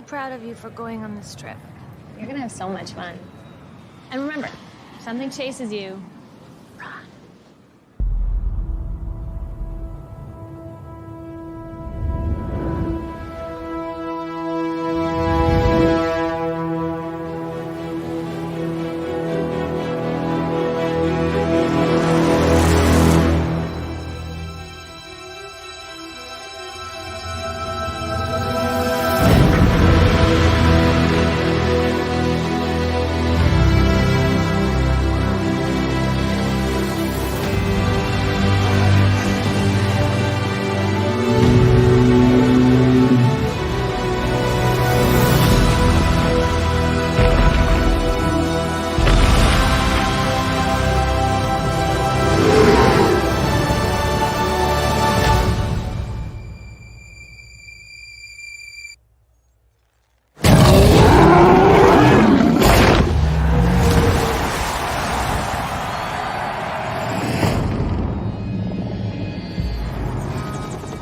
proud of you for going on this trip. You're gonna have so much fun. And remember, if something chases you, run.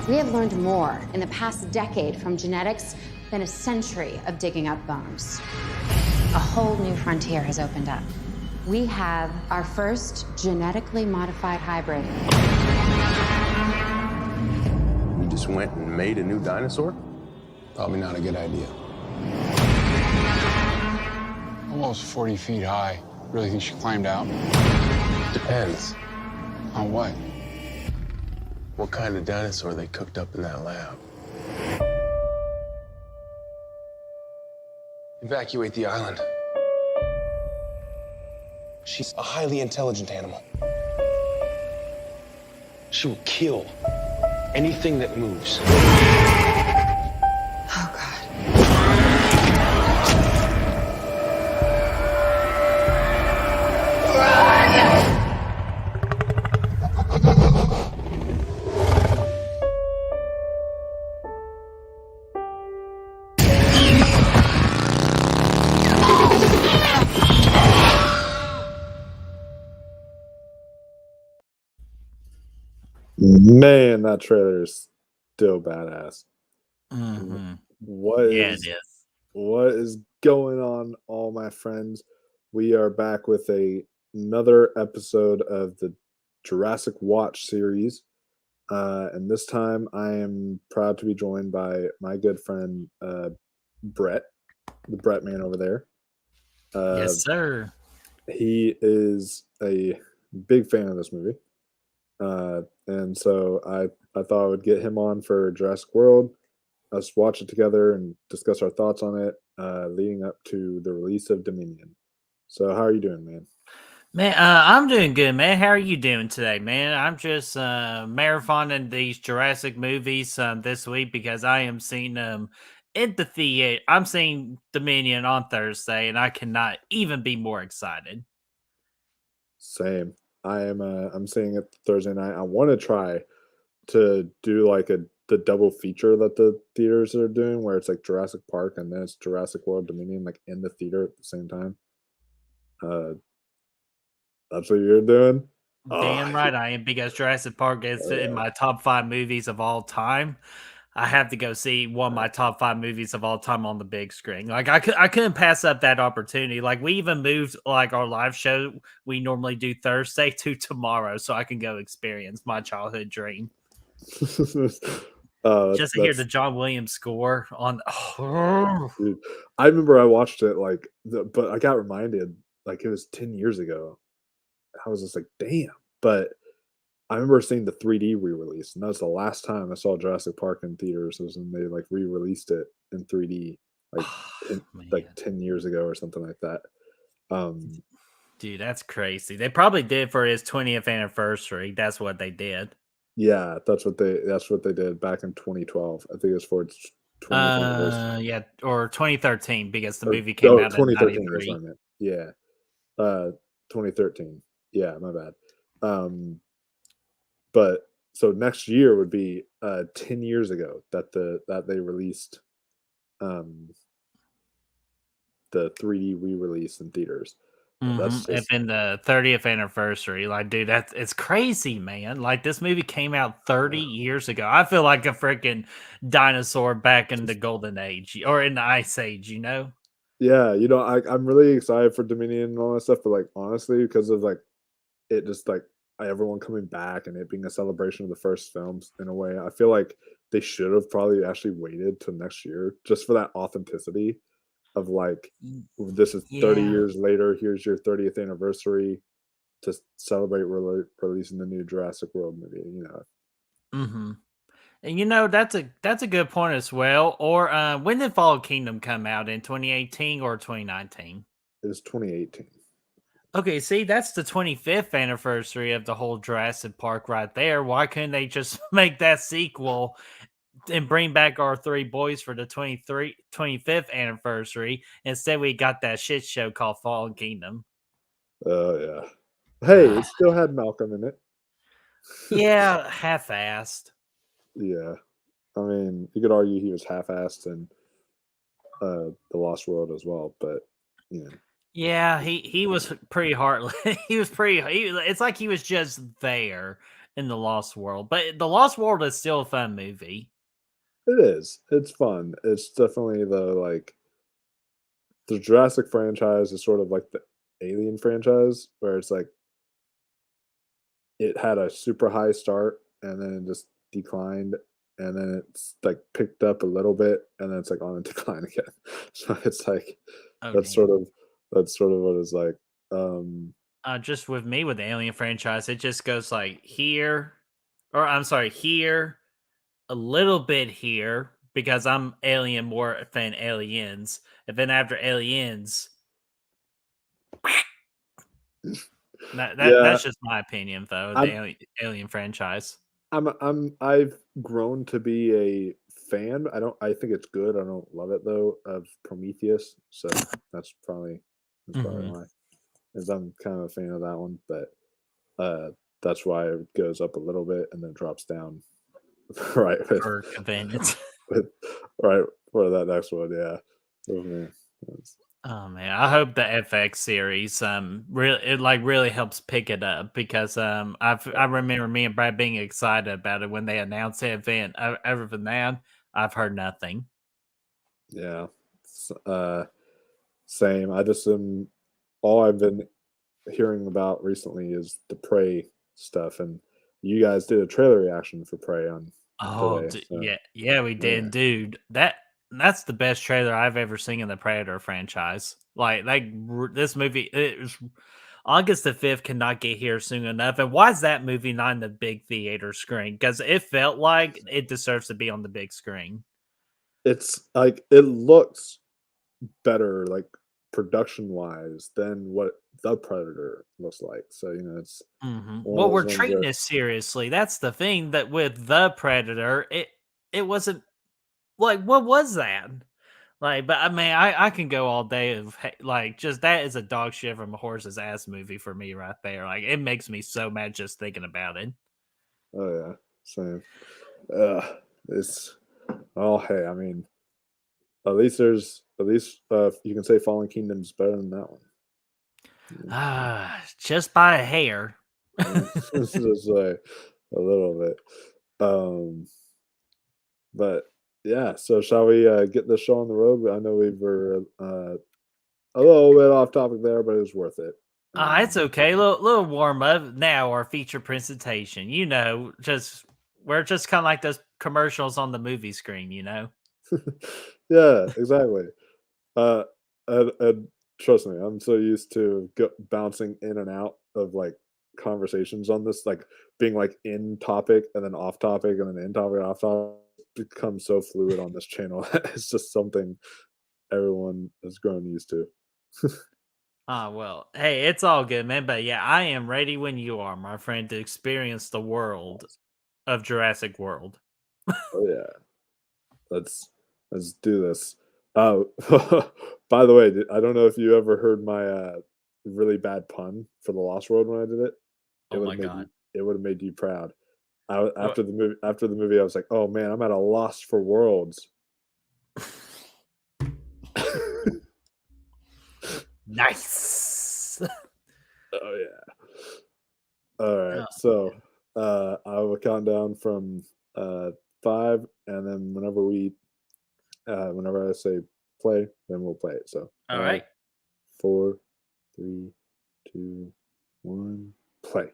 We have learned more in the past decade from genetics than a century of digging up bones. A whole new frontier has opened up. We have our first genetically modified hybrid. You just went and made a new dinosaur? Probably not a good idea. Almost 40 feet high. Really think she climbed out? Depends. On what? What kind of dinosaur they cooked up in that lab? Evacuate the island. She's a highly intelligent animal. She will kill anything that moves. Oh, God. Man, that trailer is still badass. Mm-hmm. What It is. What is going on, all my friends? We are back with another episode of the Jurassic Watch series. And this time I am proud to be joined by my good friend Brett, the Brett man over there. Yes, sir. He is a big fan of this movie. And so I thought I would get him on for Jurassic World, us watch it together and discuss our thoughts on it, leading up to the release of Dominion. So how are you doing, man? Man, I'm doing good, man. How are you doing today, man? I'm just marathoning these Jurassic movies this week because I am seeing them in the theater. I'm seeing Dominion on Thursday, and I cannot even be more excited. Same. I'm seeing it Thursday night. I want to try to do like the double feature that the theaters are doing, where it's like Jurassic Park and then it's Jurassic World Dominion, like in the theater at the same time. That's what you're doing. Damn right I am, because Jurassic Park is in my top 5 movies of all time. I have to go see one of my top 5 movies of all time on the big screen. Like I couldn't pass up that opportunity. Like we even moved like our live show we normally do Thursday to tomorrow, so I can go experience my childhood dream. Just to hear the John Williams score on. Dude, I remember I watched it but I got reminded like it was 10 years ago. I was just like, damn. But I remember seeing the 3D re-release, and that was the last time I saw Jurassic Park in theaters. Was when they like re-released it in 3D, like 10 years ago or something like that. Dude, that's crazy. They probably did for his 20th anniversary. That's what they did. Yeah, that's what they did back in 2012. I think it was for its 20th anniversary. Yeah, or 2013 because the movie came out in 93. Is what I meant. Yeah, 2013. Yeah, my bad. But so next year would be 10 years ago that they released the 3D re-release in theaters. That's And just then the 30th anniversary, like, dude, it's crazy, man. Like, this movie came out 30 years ago. I feel like a freaking dinosaur back in the golden age or in the ice age, you know? yeah. I'm really excited for Dominion and all that stuff, but like honestly, because of like it just like everyone coming back and it being a celebration of the first films in a way, I feel like they should have probably actually waited till next year just for that authenticity of like this is 30 Yeah. years later. Here's your 30th anniversary to celebrate releasing the new Jurassic World movie. hmm And that's a good point as well. Or when did Fall Kingdom come out, in 2018 or 2019? It was 2018. Okay, see, that's the 25th anniversary of the whole Jurassic Park right there. Why couldn't they just make that sequel and bring back our three boys for the 25th anniversary? Instead, we got that shit show called Fallen Kingdom. Oh yeah. Hey, it still had Malcolm in it. Yeah, half-assed. Yeah. I mean, you could argue he was half-assed in The Lost World as well, but you know, Yeah, he was pretty heartless. It's like he was just there in the Lost World. But the Lost World is still a fun movie. it is. It's fun. It's definitely the Jurassic franchise is sort of like the Alien franchise, where it's like it had a super high start and then it just declined, and then it's like picked up a little bit and then it's like on a decline again. So it's like Oh that's damn. sort of that's sort of what it's like. Just with me with the Alien franchise, it just goes like here, or I'm sorry, here, a little bit here because I'm Alien more than Aliens, and then after Aliens, Yeah, that's just my opinion though. The I'm Alien franchise. I've grown to be a fan. I think it's good. I don't love it though of Prometheus. So that's probably hmm why. Is I'm kind of a fan of that one, but that's why it goes up a little bit and then drops down. Right For convenience. with right for that next one. Yeah. Oh man. That's- Oh man, I hope the FX series really helps pick it up because I remember me and Brad being excited about it when they announced the event. Other than that, I've heard nothing. Yeah. Same. I just am all I've been hearing about recently is the Prey stuff, and you guys did a trailer reaction for Prey on Oh today. So yeah, we yeah, did, dude. That's the best trailer I've ever seen in the Predator franchise. This movie, it was August the 5th cannot get here soon enough. And why is that movie not in the big theater screen? Because it felt like it deserves to be on the big screen. it's like it looks better, like production wise, than what the Predator looks like. So it's one of Well, those we're ones treating where this seriously. That's the thing that with the Predator, it wasn't like what was that? Like, but I mean, I can go all day of like just that is a dog shit from a horse's ass movie for me right there. Like, it makes me so mad just thinking about it. oh yeah, same. It's oh hey, I mean, at least you can say Fallen Kingdom's better than that one. Just by a hair. This is like a little bit. Um, but yeah, so shall we get the show on the road? I know we were a little bit off topic there, but it was worth it. It's okay. Little warm up now. Our feature presentation. Just we're just kind of like those commercials on the movie screen. Yeah, exactly. Uh, and trust me, I'm so used to bouncing in and out of like conversations on this, like being like in topic and then off topic and then in topic and off topic. Becomes so fluid on this channel. It's just something everyone has grown used to. Well, hey, it's all good, man. But yeah, I am ready when you are, my friend, to experience the world of Jurassic World. Oh yeah, let's do this. Oh, by the way, I don't know if you ever heard my really bad pun for the Lost World when I did it. It Oh would my have made god. you proud. What? After the movie, I was like, oh man, I'm at a loss for worlds. Nice. Yes. Oh yeah. All right. Oh, So I will count down from 5, and then whenever I say play, then we'll play it. So all 5, right. 4, 3, 2, 1, play.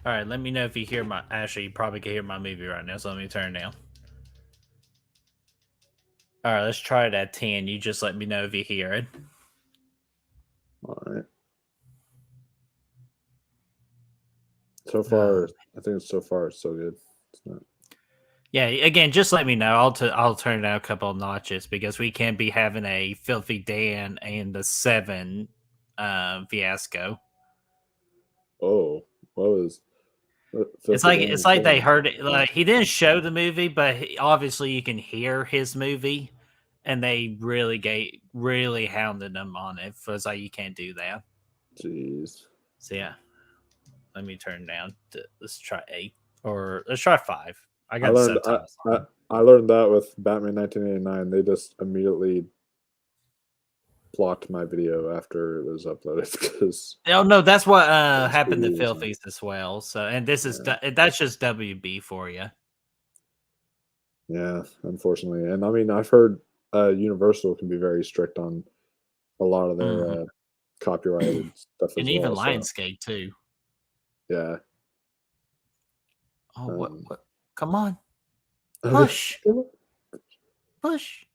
All right. Let me know if you hear my. Actually, you probably can hear my movie right now. So let me turn it down. All right. Let's try it at 10. You just let me know if you hear it. All right. So far, I think so far it's so good. It's not. Yeah, again, just let me know. I'll turn it down a couple of notches because we can't be having a Filthy Dan and the 7 fiasco. Oh, what was? It's like they heard it. Like he didn't show the movie, but obviously you can hear his movie, and they really hounded them on it. So it's like you can't do that. Jeez. So yeah, let me turn down. Let's try 8 or let's try 5. I I got learned subtitles I, on. I learned that with Batman 1989. They just immediately blocked my video after it was uploaded because Oh no, that's what happened to Studio was Filthies as well. So, and this is yeah, that's just WB for you. yeah, unfortunately. And I mean, I've heard Universal can be very strict on a lot of their Mhm. copyrighted stuff And as even well. So Lionsgate too. yeah, Oh, what? um, What? Come on, push, push.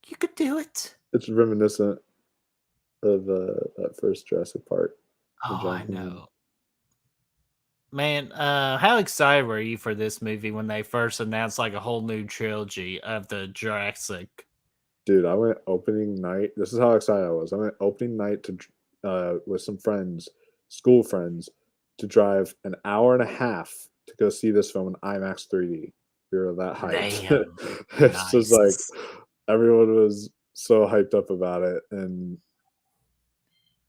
You could do it. it's reminiscent of that first Jurassic Park with Oh, John I Hammond. know, man. How excited were you for this movie when they first announced like a whole new trilogy of the Jurassic? Dude, I went opening night. This is how excited I was. I went opening night to with some friends, school friends, to drive an hour and a half to go see this film in IMAX 3D. We were that hyped. Damn, It's just nice. like everyone was so hyped up about it, and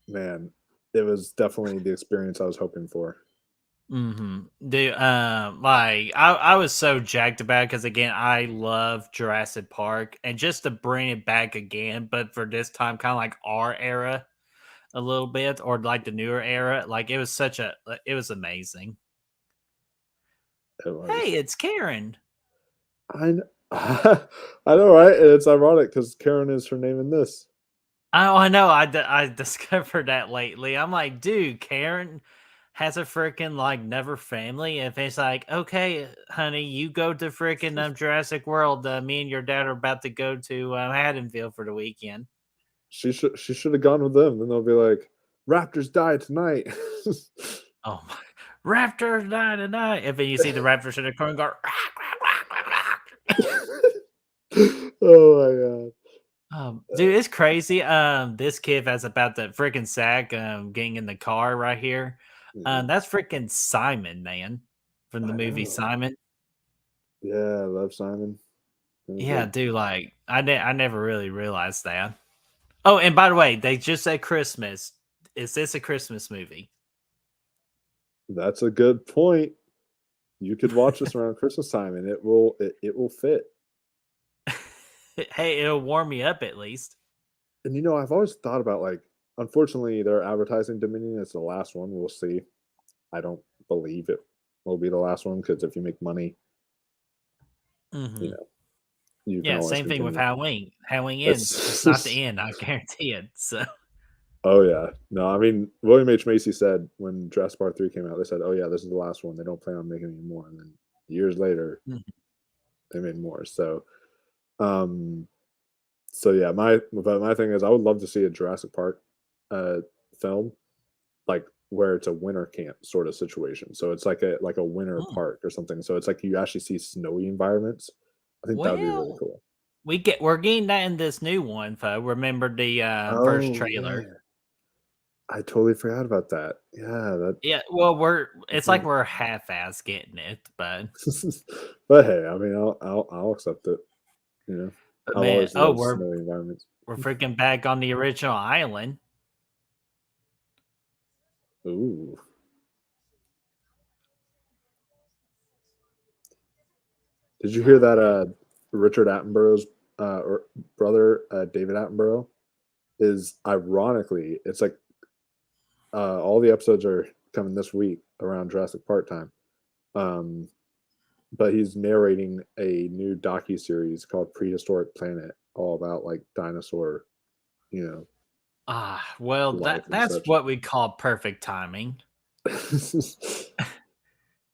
man, it was definitely the experience I was hoping for. Dude, like I was so jacked about it because again, I love Jurassic Park, and just to bring it back again, but for this time, kind of like our era a little bit, or like the newer era, like it was amazing. It Hey, was. it's Karen. I know, I know, right? And it's ironic because Karen is her name in this. Oh, I know. I discovered that lately. I'm like, dude, Karen has a freaking like never family. If it's like, okay, honey, you go to freaking Jurassic World. Me and your dad are about to go to Haddonfield for the weekend. She should have gone with them. Then they'll be like, Raptors die tonight. Oh my, Raptors die tonight. And then you see the Raptors in the corner go, "Rock, rock, rock, rock, rock." Oh my Dude, it's crazy. This kid that's about the freaking sack, getting in the car right here. god. That's freaking Simon, man, from the I movie know. Simon. Yeah, I love Simon. That was Yeah, good. dude, like I never really realized that. Oh, and by the way, they just said Christmas. Is this a Christmas movie? That's a good point. You could watch this around Christmas time, and it will fit. Hey, it'll warm me up at least. And I've always thought about like, unfortunately, their advertising Dominion is the last one. We'll see. I don't believe it will be the last one because if you make money, you Hmm. know you can Yeah, always same thing with continue. Halloween. Halloween ends. It's not the It's end. I guarantee it. So. oh yeah, no, I mean William H Macy said when Jurassic Park 3 came out, they said, "Oh yeah, this is the last one. They don't plan on making any more." And then years later, they made more. Um, so yeah, my thing is, I would love to see a Jurassic Park uh film like where it's a winter camp sort of situation. So it's like a winter Mhm. park or something. So it's like you actually see snowy environments. I think that would be really Well, cool. we're getting that in this new one, though. Remember the first Oh trailer? yeah, I totally forgot about that. Yeah, that. Yeah, well, it's like Mhm. we're half-ass getting it, But hey, I mean, I'll accept it. You know, but I've man, always loved snowy environments. we're freaking back on the original island. Ooh, did you hear Oh that? man, Richard Attenborough's or brother, David Attenborough, is ironically, it's like all the episodes are coming this week around Jurassic Park time. But he's narrating a new docu-series called Prehistoric Planet, all about like dinosaur, you know, Well, life and that's such. what we call perfect timing.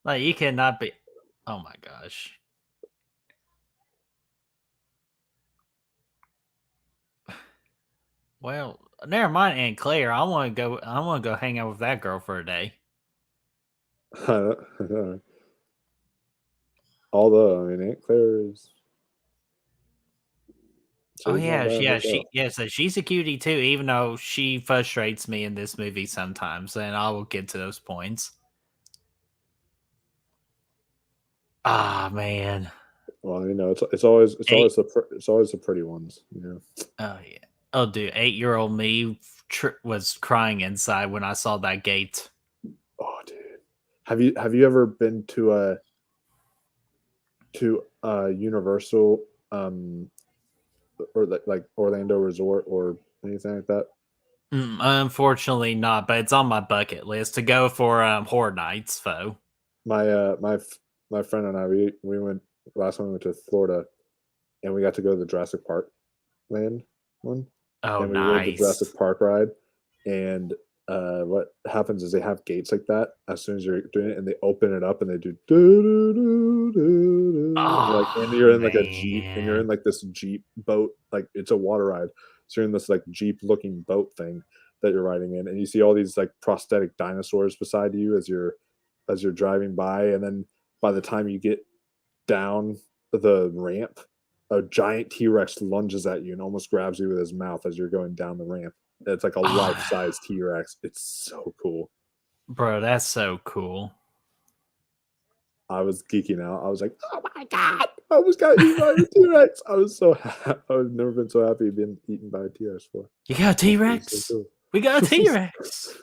Like you cannot be. Oh my gosh. Well, never mind, Aunt Claire. I want to go. I want to go hang out with that girl for a day. Although, I mean, Aunt Claire is. Oh She's not yeah, bad herself. so she's a cutie too. Even though she frustrates me in this movie sometimes, and I will get to those points. Ah man. Well, you know, it's always Eight. it's always the pretty ones, you know. Oh yeah. Oh dude, 8-year-old me was crying inside when I saw that gate. Oh, dude, have you ever been to Universal or like Orlando Resort or anything like that? Unfortunately not, but it's on my bucket list to go for Horror Nights. Foe. My friend and I we went last time we went to Florida and we got to go to the Jurassic Park land one Oh, and we rode the Jurassic nice. Park ride and what happens is they have gates like that as soon as you're doing it and they open it up and they do and like and Oh you're in like a jeep and you're in man. like this jeep boat like it's a water ride so you're in this like jeep looking boat thing that you're riding in and you see all these like prosthetic dinosaurs beside you as you're driving by and then by the time you get down the ramp a giant T-Rex lunges at you and almost grabs you with his mouth as you're going down the ramp. It's like a Oh, life-size T-Rex. It's so cool. bro, that's so cool. I was geeking out. I was like, "Oh my god! I almost got eaten by a T-Rex." I was so happy. I've never been so happy being eaten by a T-Rex before. You got a It was so T-Rex? cool. We got a T-Rex.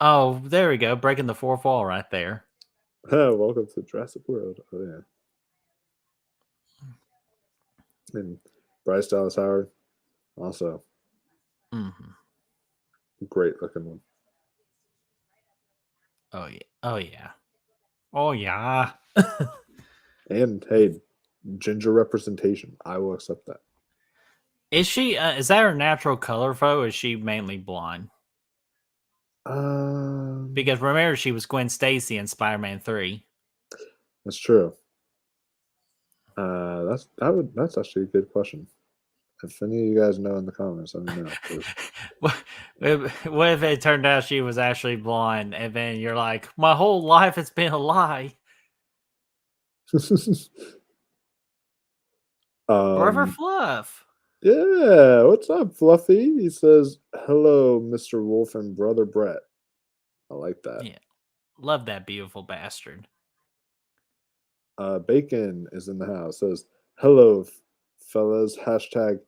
Oh, there we go. Breaking the fourth wall right there. Welcome to Jurassic World. Oh yeah. And Bryce Dallas Howard, also Mm-hmm. great looking one. Oh yeah. Oh yeah. Oh yeah. And hey, ginger representation. I will accept that. Is she? Is that her natural color, Foe? Or is she mainly blonde? Um, Because remember, she was Gwen Stacy in Spider-Man 3. that's true. That's actually a good question. If any of you guys know in the comments, let me know. What if it turned out she was actually blonde, and then you're like, my whole life has been a lie? Forever um, Fluff. yeah, what's up, Fluffy? He says, "Hello, Mr. Wolf and Brother Brett." I like that. Yeah, love that beautiful bastard. Bacon is in the house. Says, "Hello, fellas." Hashtag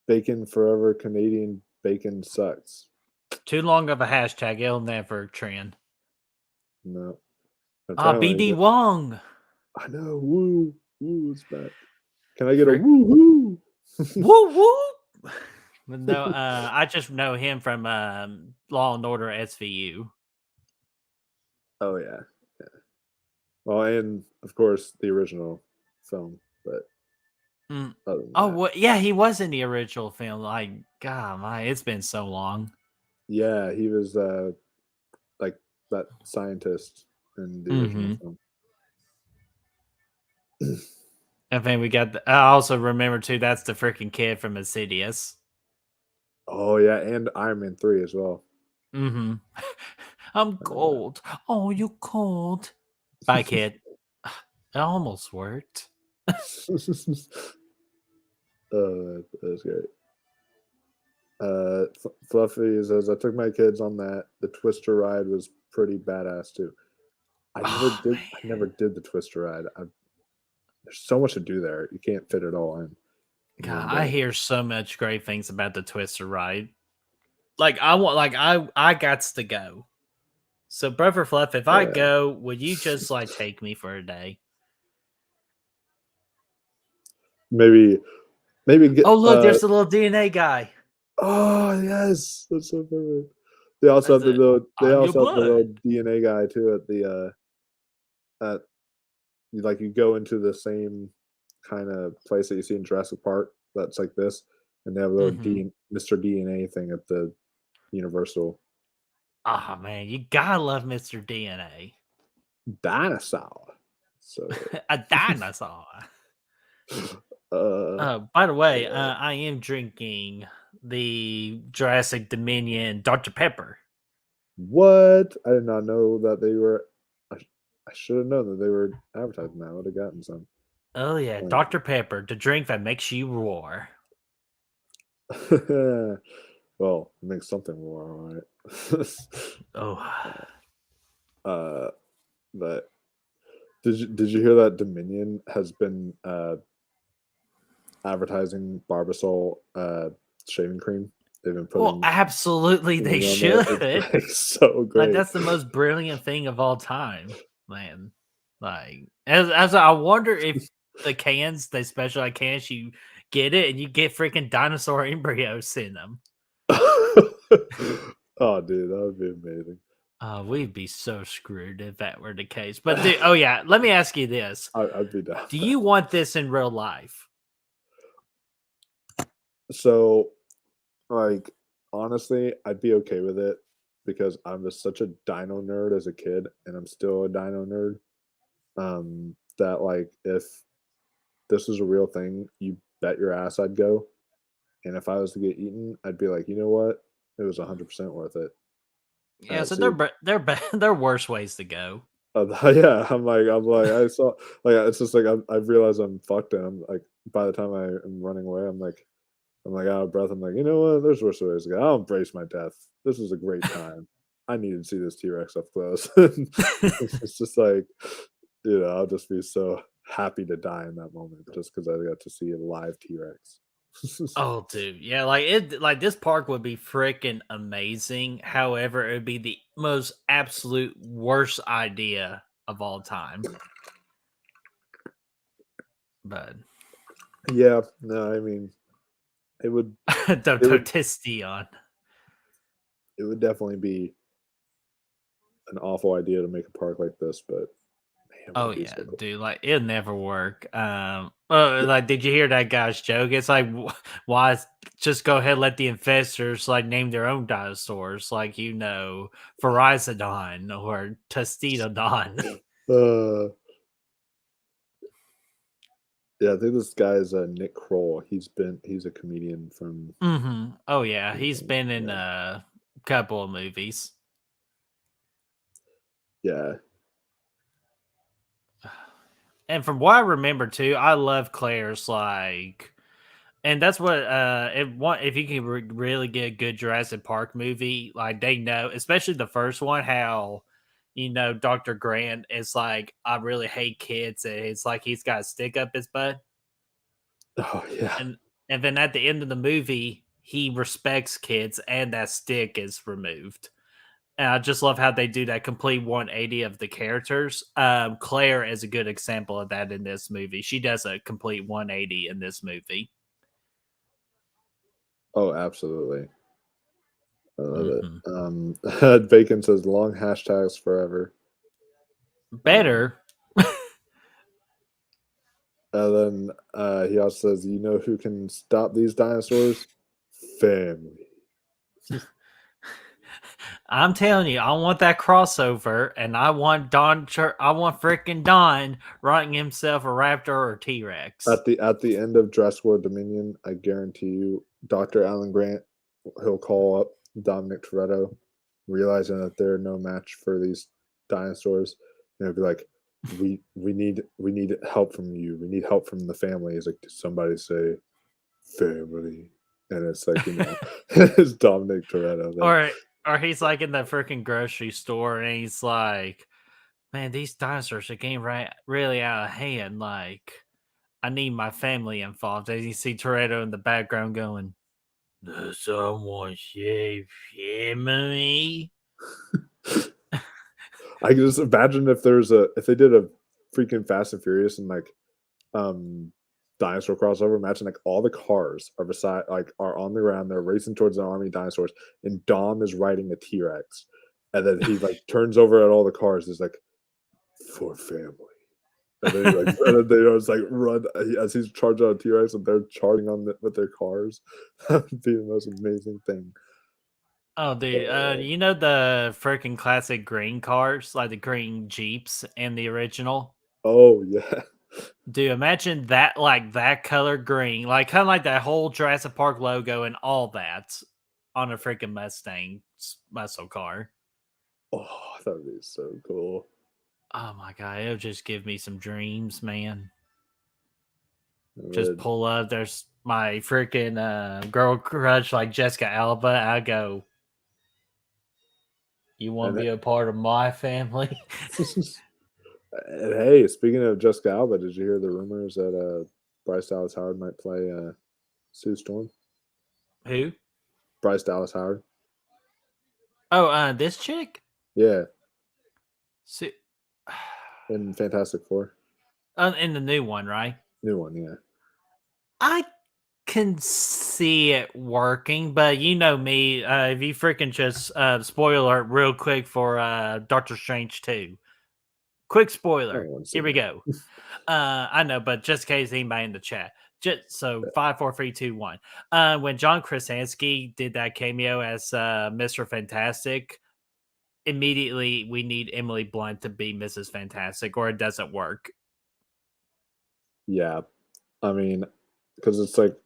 Bacon Forever. Canadian bacon sucks. Too long of a hashtag, it'll never trend. No. BD Wong. I know. Woo, woo is back. Can I get a woo woo? Woo woo. No, I just know him from Law and Order SVU. Oh yeah. Well, and of course the original film, but Oh, well, yeah, he was in the original film. Like, God, it's been so long. yeah, he was like that scientist in the original film. And then we got. I also remember too. That's the freaking kid from Insidious. Oh yeah, and Iron Man 3 as well. Mm-hmm. I'm cold. Oh, you cold? Bye, kid. It almost worked. Oh, that's great. Fluffy says, "I took my kids on that. The Twister ride was pretty badass too." I never did the Twister ride. There's so much to do there. You can't fit it all in. God, I hear so much great things about the Twister ride. Like I got to go. So, Brother Fluff, if I go, would you just like take me for a day? Maybe Maybe get. Oh, look, there's the little DNA guy. Oh yes, that's so perfect. They also have That's the it. little. They I'm your also have the little blood. DNA guy too at the at like you go into the same kind of place that you see in Jurassic Park. That's like this, and they have a little Mhm. Mr. DNA thing at the Universal Ah, man, you gotta love Mr. DNA. dinosaur. So A dinosaur. uh, By the way, uh, I am drinking the Jurassic Dominion Dr. Pepper. what? I did not know that they were. I should have known that they were advertising that. I would have gotten some. Oh yeah, Like, Dr. Pepper, the drink that makes you roar. well, it makes something more, all right. Oh, uh, but did you hear that Dominion has been advertising Barbasol shaving cream? They've been well, putting absolutely they on there. should. It's like so Like great. that's the most brilliant thing of all time, man. Like as I wonder if the cans, they specialized cans, you get it and you get freaking dinosaur embryos in them. Oh, dude, that would be amazing. We'd be so screwed if that were the case. But oh yeah, let me ask you this: I'd be down. do you want this in real life? So, like, honestly, I'd be okay with it because I'm just such a dino nerd as a kid, and I'm still a dino nerd. That like, if this was a real thing, you bet your ass I'd go. And if I was to get eaten, I'd be like, you know what? It was 100% worth it. Yeah, so See, there are worse ways to go. yeah, I'm like, I saw, like, it's just like I've realized I'm fucked, and I'm like, by the time I am running away, I'm like out of breath. I'm like, you know what? There's worse ways to go. I'll embrace my death. This was a great time. I needed to see this T-Rex up close. It's just like, I'll just be so happy to die in that moment just because I got to see a live T-Rex. Oh, dude, yeah, like this park would be freaking amazing. However, it would be the most absolute worst idea of all time. But Yeah, no, I mean, it would, it would, Tistion. it would definitely be an awful idea to make a park like this, but man, would Oh it be yeah, so cool. dude, like it'll never work. Like, did you hear that guy's joke? It's like, why just go ahead and let the investors like name their own dinosaurs, like Verizon or Testodon. Uh, yeah, I think this guy is Nick Kroll. He's a comedian from. Oh yeah, he's been in Yeah, a couple of movies. yeah. And from what I remember too, I love Claire's like, and that's what if you can really get a good Jurassic Park movie, like they know, especially the first one, how Dr. Grant is like, I really hate kids, and it's like he's got a stick up his butt, Oh yeah. and then at the end of the movie, he respects kids, and that stick is removed. And I just love how they do that complete 180 of the characters. Claire is a good example of that in this movie. She does a complete 180 in this movie. Oh, absolutely. I love it. Hmm. Bacon says long hashtags forever. Um, Better. and then he also says, "You know who can stop these dinosaurs? Family." I'm telling you, I want that crossover, and I want I want freaking Don writing himself a raptor or a T-Rex. At the end of Jurassic World Dominion, I guarantee you, Dr. Alan Grant, he'll call up Dominic Toretto, realizing that they're no match for these dinosaurs, and he'll be like, "We need help from you. We need help from the family." He's like, "Did somebody say family?" And it's like, it's Dominic Toretto. Or he's like in the freaking grocery store, and he's like, "Man, these dinosaurs are getting really out of hand. Like, I need my family involved." And you see Toretto in the background going, "Does someone say family?" I can just imagine if they did a freaking Fast and Furious and like, um dinosaur crossover match, and like all the cars are beside, like are on the ground. They're racing towards an army of dinosaurs, and Dom is riding a T-Rex, and then he like turns over at all the cars. He's like, "For family," and then he like, and then they just like run as he's charging on a T-Rex, and they're charging on with their cars. That would be the most amazing thing. Oh, dude, you know the freaking classic green cars, like the green Jeeps in the original? Oh yeah, Dude, imagine that, like that color green, like kind of like that whole Jurassic Park logo and all that on a freaking Mustang muscle car. oh that would be so cool. Oh my god, it'll just give me some dreams, man. It Just would. pull up. There's my freaking girl crush like Jessica Alba. I go, you want And to be a part of my family? And hey, speaking of Jessica Alba, did you hear the rumors that Bryce Dallas Howard might play Sue Storm? Who? Bryce Dallas Howard. Oh, this chick? Yeah, Su- in Fantastic Four. in the new one, right? New one, yeah. I can see it working, but you know me. If you freaking just spoiler alert real quick for Doctor Strange 2. Quick spoiler. Everyone's Here seen we it. go. I know, but just in case anybody in the chat. Just so 5, 4, 3, 2, 1. When John Krasinski did that cameo as Mr. Fantastic, immediately we need Emily Blunt to be Mrs. Fantastic, or it doesn't work. Yeah, I mean, because it's like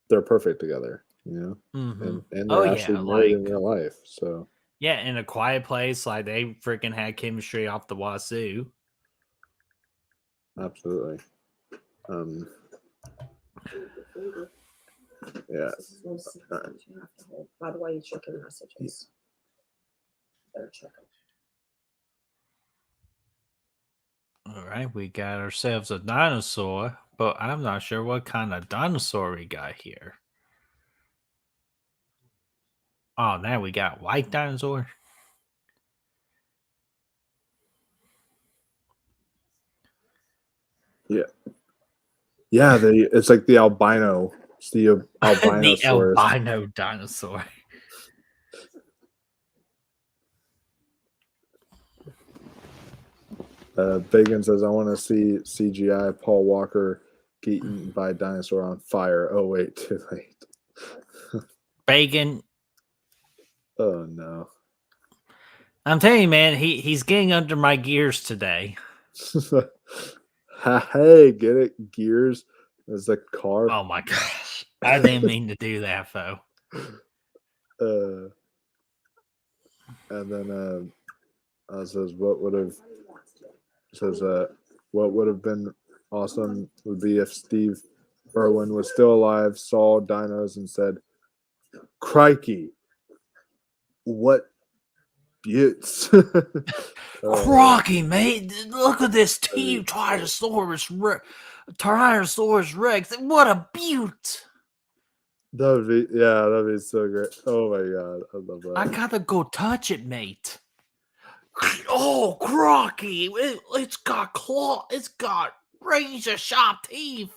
they're perfect together, you know, Mm-hmm. and Oh they're yeah, actually married in like real life. So yeah, in A Quiet Place, like they freaking had chemistry off the wazoo. absolutely, um, yeah. By the way, you check your messages. Better check them. All right, we got ourselves a dinosaur, but I'm not sure what kind of dinosaur we got here. Oh, now we got white dinosaur. Yeah, it's like the albino. It's the albino The albino dinosaur. Bacon says, I want to see CGI Paul Walker get eaten by a dinosaur on fire. Oh, wait, too late. Bacon. Oh, no. I'm telling you, man, he's getting under my gears today. Hey, get it? Gears is the car. Oh my gosh. I didn't mean to do that, though. And then says, what would have been awesome would be if Steve Irwin was still alive, saw dinos, and said, "Crikey, what buttes!" Crocky, mate, look at this Tyrannosaurus Rex. What a beaut! That'd be so great. Oh my god, I love that. I gotta go touch it, mate. Oh, Crocky, it's got claw, it's got razor sharp teeth.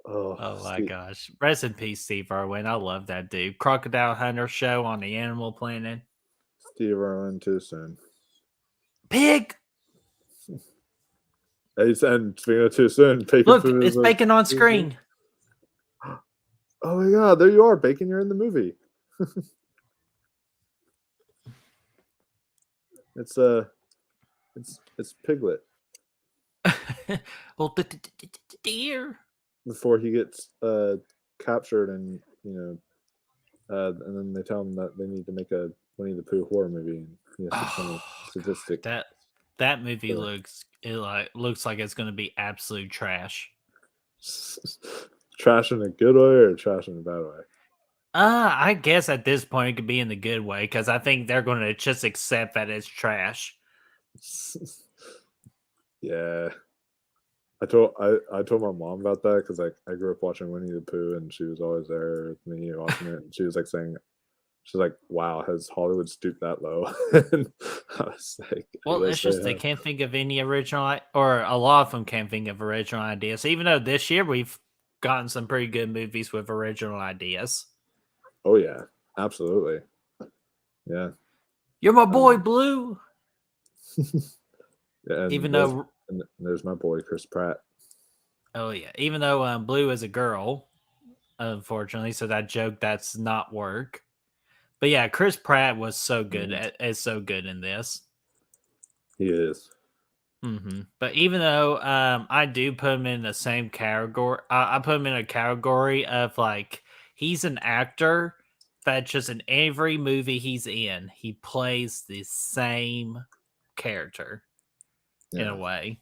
Oh my gosh. Rest in peace, Steve Irwin. I love that dude. Crocodile Hunter show on the Animal Planet. Steve Irwin too soon. Pig! And speaking of too soon, Bacon Look, Food it's is Bacon on screen. Oh my god, there you are, Bacon, you're in the movie. It's Piglet. Well, dear. Before he gets captured and and then they tell him that they need to make a Winnie the Pooh horror movie, and he has to become a sadistic. That movie looks like it's going to be absolute trash. Trash in a good way or trash in a bad way? I guess at this point it could be in the good way, because I think they're going to just accept that it's trash. Yeah, I told my mom about that because I grew up watching Winnie the Pooh, and she was always there with me watching it, and she was like saying, She's like, "Wow, has Hollywood stooped that low?" And I was like, Well, "Yes, it's just they have." can't think of any or a lot of them can't think of original ideas. Even though this year we've gotten some pretty good movies with original ideas. Oh yeah, absolutely. Yeah. You're my boy, Um, Blue. and Even there's though, and there's my boy Chris Pratt. oh yeah, even though Blue is a girl, unfortunately, so that joke that's not work. But yeah, Chris Pratt was so good Mhm. is so good in this. He is. But even though I do put him in the same category, I put him in a category of like he's an actor that just in every movie he's in, he plays the same character in a Yeah. way.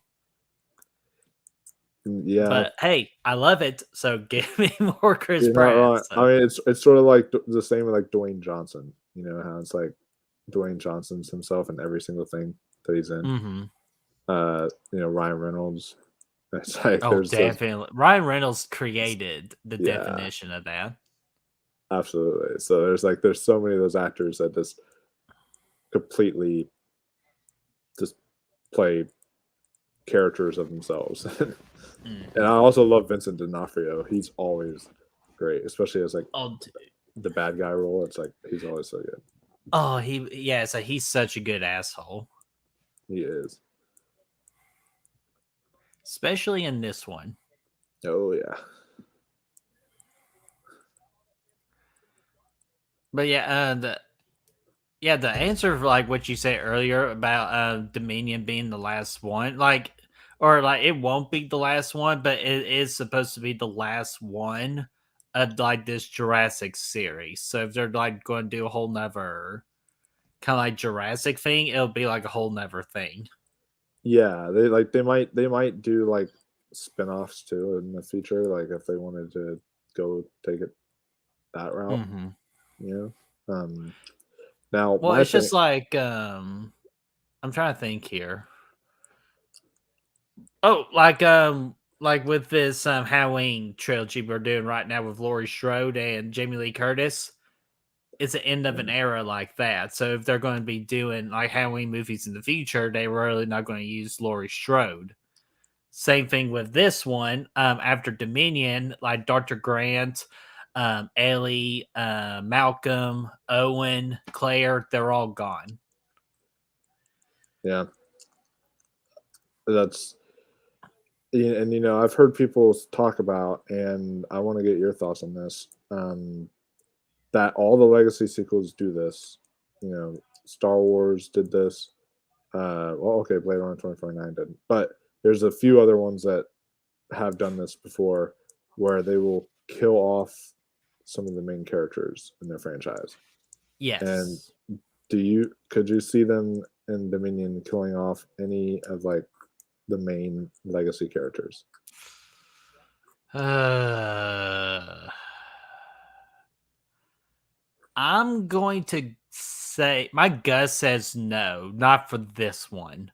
Yeah, But hey, I love it. So give me more Chris you're not Pratt. wrong. I So. mean, it's sort of like the same with like Dwayne Johnson. You know how it's like Dwayne Johnson's himself in every single thing that he's in. Mm-hmm. Ryan Reynolds. It's like Oh, there's those. definitely. Ryan Reynolds created the Yeah, definition of that. absolutely. So there's so many of those actors that just completely just play characters of themselves. And I also love Vincent D'Onofrio. He's always great, especially as like Oh, the bad guy role. It's like he's always so good. oh, so he's such a good asshole, He is. especially in this one. Oh yeah. But the answer for like what you said earlier about Dominion being the last one, or it won't be the last one, but it is supposed to be the last one of like this Jurassic series. So if they're like going to do a whole nother kind of like Jurassic thing, it'll be like a whole nother thing. Yeah, they might do like spin-offs too in the future, like if they wanted to go take it that route, Mm-hmm. you know. Now Well, my it's thing, just like I'm trying to think here. Oh, like with this Halloween trilogy we're doing right now with Laurie Strode and Jamie Lee Curtis, it's the end of an era like that. So if they're going to be doing like Halloween movies in the future, they were really not going to use Laurie Strode. Same thing with this one. After Dominion, like Dr. Grant, Ellie, Malcolm, Owen, Claire, they're all gone. yeah, that's and I've heard people talk about, and I want to get your thoughts on this. That all the legacy sequels do this. Star Wars did this. Well, okay, Blade Runner 2049 didn't, but there's a few other ones that have done this before, where they will kill off some of the main characters in their franchise. And Yes. could you see them in Dominion killing off any of like the main legacy characters? I'm going to say my gut says no, not for this one.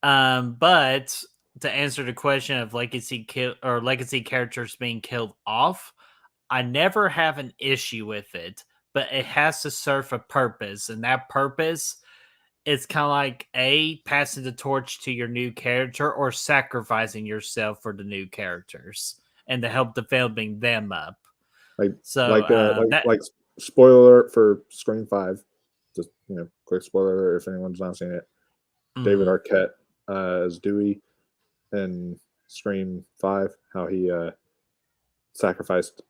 But to answer the question of legacy characters being killed off, I never have an issue with it, but it has to serve a purpose, and that purpose is kind of like passing the torch to your new character or sacrificing yourself for the new characters and to help developing them up. Like So that like spoiler alert for Scream 5. Just quick spoiler alert if anyone's not seen it. David mhm. Arquette as Dewey in Scream 5, how he sacrificed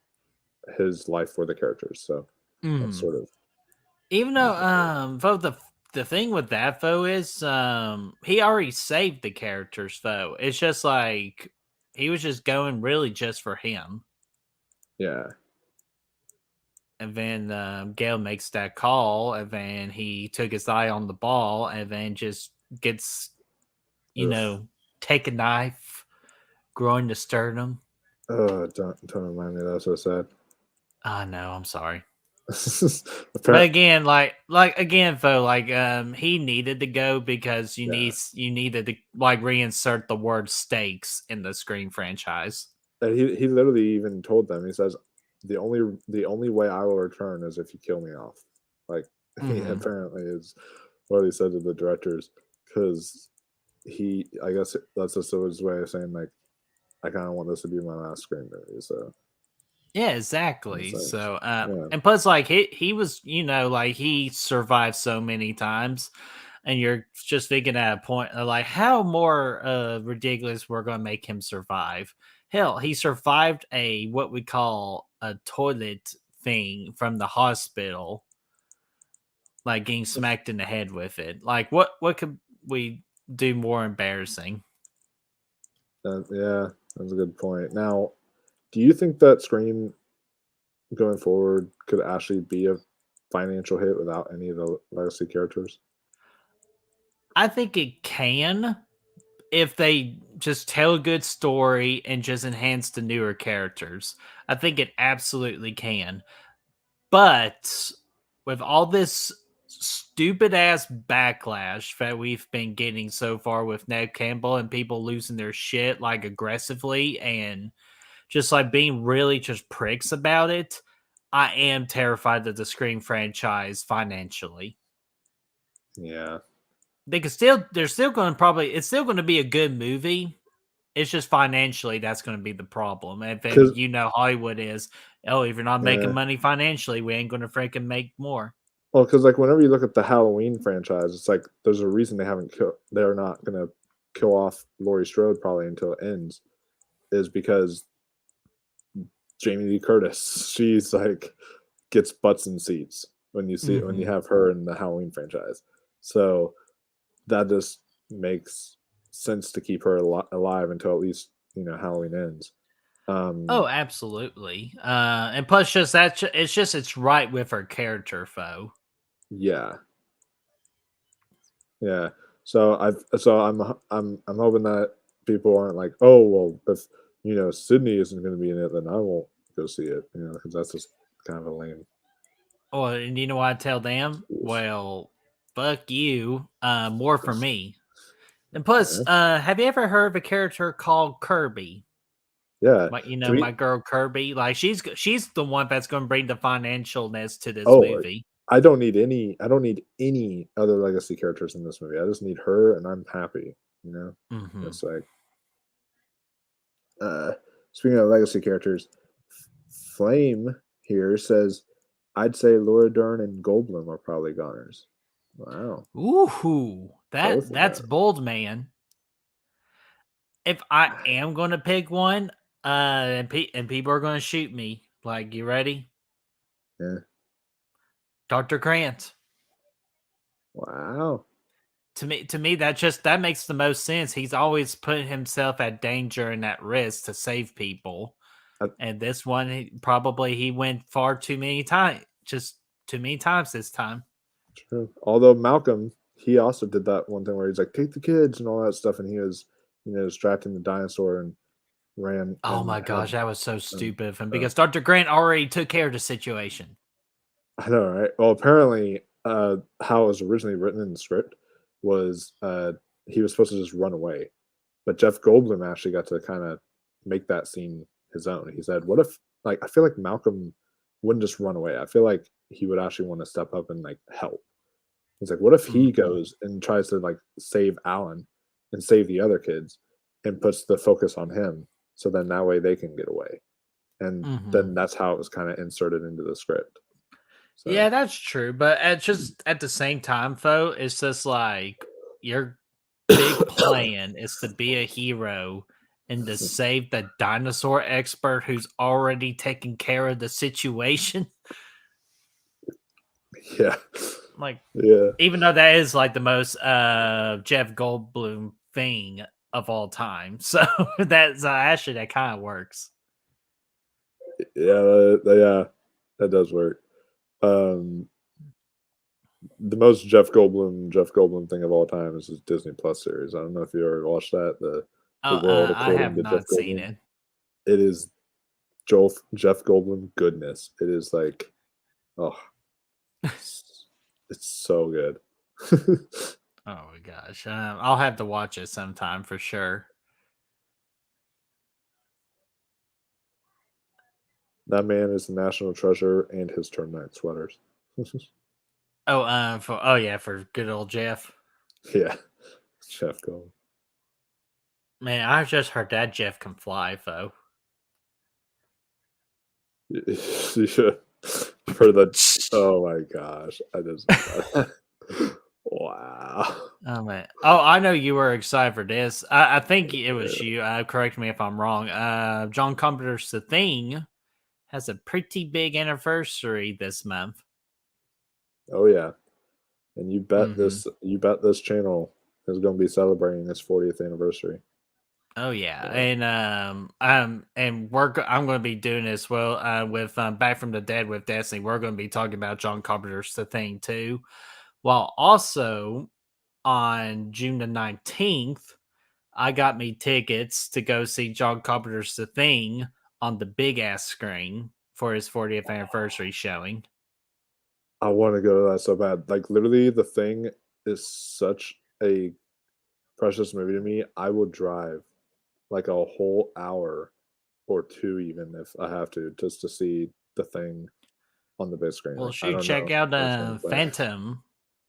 his life for the characters. So that's sort of Even though though the thing with that though is he already saved the characters though. It's just like he was just going really just for him. yeah. And then Gail makes that call, and then he took his eye on the ball, and then just gets, Ugh. take a knife, groin the sternum. Oh, don't remind me. That's so sad. I know, I'm sorry. But Apparently, again, again though, he needed to go because yeah. you needed to like reinsert the word stakes in the Scream franchise. And he literally even told them. He says, the only way I will return is if you kill me off." Like he Mhm. apparently is what he said to the directors, because I guess that's just his way of saying like, I kind of want this to be my last Scream movie. So Yeah, in a exactly. sense, So, yeah, and plus, like he was, like he survived so many times, and you're just thinking at a point of like how more ridiculous we're gonna make him survive. Hell, he survived a what we call a toilet thing from the hospital, like getting smacked in the head with it. Like, what could we do more embarrassing? yeah, that's a good point. Now, do you think that Scream going forward could actually be a financial hit without any of the legacy characters? I think it can, if they just tell a good story and just enhance the newer characters. I think it absolutely can. But with all this stupid ass backlash that we've been getting so far with Ned Campbell and people losing their shit like aggressively and just like being really just pricks about it, I am terrified of the Scream franchise financially. Yeah, They're still going to probably, it's still going to be a good movie. It's just financially that's going to be the problem. And then because Hollywood is, oh, if you're not making yeah, money financially, we ain't going to freaking make more. well, because like whenever you look at the Halloween franchise, it's like there's a reason they're not gonna kill off Laurie Strode probably until it ends, is because Jamie Lee Curtis, she's like gets butts in seats when you Hmm. have her in the Halloween franchise. So that just makes sense to keep her alive until at least Halloween ends. Oh, absolutely. And plus, just that it's right with her character, foe. Yeah, yeah. So I'm hoping that people aren't like, oh well, if Sydney isn't going to be in it, then I won't go see it. Because that's just kind of a lame Oh, and you know what I tell them? excuse. Well, fuck you. More for 'Cause- me. And plus, yeah, have you ever heard of a character called Kirby? yeah. To My me, girl Kirby. Like she's the one that's going to bring the financialness to this oh, movie. I don't need any other legacy characters in this movie. I just need her, and I'm happy. Hmm. It's like, uh, speaking of legacy characters, Flame here says, I'd say Laura Dern and Goldblum are probably goners. Wow, Ooh, both of that's them. bold, man. If I am going to pick one, and people are going to shoot me. Like, you ready? Yeah. Dr. Grant. Wow. To me, that makes the most sense. He's always put himself at danger and at risk to save people. I, And this one, he went far too many times, just too many times this time. true. Although Malcolm, he also did that one thing where he's like, take the kids and all that stuff, and he was, distracting the dinosaur and ran Oh and my had. gosh, that was so stupid of him Uh, because Dr. Grant already took care of the situation. I know, right? Well, apparently, how it was originally written in the script was he was supposed to just run away, but Jeff Goldblum actually got to kind of make that scene his own. He said, "What if, like, I feel like Malcolm wouldn't just run away. I feel like he would actually want to step up and like help." He's like, "What if he Mhm. goes and tries to like save Alan and save the other kids and puts the focus on him, so then that way they can get away?" And Mhm. then that's how it was kind of inserted into the script. Yeah, So that's true. But at the same time, though, it's just like your big plan is to be a hero and to save the dinosaur expert who's already taking care of the situation. yeah, Like, yeah, even though that is like the most Jeff Goldblum thing of all time. So that's actually that kind of works. yeah, that does work. Um, the most Jeff Goldblum thing of all time is his Disney Plus series. I don't know if you ever watched that. Oh, The world I according have to Jeff not seen Goldblum. it. It is Jeff Goldblum goodness. It is like, oh, it's so good. Oh my gosh. I'll have to watch it sometime for sure. That man is a national treasure and his turtleneck sweaters. For good old Jeff. Yeah, Chef Gold. Man, I just heard that Jeff can fly, though. For the oh my gosh, I just wow. Oh man! Oh, I know you were excited for this. I think it was you. Correct me if I'm wrong. John Carpenter's The Thing has a pretty big anniversary this month. Oh yeah, and you bet Mhm. this channel is going to be celebrating its 40th anniversary. Oh yeah, Yeah. and I'm going to be doing this with Back from the Dead with Destiny. We're going to be talking about John Carpenter's The Thing too, while also on June the 19th, I got me tickets to go see John Carpenter's The Thing on the big ass screen for his 40th anniversary showing. I want to go to that so bad. Like literally, The Thing is such a precious movie to me. I will drive like a whole hour or two, even if I have to, just to see The Thing on the big screen. Well, Like I shoot, don't know check out person, but Phantom.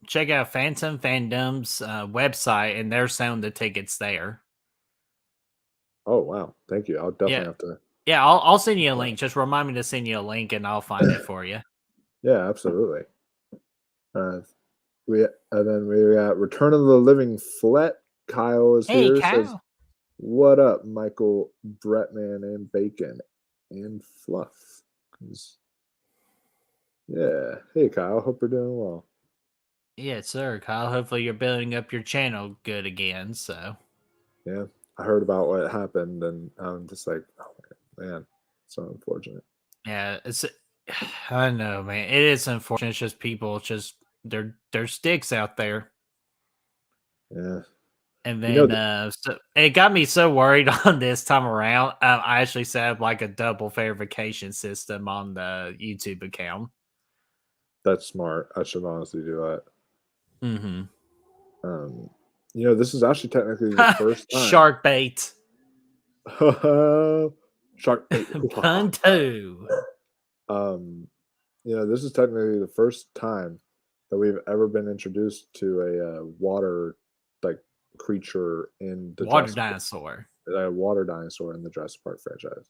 Check out Phantom Fandom's website, and they're selling the tickets there. oh wow, thank you. I'll Yeah, definitely have to. yeah. I'll send you a link. Just remind me to send you a link, and I'll find it for you. Yeah, absolutely. Uh, and then we got Return of the Living Flet. Kyle is Hey, here. Says, Kyle. "What up, Michael, Bretman, and Bacon, and Fluff?" Yeah. Hey, Kyle. Hope you're doing well. Yeah, sir, Kyle. Hopefully, you're building up your channel good again. So. Yeah, I heard about what happened, and I'm just like, oh man, so unfortunate. Yeah, it's I know, man. It is unfortunate. It's just people, just they're sticks out there. Yeah, And you know, then so it got me so worried on this time around. I actually set up like a double verification system on the YouTube account. that's smart. I should honestly do that. Mm-hmm. This is actually technically the first time. Shark bait. Shark bait. Punto. This is technically the first time that we've ever been introduced to a water like creature in the Water Jurassic, dinosaur. a water dinosaur in the Jurassic Park franchise.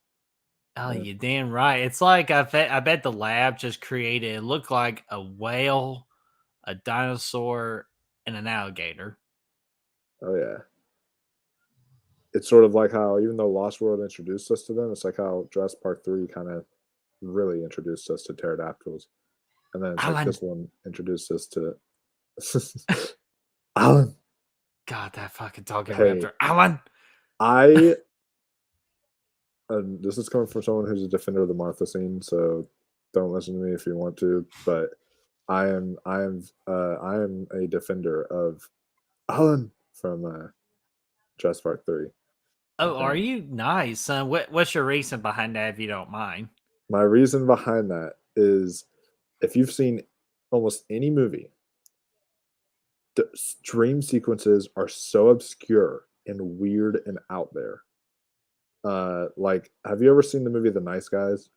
Oh, Yeah. you damn right. It's like I bet the lab just created. It looked like a whale, a dinosaur, and an alligator. Oh yeah. It's sort of like how even though Lost World introduced us to them, it's like how Jurassic Park 3 kind of really introduced us to pterodactyls. And then it's like Alan. this one introduced us to Alan. God, that fucking talking Hey, raptor. Alan. I this is coming from someone who's a defender of the Martha scene, so don't listen to me if you want to, but I am a defender of Alan from Jurassic Park 3. Oh, are Okay. you nice? What's your reason behind that, if you don't mind? My reason behind that is if you've seen almost any movie, the dream sequences are so obscure and weird and out there. Like, have you ever seen the movie The Nice Guys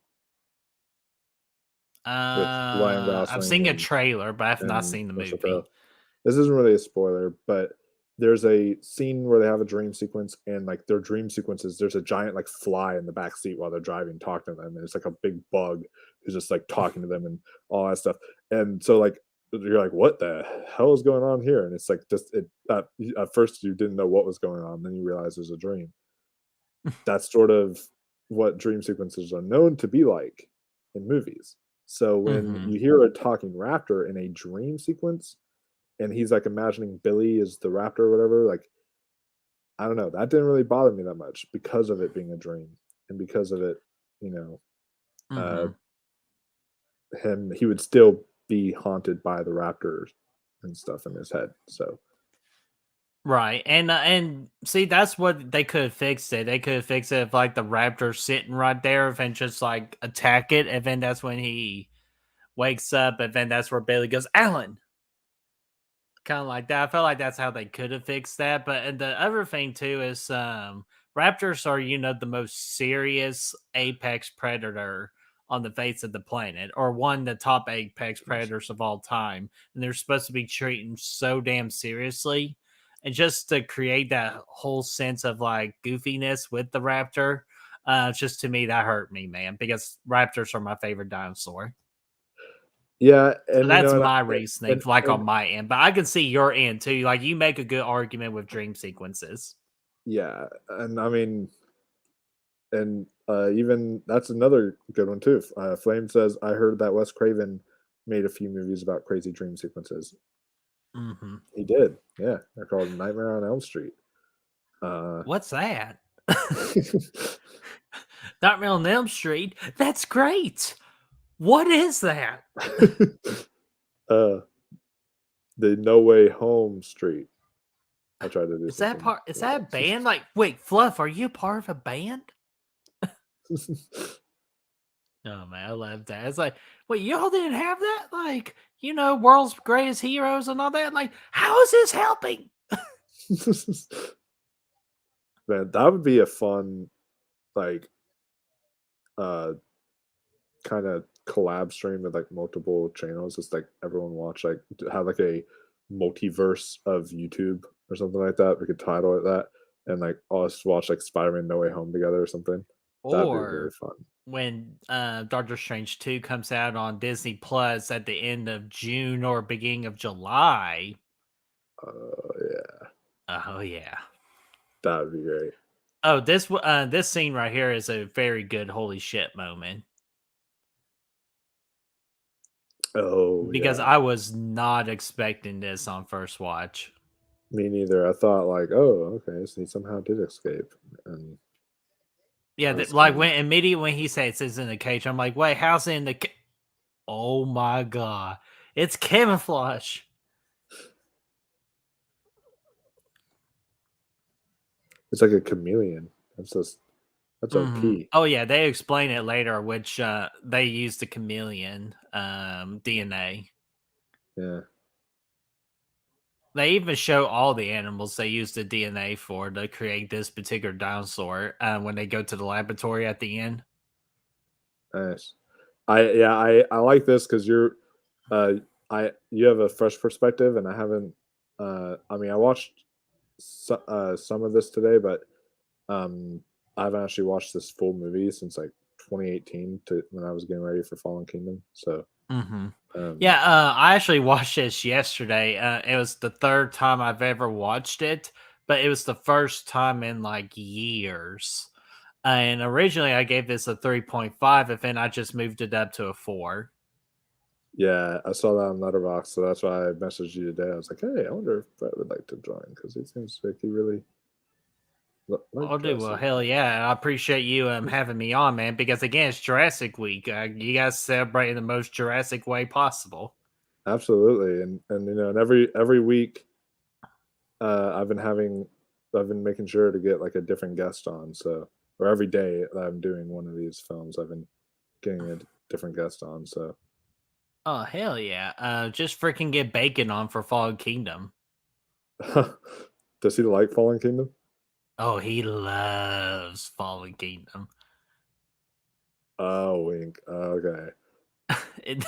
with Ryan I've Gosling seen a trailer, but I've not and seen the Russell movie. Crowe? This isn't really a spoiler, but there's a scene where they have a dream sequence, and like their dream sequences, there's a giant like fly in the back seat while they're driving, talking to them, and it's like a big bug who's just like talking to them and all that stuff. And so like you're like, what the hell is going on here? And it's like just at first you didn't know what was going on, then you realize there's a dream. That's sort of what dream sequences are known to be like in movies. So when Mm-hmm. you hear a talking raptor in a dream sequence, and he's like imagining Billy is the raptor or whatever, like I don't know, that didn't really bother me that much because of it being a dream and because of it, you know, uh Mm-hmm. he would still be haunted by the raptors and stuff in his head. So Right, and see, that's what they could have fixed it. They could have fixed it if like the raptor's sitting right there, and just like attack it, and then that's when he wakes up, and then that's where Bailey goes, Alan. Kind of like that. I felt like that's how they could have fixed that. But and the other thing too is raptors are, the most serious apex predator on the face of the planet, or one of the top apex predators of all time, and they're supposed to be treated so damn seriously. And just to create that whole sense of like goofiness with the raptor, just to me that hurt me, man, because raptors are my favorite dinosaur. Yeah, So and that's and my reasoning, like on and my end. But I can see your end too. Like you make a good argument with dream sequences. yeah, and I mean, and even that's another good one too. Flame says, "I heard that Wes Craven made a few movies about crazy dream sequences." Mm-hmm. He did, yeah. They're called Nightmare on Elm Street. What's that? Nightmare on Elm Street. That's great. What is that? uh, the No Way Home Street. I tried to do Is that something. part? Is that a band? Like, wait, Fluff, are you part of a band? Oh man, I love that. It's like, wait, y'all didn't have that? Like, world's greatest heroes and all that. Like, how is this helping? Man, that would be a fun, like, kind of collab stream with like multiple channels. It's like everyone watch, like, have like a multiverse of YouTube or something like that. We could title it that, and like us watch like Spider-Man No Way Home together or something. That'd be really Or fun. when Doctor Strange 2 comes out on Disney Plus at the end of June or beginning of July. Yeah, Oh yeah. that'd be great. Oh, this scene right here is a very good holy shit moment. Oh Because yeah, I was not expecting this on first watch. me neither. I thought like, oh, okay, so he somehow did escape, and Yeah, that's like kind when immediately when he says it's in the cage, I'm like, wait, how's it in the Oh my god. It's camouflage. it's like a chameleon. That's Mhm. OP. Oh yeah, they explain it later, which they use the chameleon DNA. Yeah. They even show all the animals they use the DNA for to create this particular dinosaur when they go to the laboratory at the end. Nice. I like this because uh you have a fresh perspective, and I haven't. I mean, I watched some of this today, but I haven't actually watched this full movie since like 2018 to when I was getting ready for Fallen Kingdom. So Mm-hmm. um, Yeah, I actually watched this yesterday. It was the third time I've ever watched it, but it was the first time in like years. And originally, I gave this a 3.5, and then I just moved it up to a 4. yeah, I saw that on Letterboxd, so that's why I messaged you today. I was like, hey, I wonder if Brett would like to join because he seems like he really I'll liked do well. Jurassic. Hell yeah! I appreciate you having me on, man. Because again, it's Jurassic Week. You guys celebrate in the most Jurassic way possible. Absolutely, and and every week, I've been making sure to get like a different guest on. So, or every day that I'm doing one of these films, I've been getting a different guest on. So, Oh hell yeah! Just freaking get Bacon on for Fallen Kingdom. does he like Fallen Kingdom? Oh, he loves Fallen Kingdom. Oh, wink. Okay. It,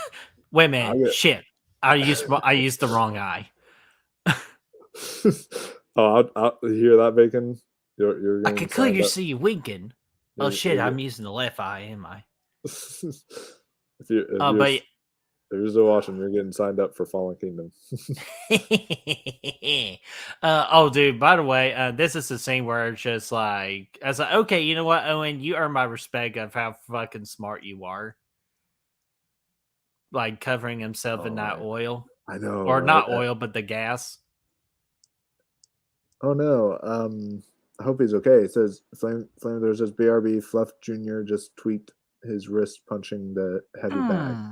wait a I minute. get. Shit. I used the wrong eye. Oh, I'll hear that, Bacon. You're I getting can signed clearly up. see you winking. Oh shit! You're I'm using the left eye, am I? if you Oh, but if you're still watching, you're getting signed up for Fallen Kingdom. oh, dude. By the way, this is the scene where it's just like, I was like, okay, you know what, Owen, you earn my respect of how fucking smart you are. Like covering himself in Oh that man, oil, I know, or right? not oil, but the gas. Oh no. I hope he's okay. It says Flame. Says BRB Fluff Jr. just tweaked his wrist punching the heavy bag. Hmm.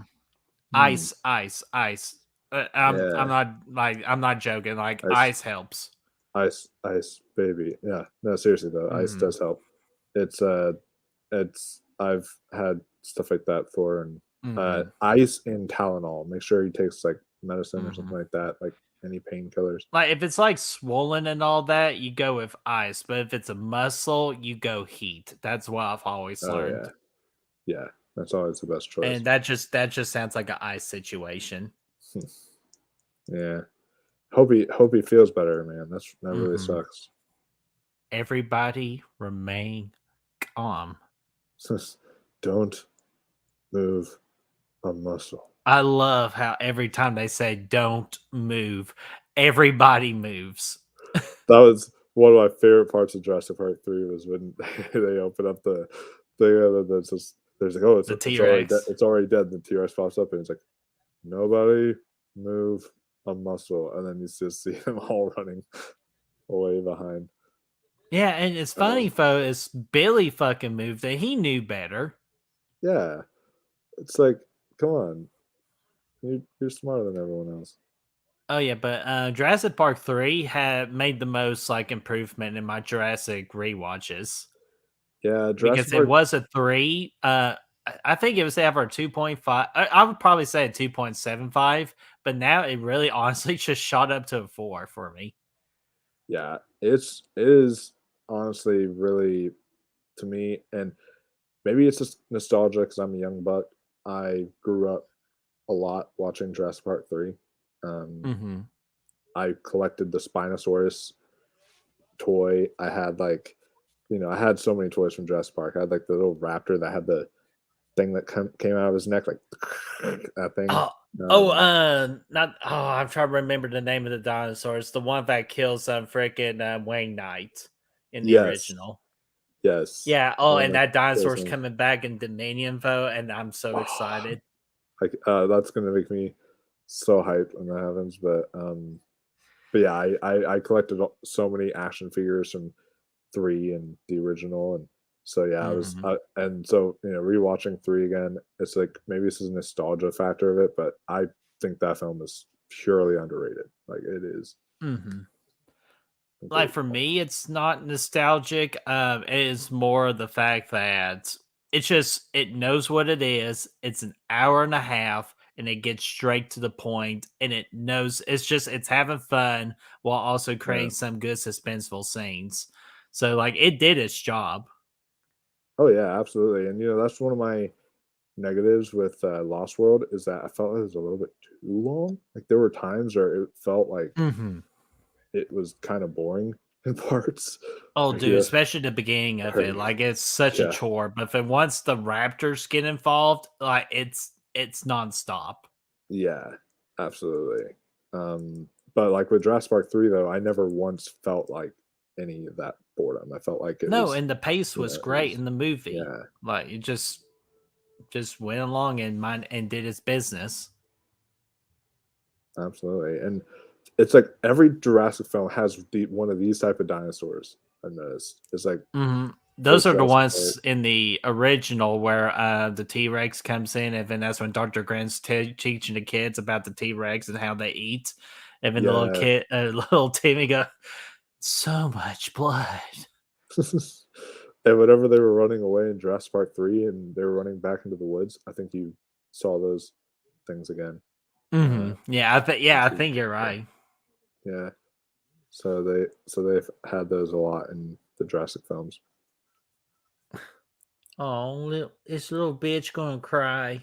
Ice. Yeah. I'm not joking. Like Ice, ice helps. ice, baby. Yeah. No, seriously though, ice Hmm. does help. It's I've had stuff like that for, and Hmm. ice and Tylenol. Make sure he takes like medicine or Hmm. something like that, like any painkillers. Like if it's like swollen and all that, you go with ice. But if it's a muscle, you go heat. That's what I've always Oh learned. yeah, yeah. That's always the best choice. And that just sounds like an ice situation. Yeah. Hope he feels better, man. That really Mhm. sucks. Everybody remain calm. Don't move a muscle. I love how every time they say "don't move," everybody moves. That was one of my favorite parts of Jurassic Park 3 was when they open up the thing and there's like, oh, The it's already dead. T-Rex. It's already dead. And the T-Rex pops up and it's like, nobody move a muscle. And then you just see them all running away behind. Yeah, and it's funny, is Billy fucking moved it. He knew better. Yeah. It's like, come on. You're smarter than everyone else. Oh yeah, but Jurassic Park 3 had made the most like improvement in my Jurassic rewatches. Yeah, Jurassic Because it Park. was a 3. I think it was ever a 2.5. I would probably say a 2.75, but now it really honestly just shot up to a 4 for me. Yeah, it is honestly really to me, and maybe it's just nostalgia because I'm a young buck. I grew up a lot watching Jurassic Park 3. Um, Mhm. I collected the Spinosaurus toy. I had like, I had so many toys from Jurassic Park. I had like the little raptor that had the thing that came out of his neck, like that thing. Not I'm trying to remember the name of the dinosaurs. The one that kills freaking Wayne Knight in the Yes, original. yes. Yeah. The Oh, one and that that kills dinosaur's him. coming back in Dominion Vote, and I'm so Oh, excited. like that's gonna make me so hyped when that happens. But yeah, I collected so many action figures from 3 and the original, and so yeah, I was Mhm. and so rewatching 3 again, it's like maybe this is a nostalgia factor of it, but I think that film is purely underrated. Like it is Mhm. a Like great for film. me, it's not nostalgic. It is more the fact that it knows what it is. It's an hour and a half, and it gets straight to the point, and it knows it's having fun while also Yeah. creating some good suspenseful scenes. So like it did its job. Oh yeah, absolutely. And that's one of my negatives with Lost World is that I felt it was a little bit too long. Like there were times where it felt like Hmm. it was kind of boring in parts. Oh, Like dude, especially the beginning of it, or- like it's such a yeah, chore. But then once the raptors get involved, like it's nonstop. yeah, absolutely. But like with Jurassic Park 3 though, I never once felt like any of that boredom. I felt like it No, was, and the pace was it great was in the movie. yeah, Like it just went along and did its business. absolutely. And it's like every Jurassic film has one of these type of dinosaurs. I noticed. It's like Mhm. Those first are the Jurassic Park. ones in the original where the T Rex comes in, and then that's when Dr. Grant's teaching the kids about the T Rex and how they eat. And then the little Yeah. kid, little Timmy go, so much blood. And whenever they were running away in Jurassic Park 3 and they were running back into the woods, I think you saw those things again. Uh, Yeah, in I two- think you're yeah. right. Yeah. So they've had those a lot in the Jurassic films. Oh, this little bitch gonna cry.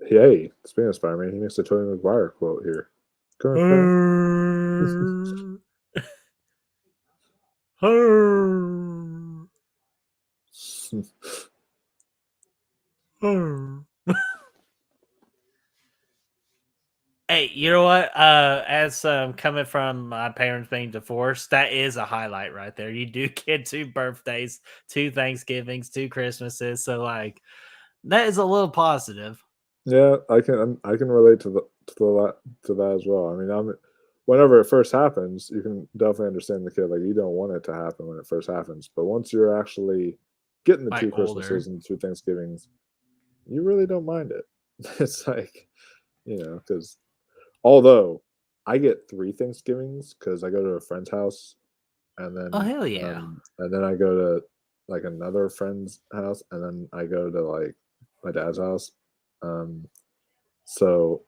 Hey, speaking of Spider-Man, he makes a Tobey Maguire quote here. Gonna cry. Hey, you know what? As coming from my parents being divorced, that is a highlight right there. You do get 2 birthdays, 2 Thanksgivings, 2 Christmases, so like that is a little positive. Yeah, I can relate to that as well. I mean, whenever it first happens, you can definitely understand the kid. Like you don't want it to happen when it first happens, but once you're actually getting the Like 2 Christmases older. and 2 Thanksgivings, you really don't mind it. It's like because although I get 3 Thanksgivings because I go to a friend's house Oh hell yeah. and then I go to like another friend's house and then I go to like my dad's house. Um, so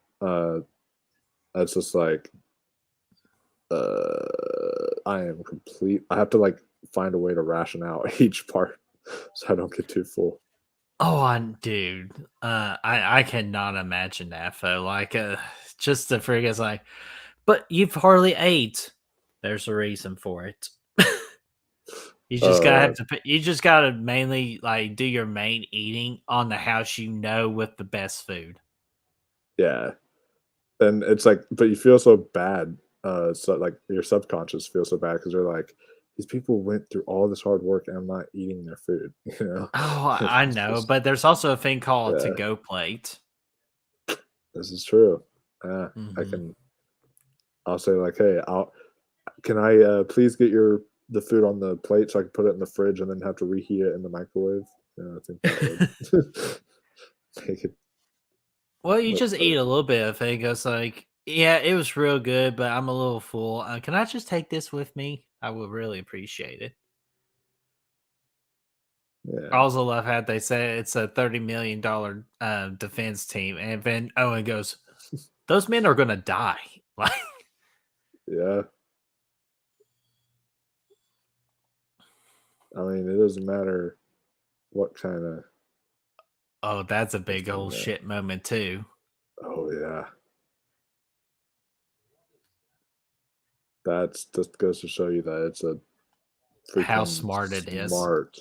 it's just like I am complete. I have to like find a way to ration out each part so I don't get too full. Dude, I cannot imagine that though. Like, just the frig is like, but you've hardly ate. There's a reason for it. You just gotta Uh, have to. You just gotta mainly like do your main eating on the house you know with the best food. yeah. And it's like, but you feel so bad. So like your subconscious feels so bad because they're like, these people went through all this hard work and I'm not eating their food. You know, Oh, I It's know, just- but there's also a thing called a yeah, to-go plate. this is true. I Hmm. can. I'll say like, hey, can I please get the food on the plate so I can put it in the fridge and then have to reheat it in the microwave? I think that would make it Well, you much just eat better. a little bit of it. It's like, yeah, it was real good, but I'm a little full. Can I just take this with me? I would really appreciate it. I Yeah. also love how they say it's a $30 million defense team, and then Owen goes, "Those men are gonna die." Like, Yeah. I mean, it doesn't matter what kind of oh, that's a big thing old shit moment too. Oh yeah. That's just goes to show you that it's a How freaking smart it is. smart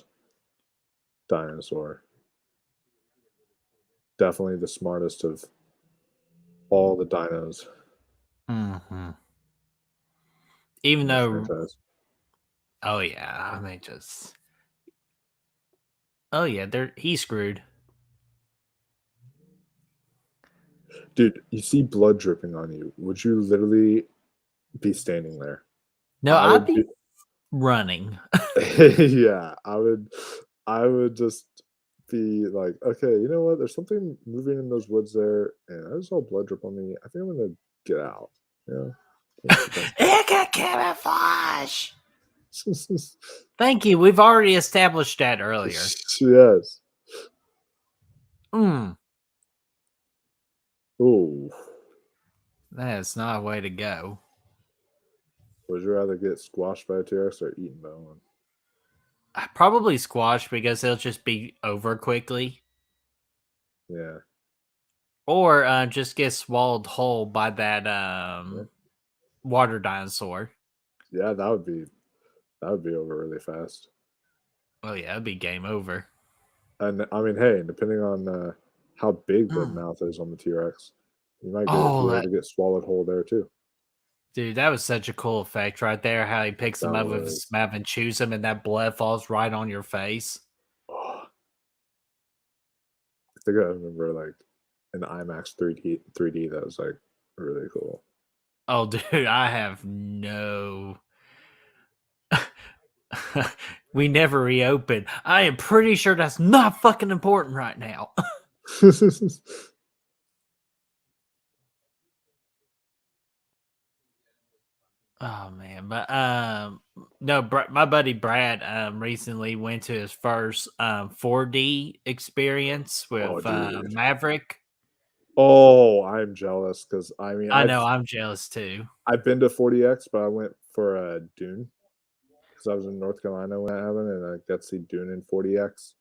dinosaur. Definitely the smartest of all the dinos Hmm. Even in the though, franchise. oh yeah, I mean, oh yeah, he's screwed. Dude, you see blood dripping on you. Would you literally be standing there? No, I I'd would be be running. yeah, I would just be like, okay, you know what? There's something moving in those woods there, and I just saw blood drip on me. I think I'm gonna get out. Yeah. It can camouflage. Thank you. We've already established that earlier. Yes. Mm, Ooh. that is not a way to go. Would you rather get squashed by a T-Rex or eaten by one? I probably squash because it'll just be over quickly, Yeah. or just get swallowed whole by that Yeah. water dinosaur. Yeah, that would be over really fast. Oh yeah, it'd be game over. And I mean, hey, depending on how big the Mm. mouth is on the T-Rex, you might be Oh, able to get swallowed whole there too. dude, that was such a cool effect right there. How he picks That him up with was his mouth and chews him, and that blood falls right on your face. oh, I think I remember like an IMAX 3D that was like really cool. Oh, dude, I have no. We never reopened. I am pretty sure that's not fucking important right now. Oh man, but no, my buddy Brad recently went to his first 4D experience Oh, with dude. Maverick. Oh, I'm jealous because I mean I I've know, I'm jealous too. I've been to 40X, but I went for a Dune because I was in North Carolina when that happened, and I got to see Dune in 40X,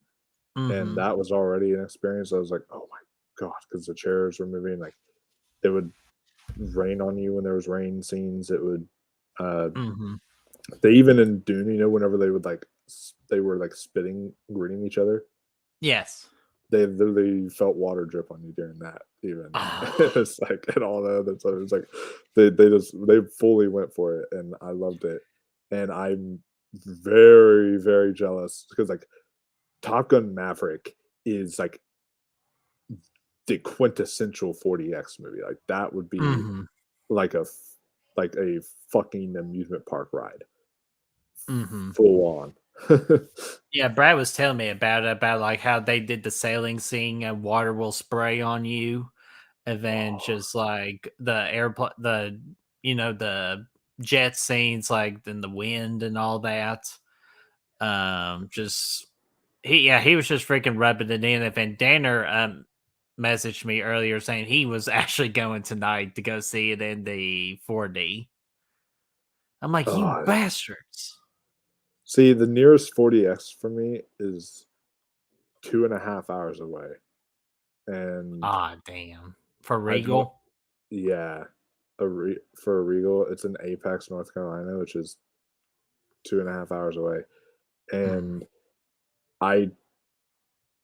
and Hmm. that was already an experience. I was like, oh my god, because the chairs were moving, like it would rain on you when there was rain scenes. It would. Hmm. They even in Dune, whenever they would they were like spitting, greeting each other. Yes. They literally felt water drip on you during that. Even it was like, and all the other stuff. It was like they fully went for it, and I loved it. And I'm very very jealous because like Top Gun Maverick is like the quintessential 40X movie. Like that would be Hmm. like like a fucking amusement park ride, Hmm. full on. Yeah, Brad was telling me about like how they did the sailing scene and water will spray on you, and then Oh, just like the airplane, the jet scenes, like in the wind and all that. Just he was just freaking rubbing it in. And then Danner messaged me earlier saying he was actually going tonight to go see it in the 4D. I'm like, you oh, bastards. see, the nearest 40X for me is 2.5 hours away, and Ah, damn. For I'd mo- Regal? yeah, for a Regal, it's in Apex, North Carolina, which is 2.5 hours away, Mm. and I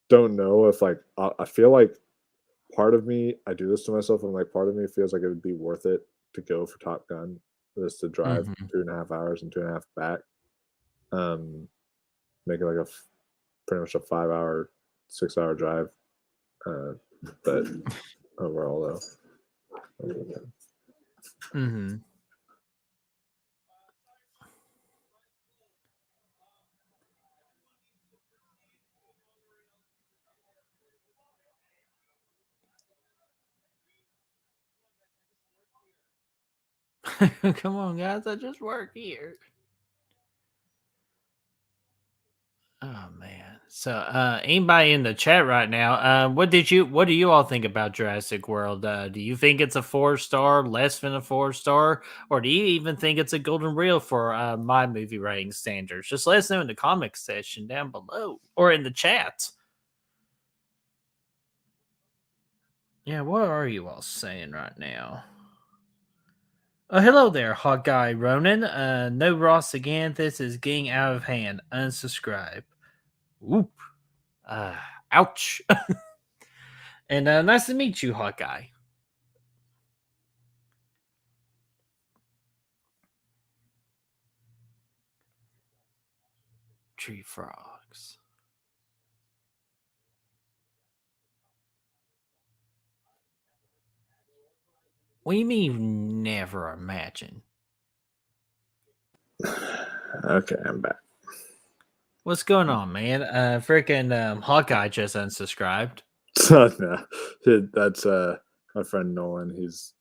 don't know if like I feel like part of me, I do this to myself. I'm like, part of me feels like it would be worth it to go for Top Gun, just to drive Mhm. 2.5 hours and 2.5 back. Make it like pretty much a 5 hour, 6 hour drive. But overall, though, Mhm. Come on, guys. I just work here. Oh man. So anybody in the chat right now, what do you all think about Jurassic World? Do you think it's a 4-star, less than a 4-star, or do you even think it's a golden reel for my movie rating standards? Just let us know in the comments section down below or in the chat. Yeah, what are you all saying right now? Hello there, Hawkeye Ronan. No Ross again. This is getting out of hand. Unsubscribe. Oop. Uh, ouch. And nice to meet you, Hawkeye. Tree frogs. What do you mean you never imagine? okay, I'm back. What's going on, man? Freaking Hawkeye just unsubscribed. No, that's my friend Nolan. He's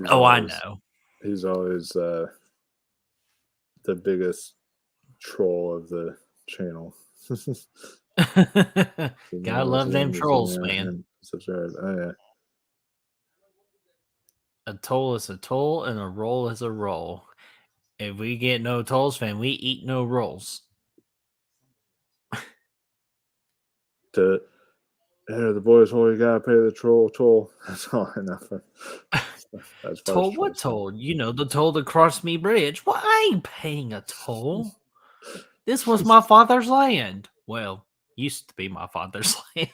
Oh, I always know. he's always the biggest troll of the channel. Gotta love them trolls, yeah, man. and subscribe. Oh yeah. A toll is a toll, and a roll is a roll. If we get no tolls, man, we eat no rolls. To enter the boys' hole, you gotta pay the toll. That's all I know. As far as Toll? What trolls go. toll? You know, the toll to cross me bridge. Well, I ain't paying a toll. This was my father's land. Well, used to be my father's land.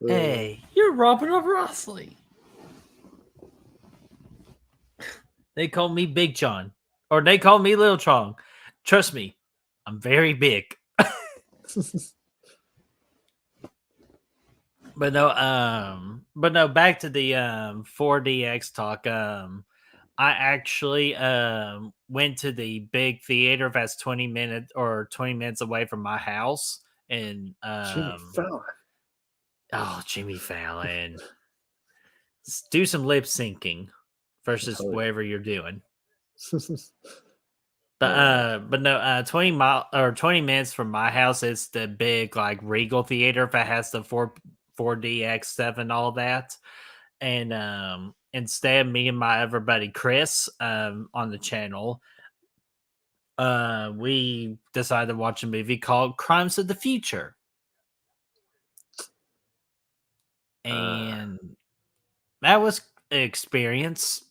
Hey, you're robbing a Rossley. They call me Big John, or they call me Little Chong. Trust me, I'm very big. But no, back to the 4DX talk. I actually went to the big theater that's 20 minutes away from my house, and Jimmy Fallon. oh, Jimmy Fallon. Do some lip syncing versus Oh, yeah. whatever you're doing. Yeah. But no, 20 minutes from my house is the big like Regal theater that has the 4DX7, all that. And instead, me and my other buddy Chris on the channel, we decided to watch a movie called Crimes of the Future. And that was an experience.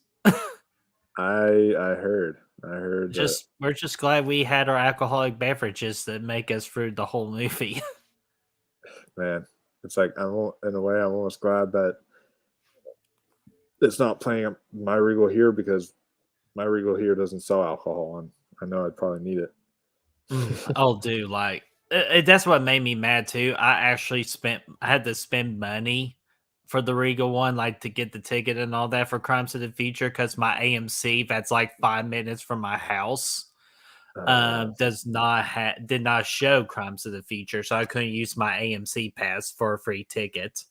I heard that. We're just glad we had our alcoholic beverages that make us through the whole movie. Man, it's like in a way I'm almost glad that it's not playing my Regal here, because my Regal here doesn't sell alcohol, and I know I'd probably need it. Oh, dude, like that's what made me mad too. I had to spend money for the Regal one, like to get the ticket and all that for Crimes of the Future, because my AMC that's like 5 minutes from my house did not show Crimes of the Future, so I couldn't use my AMC pass for a free ticket.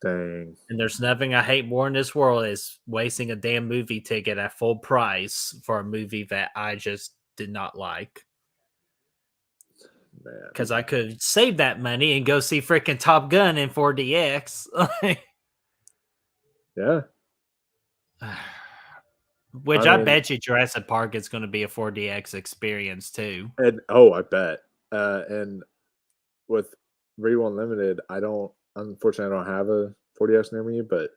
Dang. And there's nothing I hate more in this world is wasting a damn movie ticket at full price for a movie that I just did not like. Because I could save that money and go see freaking Top Gun in 4DX. Yeah. Which I I mean, bet you Jurassic Park is going to be a 4DX experience too. and I bet. And with Regal Unlimited, unfortunately I don't have a 40x near me, but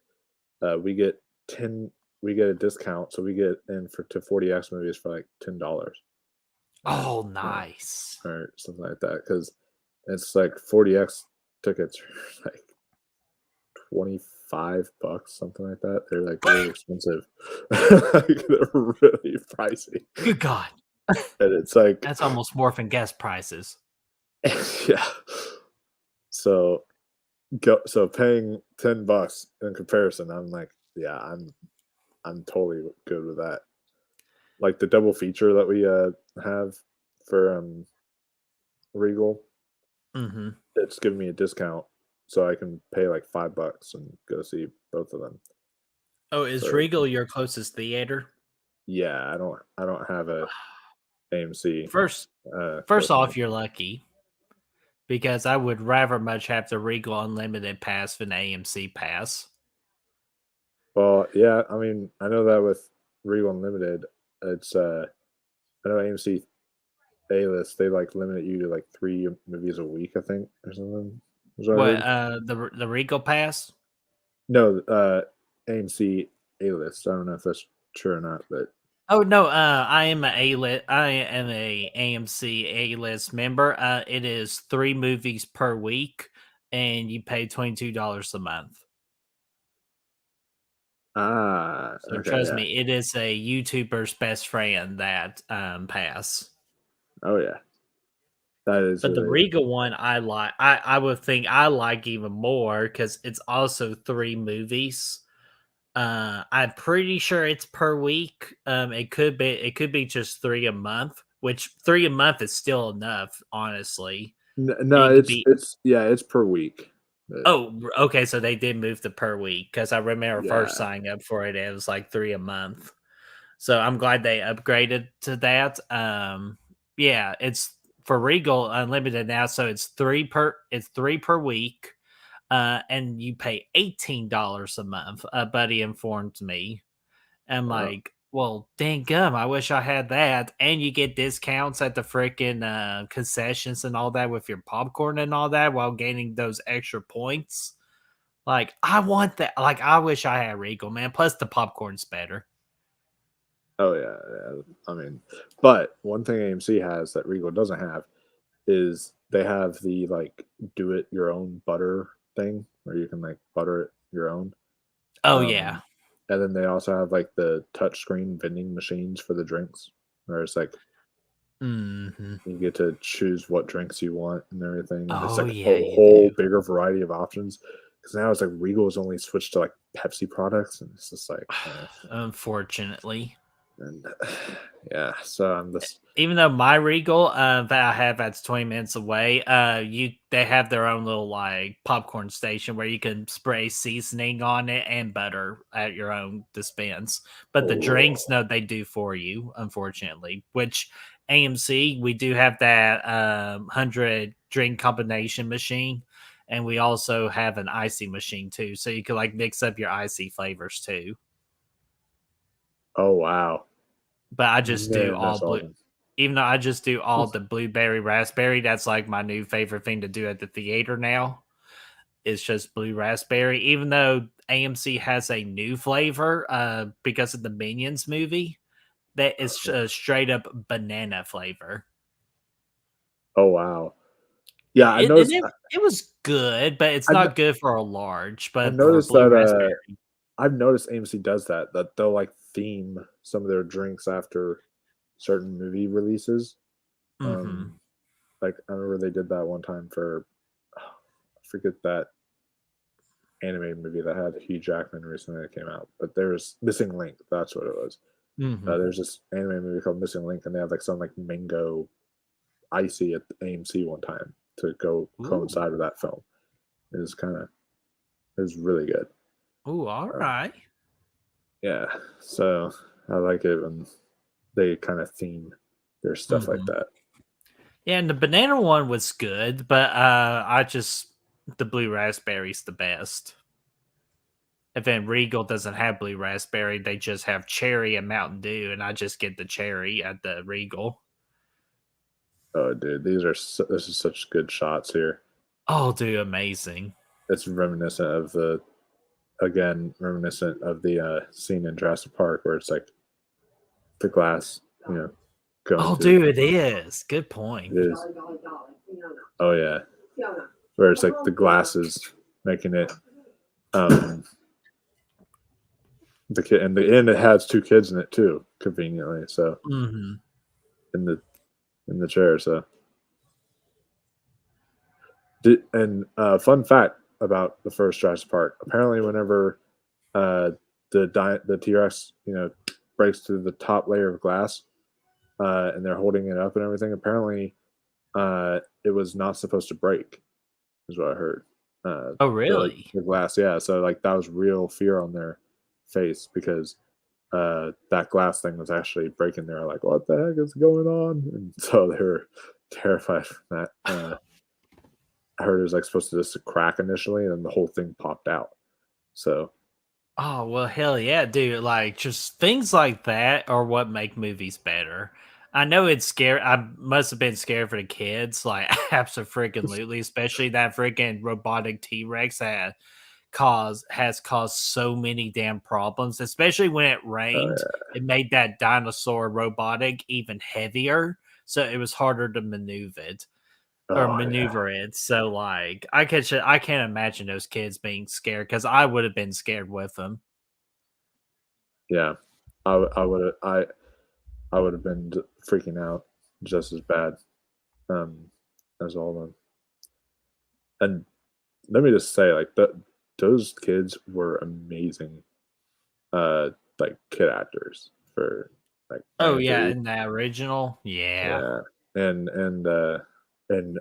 we get 10 we get a discount, so we get in to 40x movies for like $10. Oh, nice. Or something like that, because it's like 40x tickets are like $25, something like that. They're like really expensive. They're really pricey. Good God. And it's like That's almost morphin' gas prices. yeah. So paying $10 in comparison, I'm like, yeah, I'm totally good with that. Like the double feature that we have for Regal, Mm-hmm. it's giving me a discount, so I can pay like $5 and go see both of them. Oh, is So, Regal your closest theater? yeah, I don't have a AMC. First close off, enough. you're lucky because I would rather much have the Regal Unlimited pass than the AMC pass. Well, yeah, I mean, I know that with Regal Unlimited, it's I know AMC A-list, they like limit you to like 3 movies a week, I think, or something. Is what I What heard. the Regal pass? No, AMC A-list. I don't know if that's true or not, but Oh no, I am a AMC A-list member. It is 3 movies per week, and you pay $22 a month. So okay, trust yeah. me, it is a YouTuber's best friend, that pass. Oh yeah. That is But the really Regal one I like. I would think I like even more because it's also 3 movies. I'm pretty sure it's per week. It could be just 3 a month, which 3 a month is still enough, honestly. no, It could be it's yeah, it's per week. But, okay, so they did move to per week because I remember first yeah. signing up for it, it was like 3 a month. So I'm glad they upgraded to that. Yeah, it's for Regal Unlimited now, so it's 3 per week. And you pay $18 a month. A buddy informed me. I'm Oh, like, well, dang gum, I wish I had that. And you get discounts at the freaking concessions and all that with your popcorn and all that while gaining those extra points. Like, I want that. Like, I wish I had Regal, man. Plus, the popcorn's better. oh yeah, yeah. I mean, but one thing AMC has that Regal doesn't have is they have the like do it your own butter thing where you can like butter it your own. Oh, yeah. Um, and then they also have like the touchscreen vending machines for the drinks, where it's like Hmm. you get to choose what drinks you want and everything, and it's Oh, like a yeah, whole, you whole do. bigger variety of options. Because now it's like Regal's only switched to like Pepsi products, and it's just like, Unfortunately. and yeah. So I'm just Even though my Regal that I have that's 20 minutes away, they have their own little like popcorn station where you can spray seasoning on it and butter at your own dispense. But the drinks, oh, no, they do for you, unfortunately. Which AMC, we do have that 100 drink combination machine, and we also have an icy machine too, so you can like mix up your icy flavors too. oh wow, But I just do man, all that's blue. awesome. Even though I just do all the blueberry raspberry, that's like my new favorite thing to do at the theater now. It's just blue raspberry. Even though AMC has a new flavor because of the Minions movie, that is a straight up banana flavor. Oh wow, Yeah, yeah. it was good, but it's I not good for a large. I But for noticed blue that raspberry, I've noticed AMC does that they'll like theme some of their drinks after certain movie releases. mm-hmm. Um, like I remember they did that one time for I forget that animated movie that had Hugh Jackman recently that came out, but there's Missing Link. That's what it was. Mm-hmm. There's this animated movie called Missing Link, and they had like some like mango icy at AMC one time to go Ooh, coincide with that film. It was really good. ooh, all Um, right. yeah, so I like it when they kind of theme their stuff like Mm-hmm. that. Yeah, and the banana one was good, but I just the blue raspberry's the best. And then Regal doesn't have blue raspberry; they just have cherry and Mountain Dew, and I just get the cherry at the Regal. Oh, dude, this is such good shots here. Oh, dude, amazing. It's reminiscent of the scene in Jurassic Park where it's like the glass, going Oh, through. dude, it is. Good point. It is. Oh yeah, where it's like the glass is making it. The kid and it has two kids in it too, conveniently. So Hmm. in the chair. So fun fact about the first Jurassic Park. Apparently, whenever the T-Rex breaks through the top layer of glass, and they're holding it up and everything, apparently it was not supposed to break, is what I heard. Oh, really? The glass, yeah. So like that was real fear on their face because that glass thing was actually breaking. They were like, "What the heck is going on?" And so they were terrified from that. I heard it was like supposed to just crack initially, and then the whole thing popped out. So Oh, well, hell yeah, dude. Like, just things like that are what make movies better. I know it's scary. I must have been scared for the kids, like, absolutely, especially that freaking robotic T Rex that has caused so many damn problems, especially when it rained. uh, It made that dinosaur robotic even heavier, so it was harder to oh yeah, maneuver it. So like I can't imagine those kids being scared because I would have been scared with them. yeah. I would have been freaking out just as bad um, as all of them. And let me just say, like those kids were amazing, uh, like kid actors for like Oh yeah, Andy. in the original, yeah. Yeah, and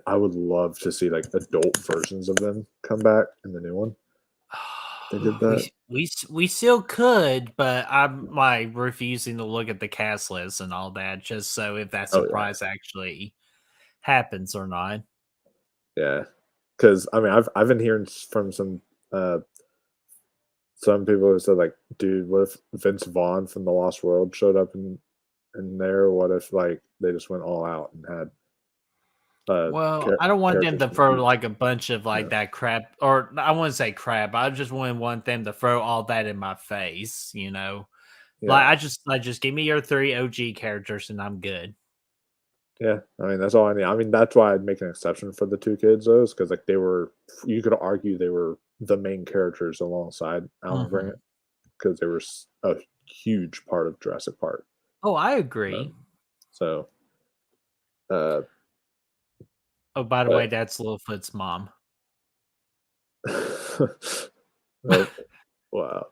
I would love to see like adult versions of them come back in the new one. They did that. We still could, but I'm like refusing to look at the cast list and all that, just so if that Oh yeah, surprise actually happens or not. yeah. Because I mean, I've been hearing from uh some people who said like, dude, what if Vince Vaughn from The Lost World showed up in there? What if like they just went all out and had Well, I don't want them characters to from the throw future? like a bunch of Yeah, like that crap, or I wouldn't say crap. I just wouldn't want them to throw all that in my face, you know. Like yeah, I just give me your three OG characters and I'm good. yeah. I mean, that's all I need. I mean, that's why I'd make an exception for the two kids, though, because like they were, you could argue they were the main characters alongside Alan Grant Mhm. because they were a huge part of Jurassic Park. Oh, I agree. Um, so, uh, Oh, by the way, but that's Littlefoot's mom. oh, wow,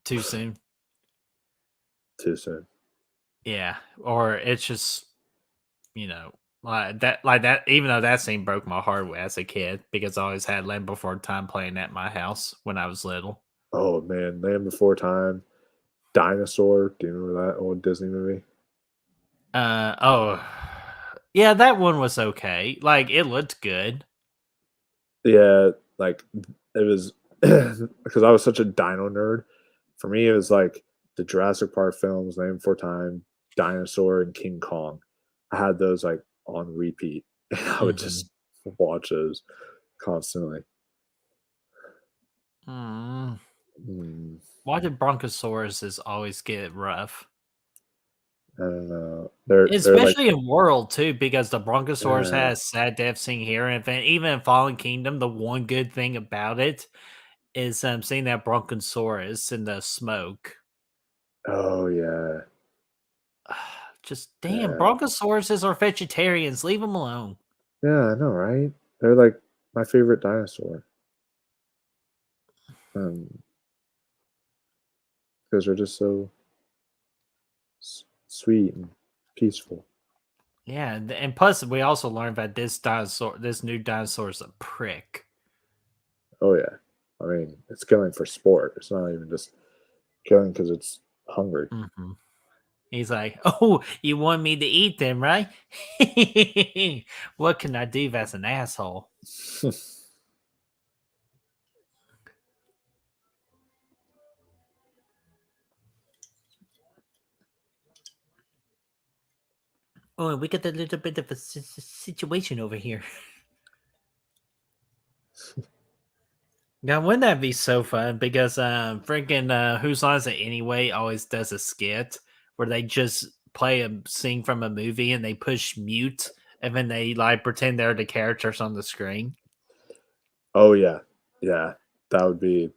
Too soon. too soon. Yeah. Or it's just, you know, like that even though that scene broke my heart as a kid because I always had Land Before Time playing at my house when I was little. Oh man, Land Before Time, Dinosaur. Do you remember that old Disney movie? Oh. Yeah, that one was okay. Like it looked good. Yeah, like it was because I was such a dino nerd. For me, it was like the Jurassic Park films, Land Before Time, Dinosaur, and King Kong. I had those like on repeat, and I would Mhm. just watch those constantly. Mm. Mm, Why do Broncosauruses always get rough? I don't know. They're like Especially in World too, because the Brontosaurus yeah. has sad death scene here, and even in Fallen Kingdom, the one good thing about it is seeing that Brontosaurus in the smoke. Oh yeah, Just damn, yeah, Broncosauruses are vegetarians. Leave them alone. yeah. I know, right? They're like my favorite dinosaur. Because they're just so sweet and peaceful. Yeah, and plus we also learned that this new dinosaur is a prick. Oh yeah. I mean, it's killing for sport. It's not even just killing because it's hungry. Mhm. He's like, "Oh, you want me to eat them, right? What can I do as an asshole?" Oh, we got a little bit of a situation over here. Yeah, wouldn't that be so fun? Because freaking Whose Line Is It Anyway always does a skit where they just play a scene from a movie and they push mute and then they like pretend they're the characters on the screen. Oh yeah, yeah. That'd be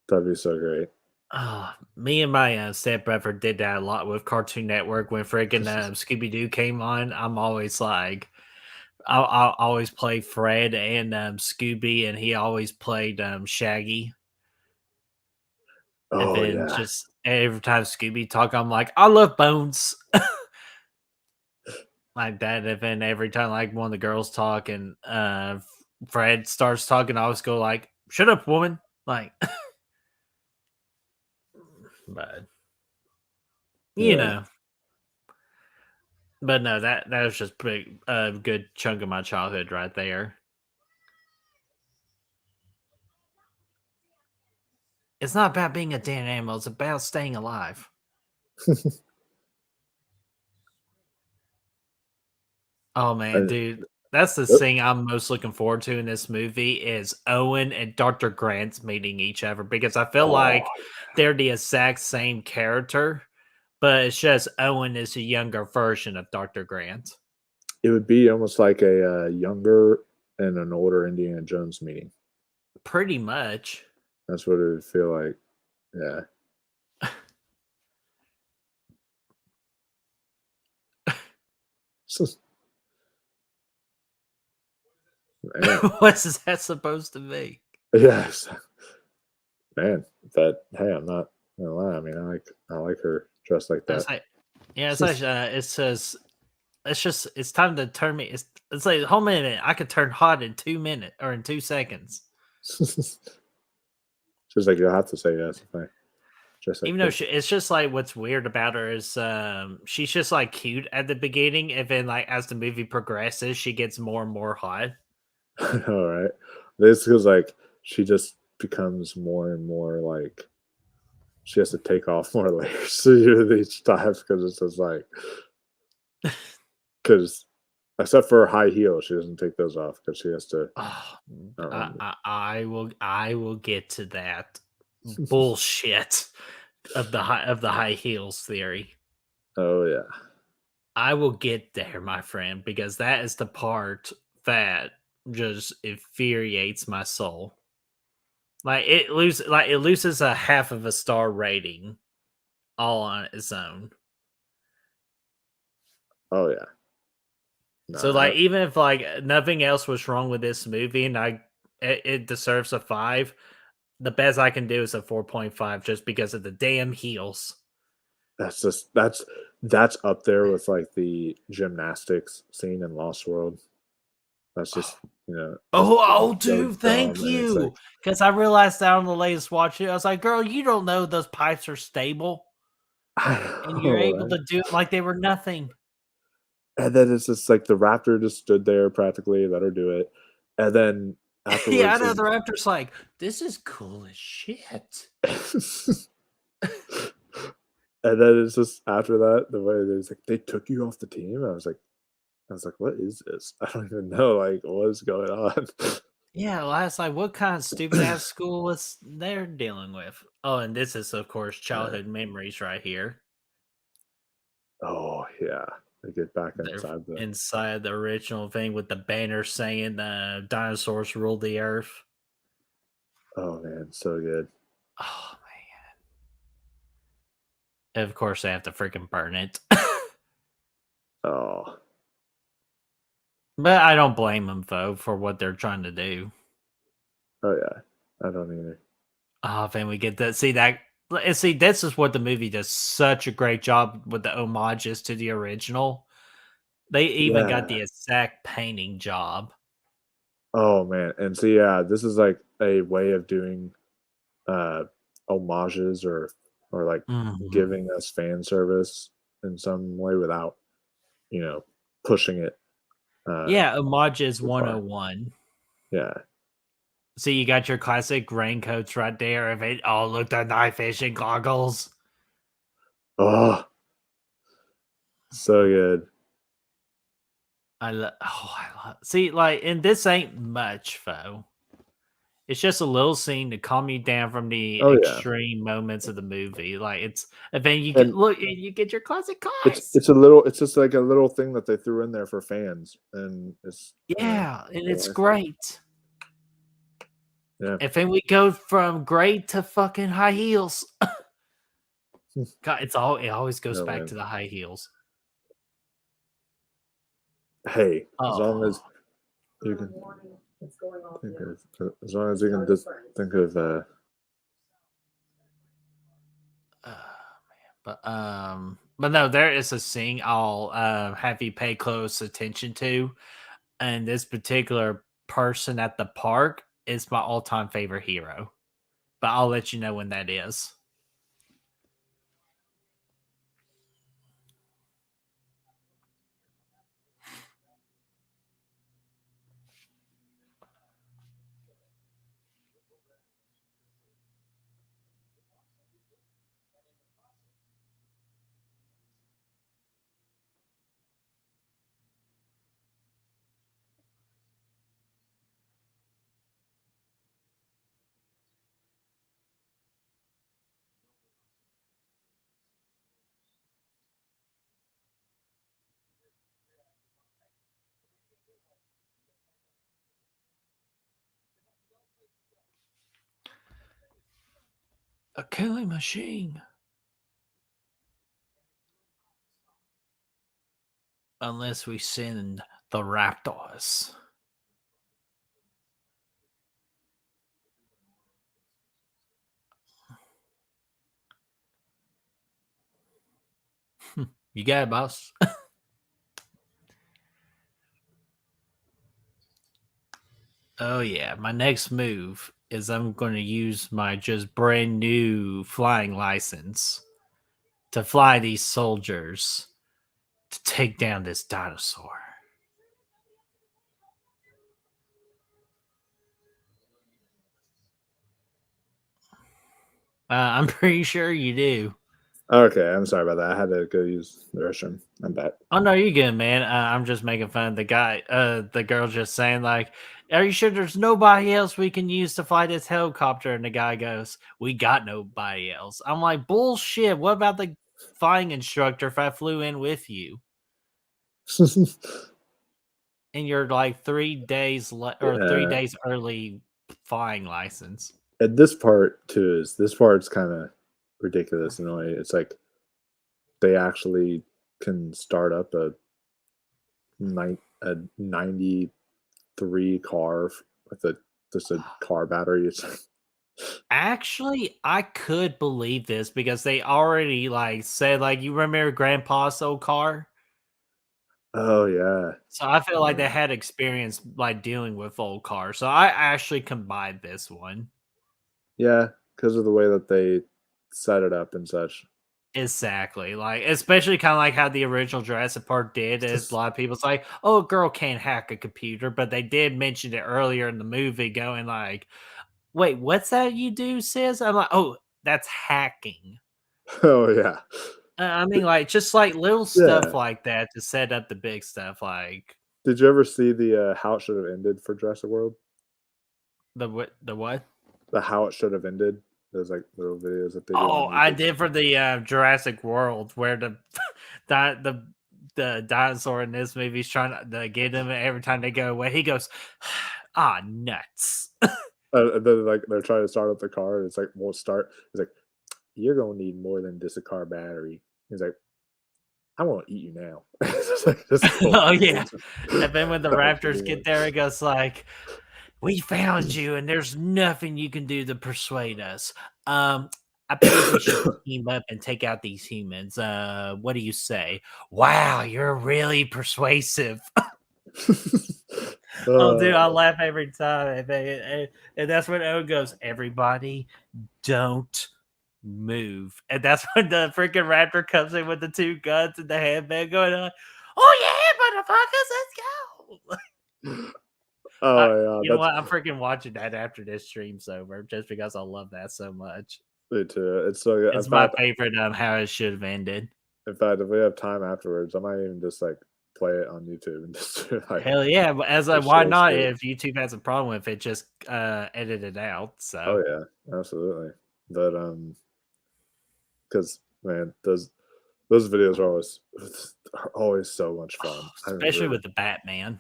so great. Me and my stepbrother did that a lot with Cartoon Network when freaking Scooby Doo came on. I'm always like, I'll always play Fred and Scooby, and he always played Shaggy. And Oh then yeah. just every time Scooby talk, I'm like, I love Bones. Like that. And then every time like one of the girls talk and Fred starts talking, I always go like, shut up, woman. Like, but you Yeah. know. But no, that was just pretty a good chunk of my childhood right there. It's not about being a damn animal, it's about staying alive. Oh man, And, dude. That's the yep. thing I'm most looking forward to in this movie is Owen and Dr. Grant meeting each other because I feel Oh, like they're the exact same character, but it's just Owen is a younger version of Dr. Grant. it would be almost like a younger and an older Indiana Jones meeting. Pretty much. That's what it would feel like. Yeah. Man. What is that supposed to be? Yes. Man, hey, I'm not gonna lie. I mean, I like her dressed like It's that. like, yeah, it's like it says it's time to turn me. It's like hold on a minute. I could turn hot in 2 minutes or in 2 seconds. She's like, you'll have to say yes if I dress like Even though this. it's just like what's weird about her is she's just like cute at the beginning, and then like as the movie progresses, she gets more and more hot. All right. This feels like she just becomes more and more like she has to take off more layers each time because it's just like because except for her high heels, she doesn't take those off because she has to. Oh, Um, I will get to that bullshit of the high heels theory. oh yeah, I will get there, my friend, because that is the part that just infuriates my soul. Like it loses a half of a star rating all on its own. oh yeah. So No, like even if like nothing else was wrong with this movie and it deserves a 5, the best I can do is a 4.5 just because of the damn heels. that's up there with like the gymnastics scene in Lost World. That's just Oh, so dude, dumb, thank and it's like you. Because I realized that on the latest watch it, I was like, girl, you don't know those pipes are stable. And you're oh, able right? to do it like they were nothing. And then it's just like the raptor just stood there practically, let her do it, and then Yeah, I afterwards, know the Raptors like, this is cool as shit. and then it's just after that the way it's like they took you off the team. I was like, what is this? I don't even know like what is going on. Yeah, well, I was like, what kind of stupid ass school was they're dealing with? Oh, and this is, of course, Yeah. childhood memories right here. Oh yeah, they get back They're inside the. inside the original thing with the banner saying dinosaurs rule the earth. Oh man, so good. Oh, man. Of course, they have to freaking burn it. Oh, But I don't blame them, though, for what they're trying to do. oh yeah, I don't either. Oh, then we get that. See, this is what the movie does such a great job with the homages to the original. They even got Yeah. the exact painting job. Oh man, and so yeah, this is like a way of doing uh homages or like Mhm. giving us fan service in some way without pushing it Yeah, homages too far. 101. Yeah. So you got your classic raincoats right there. Of it, oh, look, the night fishing goggles. Oh, so good. See, like, and this ain't much, though. It's just a little scene to calm you down from the Oh yeah, extreme moments of the movie. Like, and then you get and look, and you get your classic it's cars. it's a little, it's just like a little thing that they threw in there for fans, and it's Yeah, and I it's like it. great. Yeah. And then we go from great to fucking high heels. God, it always goes No back man. to the high heels. Hey, as long as Oh, you can Warning, it's going off think now. as long as you can just think of but no, there is a scene I'll have you pay close attention to, and this particular person at the park is my all-time favorite hero. But I'll let you know when that is. A killing machine. Unless we send the raptors. You got it, boss. Oh yeah, my next move is I'm going to use my just brand new flying license to fly these soldiers to take down this dinosaur. I'm pretty sure you do. okay, I'm sorry about that. I had to go use the restroom. I'm back. Oh no, you good, man. I'm just making fun of the guy. The girl just saying like, "Are you sure there's nobody else we can use to fly this helicopter?" And the guy goes, "We got nobody else." I'm like, "Bullshit! What about the flying instructor if I flew in with you?" And you're like 3 days or three Yeah. days early flying license. And this part too is this part's kind of ridiculous in a way. It's like they actually can start up a 93 car with a just a car battery. It's like, Actually, I could believe this because they already like said like you remember Grandpa's old car? oh yeah, So I feel like they yeah, had experience like dealing with old cars. So I actually combined this one. yeah, because of the way that they set it up and such. Exactly. Like especially kind of like how the original Jurassic Park did is a lot of people's like, oh, a girl can't hack a computer, but they did mention it earlier in the movie, going like, wait, what's that you do, sis? I'm like, oh, that's hacking. Oh yeah, I mean, like, just like little stuff yeah. like that to set up the big stuff, like Did you ever see the how it should have ended for Jurassic World? the what? The how it should have ended. There's like little videos that they do on Oh, I YouTube. did for the Jurassic World where the di- the dinosaur in this movie is trying to get him, and every time they go away, he goes, "Ah, nuts." And then like they're trying to start up the car, and it's like won't start. It's like you're gonna need more than just a car battery. He's like, I want to eat you now. It's just like this whole Oh thing yeah, is just and then when the that was Raptors pretty get much. there, it goes like, "We found you, and there's nothing you can do to persuade us. Um, I believe we should team up and take out these humans. What do you say?" Wow, you're really persuasive. Oh, dude, I uh, laugh every time, and that's when Owen goes, "Everybody, don't move," and that's when the freaking raptor comes in with the two guns and the handbag going on. Oh yeah, motherfuckers, let's go! oh You yeah, know that's what? I'm freaking watching that after this stream's over, just because I love that so much. me too. It's so good. It's my favorite. How it should have ended. In fact, if we have time afterwards, I might even just like play it on YouTube and just like, Hell yeah! But as just why so not? stupid. If YouTube has a problem with it, just edit it out. Oh So yeah, absolutely. But because man, those videos are always so much fun. I especially remember with the Batman.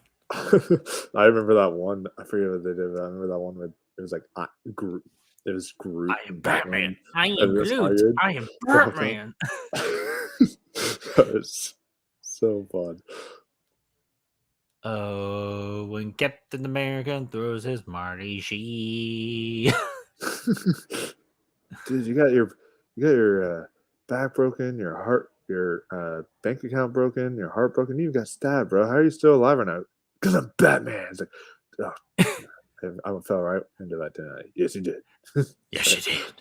I remember that one. I forget what they did. But I remember that one where it was like Groot. It was Groot I am and Batman. Batman, I am and this Groot. iron I am the whole time. Batman. That was so fun. Oh, when Captain America throws his Marty she. Dude, you got your back broken, your bank account broken, your heart broken. You got stabbed, bro. How are you still alive right now? Because I'm Batman. It's like, oh, I fell right into that, didn't I? Yes, you did. Yes, you did.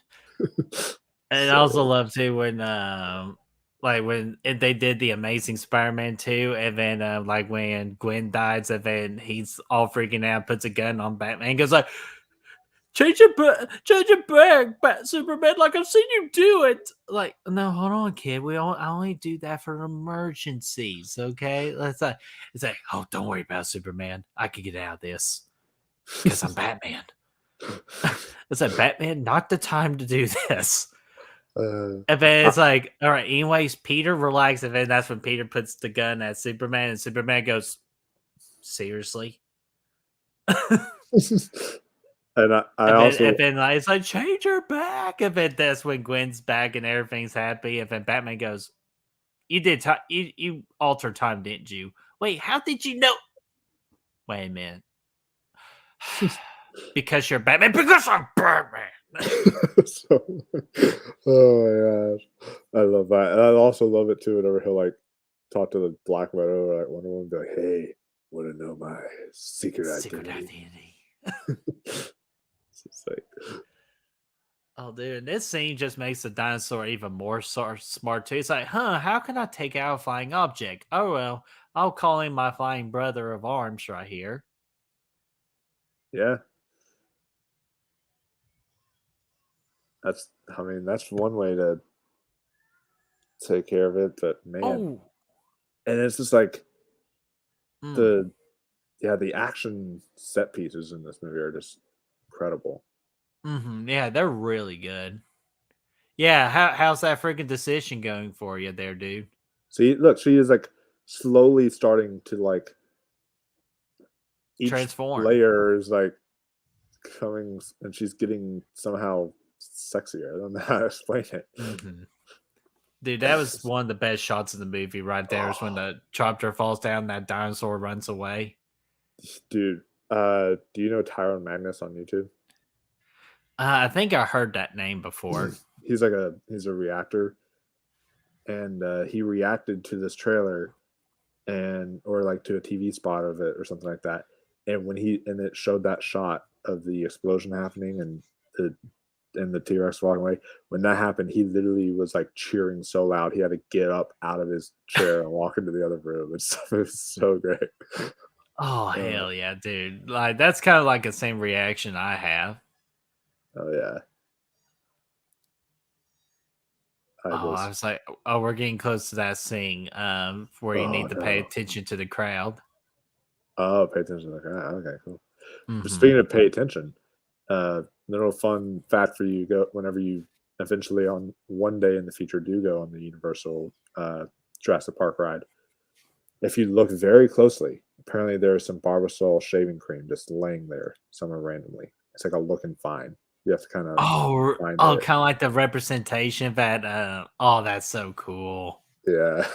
And I So- also love too when like when they did the Amazing Spider-Man 2, and then like when Gwen dies, and then he's all freaking out, puts a gun on Batman, and goes like, change it back, Superman, like I've seen you do it. Like, no, hold on, kid. I only do that for emergencies, okay? It's like, oh, don't worry about it, Superman. I can get out of this because I'm Batman. It's like, Batman, not the time to do this. And then it's like, all right, anyways, Peter, relax. And then that's when Peter puts the gun at Superman, and Superman goes, seriously? and I And also then like, it's like, change her back. And then that's when Gwen's back and everything's happy. And then Batman goes, you did you altered time, didn't you? Wait, how did you know? Wait a minute. Because you're Batman. Because I'm Batman. so, oh my gosh, I love that. And I also love it too. Whenever he'll like talk to the Black Widow, like Wonder Woman, be like, "Hey, want to know my secret identity?" It's just like, Oh, dude, this scene just makes the dinosaur even more smart too. It's like, how can I take out a flying object? Oh, well, I'll call him my flying brother of arms right here. yeah, that's one way to take care of it. But man, Oh, and it's just like mm, the action set pieces in this movie are just incredible. yeah, they're really good. Yeah, how's that freaking decision going for you there, dude? See, look, she is like slowly starting to like each Transform. layer is like coming, and she's getting somehow sexier. I don't know how to explain it. Mhm. Dude, that was one of the best shots in the movie right there is when the chopper falls down and that dinosaur runs away. Dude, do you know Tyrone Magnus on YouTube? I think I heard that name before. He's a reactor, and he reacted to this trailer or like to a TV spot of it or something like that. And it showed that shot of the explosion happening and the T-Rex walking away. When that happened, he literally was like cheering so loud he had to get up out of his chair and walk into the other room. It was so great. Oh, hell yeah, dude. Like, that's kind of like the same reaction I have. Oh yeah. I was like, oh, we're getting close to that scene where you need to pay attention to the crowd. Oh, pay attention to the crowd. Okay, cool. Mhm. Speaking of pay attention, little fun fact for you: whenever you eventually on one day in the future do go on the Universal Jurassic Park ride, if you look very closely, apparently there is some Barbasol shaving cream just laying there somewhere randomly. It's like a looking fine. You have to kind of find it. Kind of like the representation that. That's so cool. Yeah.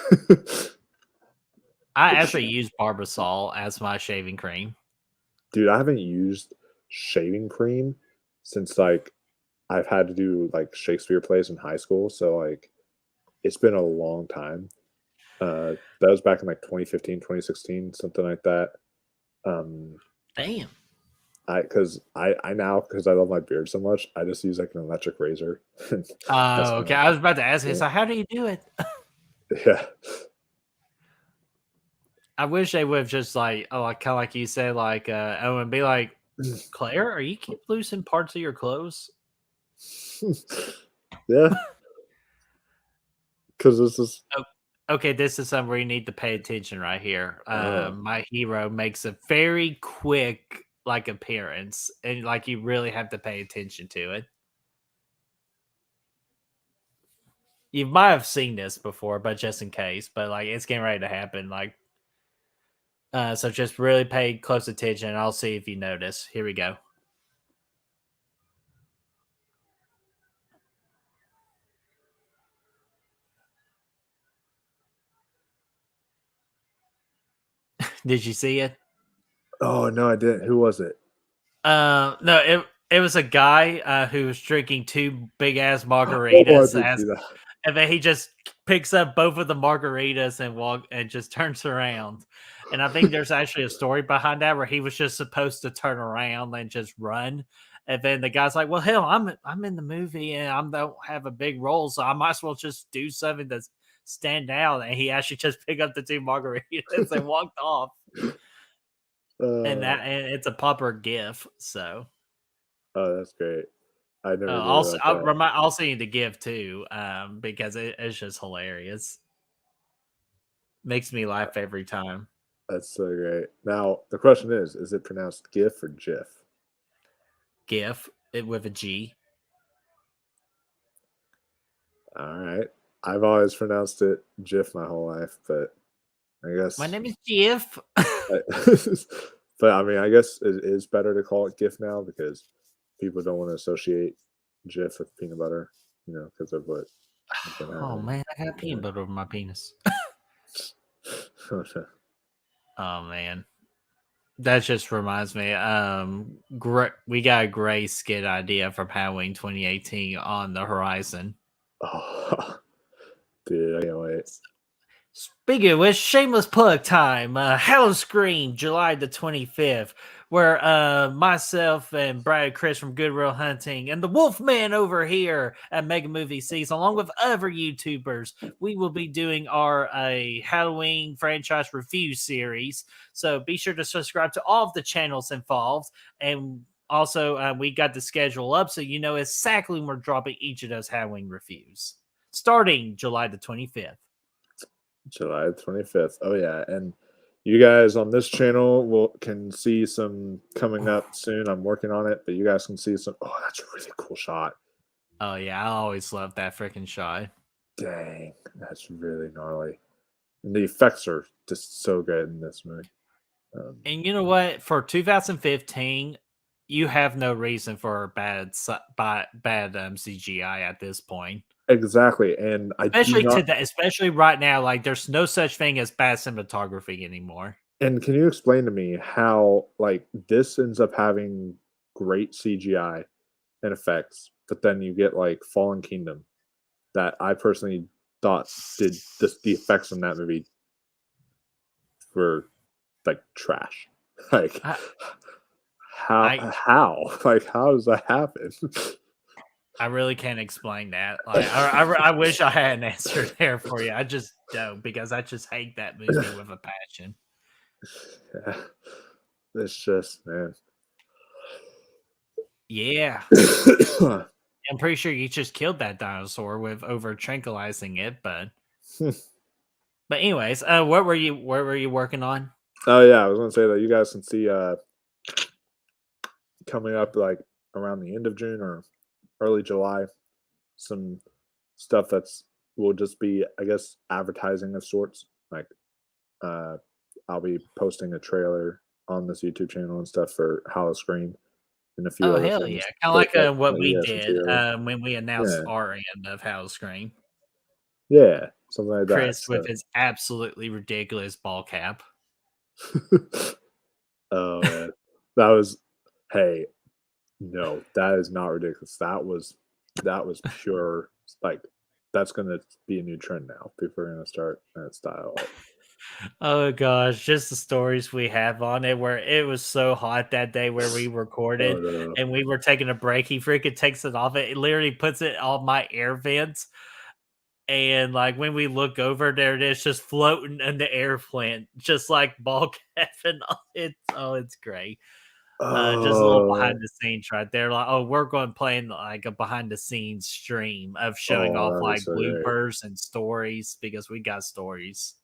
I actually use Barbasol as my shaving cream. Dude, I haven't used shaving cream since like I've had to do like Shakespeare plays in high school. So like it's been a long time. That was back in like 2015, 2016, something like that. Damn. Because I love my beard so much, I just use like an electric razor. Oh, okay. I was about to ask you, so how do you do it? Yeah. I wish they would have just like, kind of like you said, like, and be like, Claire, are you keep losing parts of your clothes? Yeah. Because this is Okay, this is something where you need to pay attention right here. Oh. My hero makes a very quick like appearance, and like you really have to pay attention to it. You might have seen this before, but just in case, but like it's getting ready to happen. Like, so just really pay close attention. And I'll see if you notice. Here we go. Did you see it? Oh no, I didn't. Who was it? No, it was a guy who was drinking two big ass Oh, I margaritas did as see that. and then he just picks up both of the margaritas and just turns around. And I think there's actually a story behind that where he was just supposed to turn around and just run. And then the guy's like, "Well, hell, I'm in the movie and I don't have a big role, so I might as well just do something that's stand out." And he actually just picked up the two margaritas and walked off. Uh, And it's a proper gif. So oh, that's great. I never knew also about that. I'll send you the gif too, because it's just hilarious. Makes me laugh every time. That's so great. Now the question is it pronounced GIF or GIF? GIF it with a G. All right. I've always pronounced it GIF my whole life, but I guess. My name is GIF. But I mean, I guess it is better to call it GIF now because people don't want to associate GIF with peanut butter, because of what. Oh man, I got peanut butter over my penis. Oh man, that just reminds me. We got a gray skit idea from Halloween 2018 on the horizon. Oh, dude, I can't wait. Speaking of which, shameless plug time. Halloween, July the 25th, where myself and Brad Chris from Goodwill Hunting and the Wolfman over here at Mega Movie Seas, along with other YouTubers, we will be doing our Halloween franchise review series. So be sure to subscribe to all of the channels involved. And also, we got the schedule up so you know exactly when we're dropping each of those Halloween reviews. Starting July the 25th. July 25th. Oh yeah, and you guys on this channel can see some coming up soon. I'm working on it, but you guys can see some. Oh, that's a really cool shot. Oh yeah, I always love that freaking shot. Dang, that's really gnarly. And the effects are just so good in this movie. And you know what? For 2015, you have no reason for bad CGI at this point. Exactly, and Especially right now, like there's no such thing as bad cinematography anymore. And can you explain to me how like this ends up having great CGI and effects, but then you get like Fallen Kingdom that I personally thought did the effects in that movie were like trash. Like how like how does that happen? I really can't explain that. Like, I wish I had an answer there for you. I just don't, because I just hate that movie with a passion. Yeah. It's just, man. Yeah. I'm pretty sure you just killed that dinosaur with over tranquilizing it, but anyways, what were you working on? Oh yeah, I was gonna say that you guys can see coming up like around the end of June or early July, some stuff will just be, I guess, advertising of sorts. Like I'll be posting a trailer on this YouTube channel and stuff for Halloween and a few other hell things. Yeah, kind of like what we did when we announced Yeah. our end of Halloween. Yeah, something like Chris that. with his absolutely ridiculous ball cap. Oh man, that was. Hey, no, that is not ridiculous. That was pure. Like that's gonna be a new trend now. People are gonna start that style. Oh gosh, just the stories we have on it where it was so hot that day where we recorded and we were taking a break. He freaking takes it off. It literally puts it on my air vents. And like when we look over there, it is just floating in the air plant, just like ball cap and all. It's great. Just a little Oh, behind the scenes right there. Like, oh, we're going to play in like a behind the scenes stream of showing oh, off that'd be like so great. bloopers and stories because we got stories.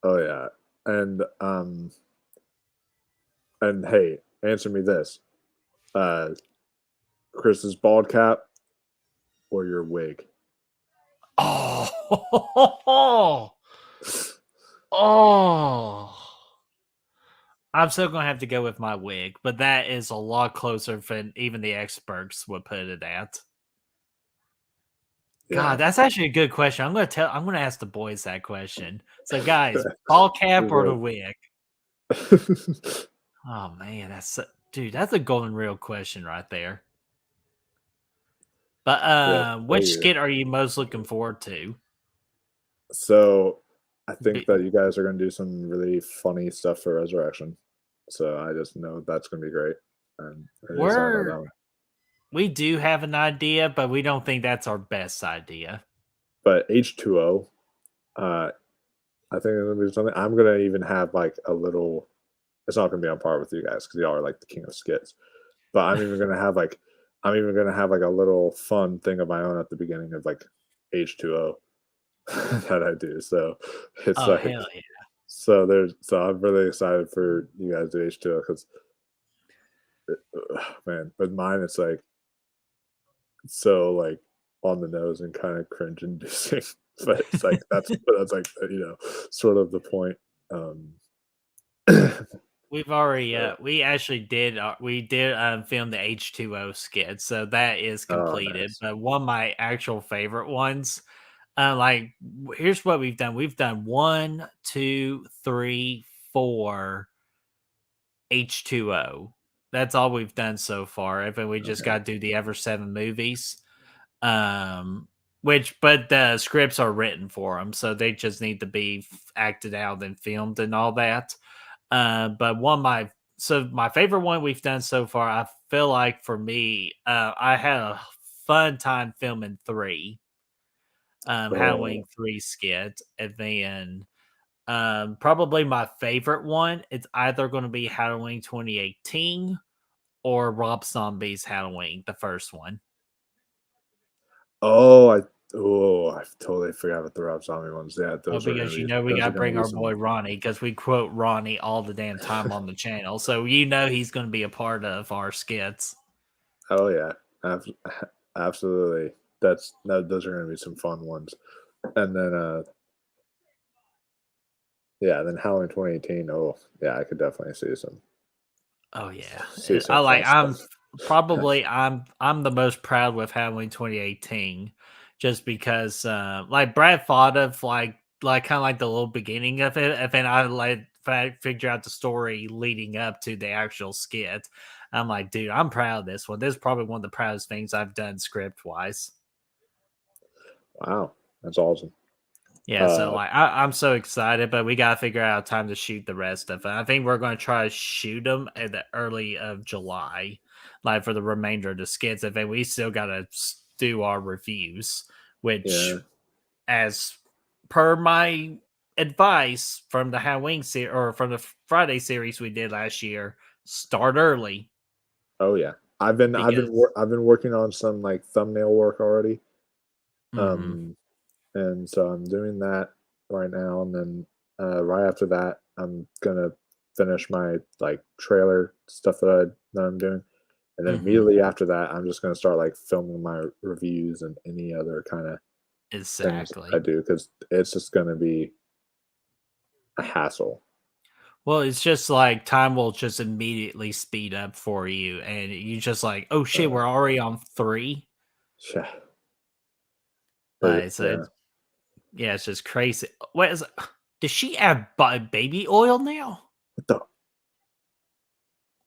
Oh yeah, and hey, answer me this: uh, Chris's bald cap or your wig? Oh, oh. I'm still gonna have to go with my wig, but that is a lot closer than even the experts would put it at. God, Yeah, that's actually a good question. I'm gonna ask the boys that question. So guys, ball cap or the wig? Oh man, dude, that's a golden real question right there. But yes, which skit are you most looking forward to? So I think Be- that you guys are going to do some really funny stuff for Resurrection. So I just know that's going to be great. I'm really excited about that one. We do have an idea, but we don't think that's our best idea. But H2O, I think it's going to be something. I'm going to even have like a little. It's not going to be on par with you guys because y'all are like the king of skits. But I'm even going to have like. I'm even going to have like a little fun thing of my own at the beginning of like H2O that I do. So it's Oh like hell yeah! so I'm really excited for you guys to H2O because man, with mine it's like so like on the nose and kind of cringe inducing. But it's like that's like sort of the point. Um We've already so, we actually did we did film the H2O skit, so that is oh completed. nice. But one of my actual favorite ones, here's what we've done. We've done 1, 2, 3, 4 H2O. That's all we've done so far. If we just Okay. got to do the Ever 7 movies. Um but the scripts are written for them, so they just need to be acted out and filmed and all that. But my favorite one we've done so far, I feel like for me, I had a fun time filming 3, Halloween Oh 3 skit, and then probably my favorite one, it's either going to be Halloween 2018 or Rob Zombie's Halloween, the first one. oh I totally forgot about the Rob Zombie ones. Yeah, Oh, because we those are gotta gonna bring be our some. boy Ronnie because we quote Ronnie all the damn time on the channel. So he's gonna be a part of our skits. Oh yeah, ab- absolutely. Those are gonna be some fun ones. And then yeah, then Halloween 2018. Oh yeah, I could definitely Oh yeah. see some fun I'm stuff. probably I'm the most proud with Halloween 2018 just because like Brad thought of like kind of like the little beginning of it and then I like figure out the story leading up to the actual skit. I'm like, dude, I'm proud of this one. This is probably one of the proudest things I've done script wise. Wow, that's awesome. Yeah, so Uh, like I'm so excited, but we gotta figure out time to shoot the rest of it. I think we're gonna try to shoot them at the early of July, like for the remainder of the skits. And then we still gotta do our reviews, which, yeah. as per my advice from the Halloween or from the Friday series we did last year, start early Oh yeah. because. I've been working on some like thumbnail work already. Mhm. Um, and so I'm doing that right now, and then right after that, I'm gonna finish my like trailer stuff that I'm doing, and then Mhm. immediately after that, I'm just gonna start like filming my reviews and any other kind of things I Exactly. do because it's just gonna be a hassle. Well, it's just like time will just immediately speed up for you, and you just like, oh shit, Uh, we're already on 3. yeah, So yeah. yeah, it's just crazy. What is? Does she add baby oil now? What the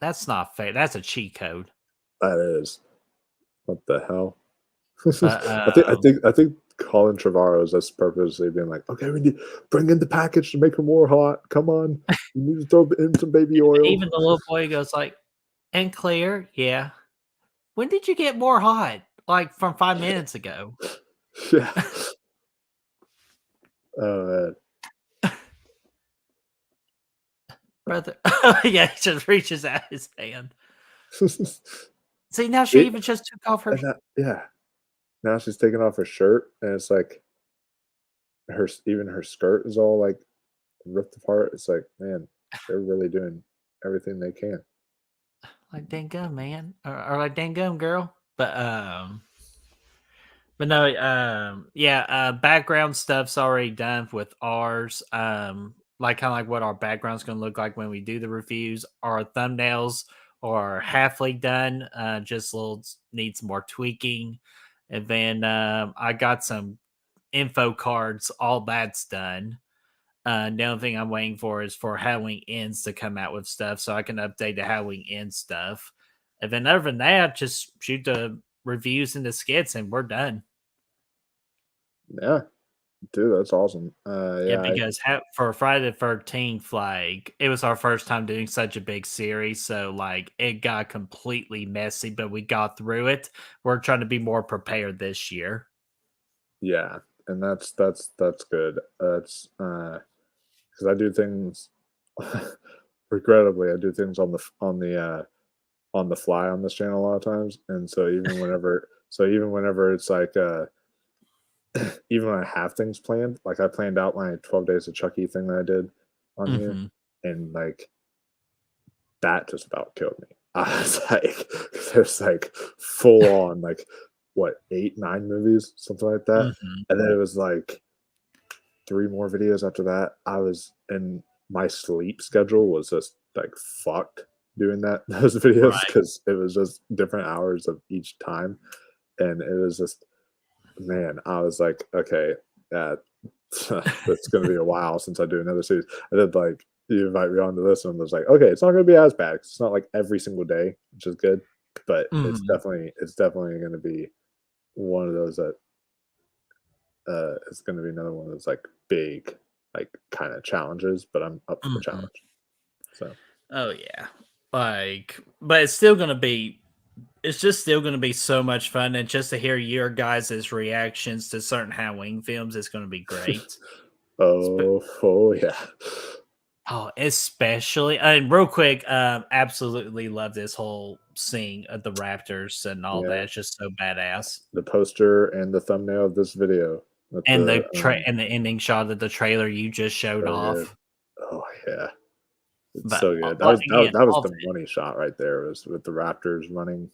That's not fair. That's a cheat code. that is? What the hell? But I think Colin Trevorrow is just purposely being like, okay, we need bring in the package to make her more hot. Come on, you need to throw in some baby oil. even the little boy goes like, "And Claire, yeah, when did you get more hot? Like from 5 minutes ago." Yeah. Oh man. brother. Yeah, he just reaches out his hand. And See, now she even just took off her. yeah. Now she's taking off her shirt, and it's like even her skirt is all like ripped apart. It's like, man, they're really doing everything they can. Like, dang gum, man, or like, dang gum, girl. But no, yeah, background stuff's already done with ours. Like kind of like what our background's going to look like when we do the reviews. Our thumbnails are halfway done. Just need some more tweaking, and then I got some info cards. All that's done. The only thing I'm waiting for is for Halloween Ends to come out with stuff, so I can update the Halloween Ends stuff. And then other than that, just shoot the reviews and the skits, and we're done. Yeah, dude, that's awesome. Yeah, because for Friday the 13th, like it was our first time doing such a big series, so like it got completely messy, but we got through it. We're trying to be more prepared this year. Yeah, and that's good. That's because I do things. Regrettably, I do things on the fly on this channel a lot of times, and so even whenever it's like even when I have things planned, like I planned out my 12 days of Chucky thing that I did on here, and like that just about killed me. I was like, there's like full on like what 8-9 movies, something like that, and then it was like 3 more videos after that. I was and my sleep schedule was just like fucked doing those videos because it was just different hours of each time, and it was just, man, I was like, okay, it's gonna be a while since I do another series. And then like you invite me onto this one, I was like, okay, it's not gonna be as bad. It's not like every single day, which is good, but it's definitely gonna be one of those that it's gonna be another one of those like big like kind of challenges, but I'm up for the challenge. So oh yeah, like, but it's still gonna be. It's just still going to be so much fun, and just to hear your guys' reactions to certain Halloween films is going to be great. oh yeah. Oh, especially, and real quick, absolutely love this whole scene of the raptors and all that. It's just so badass. The poster and the thumbnail of this video, And the ending shot of the trailer you just showed off. Good. Oh yeah, it's But, so good. That was the money shot right there. Was with the raptors running.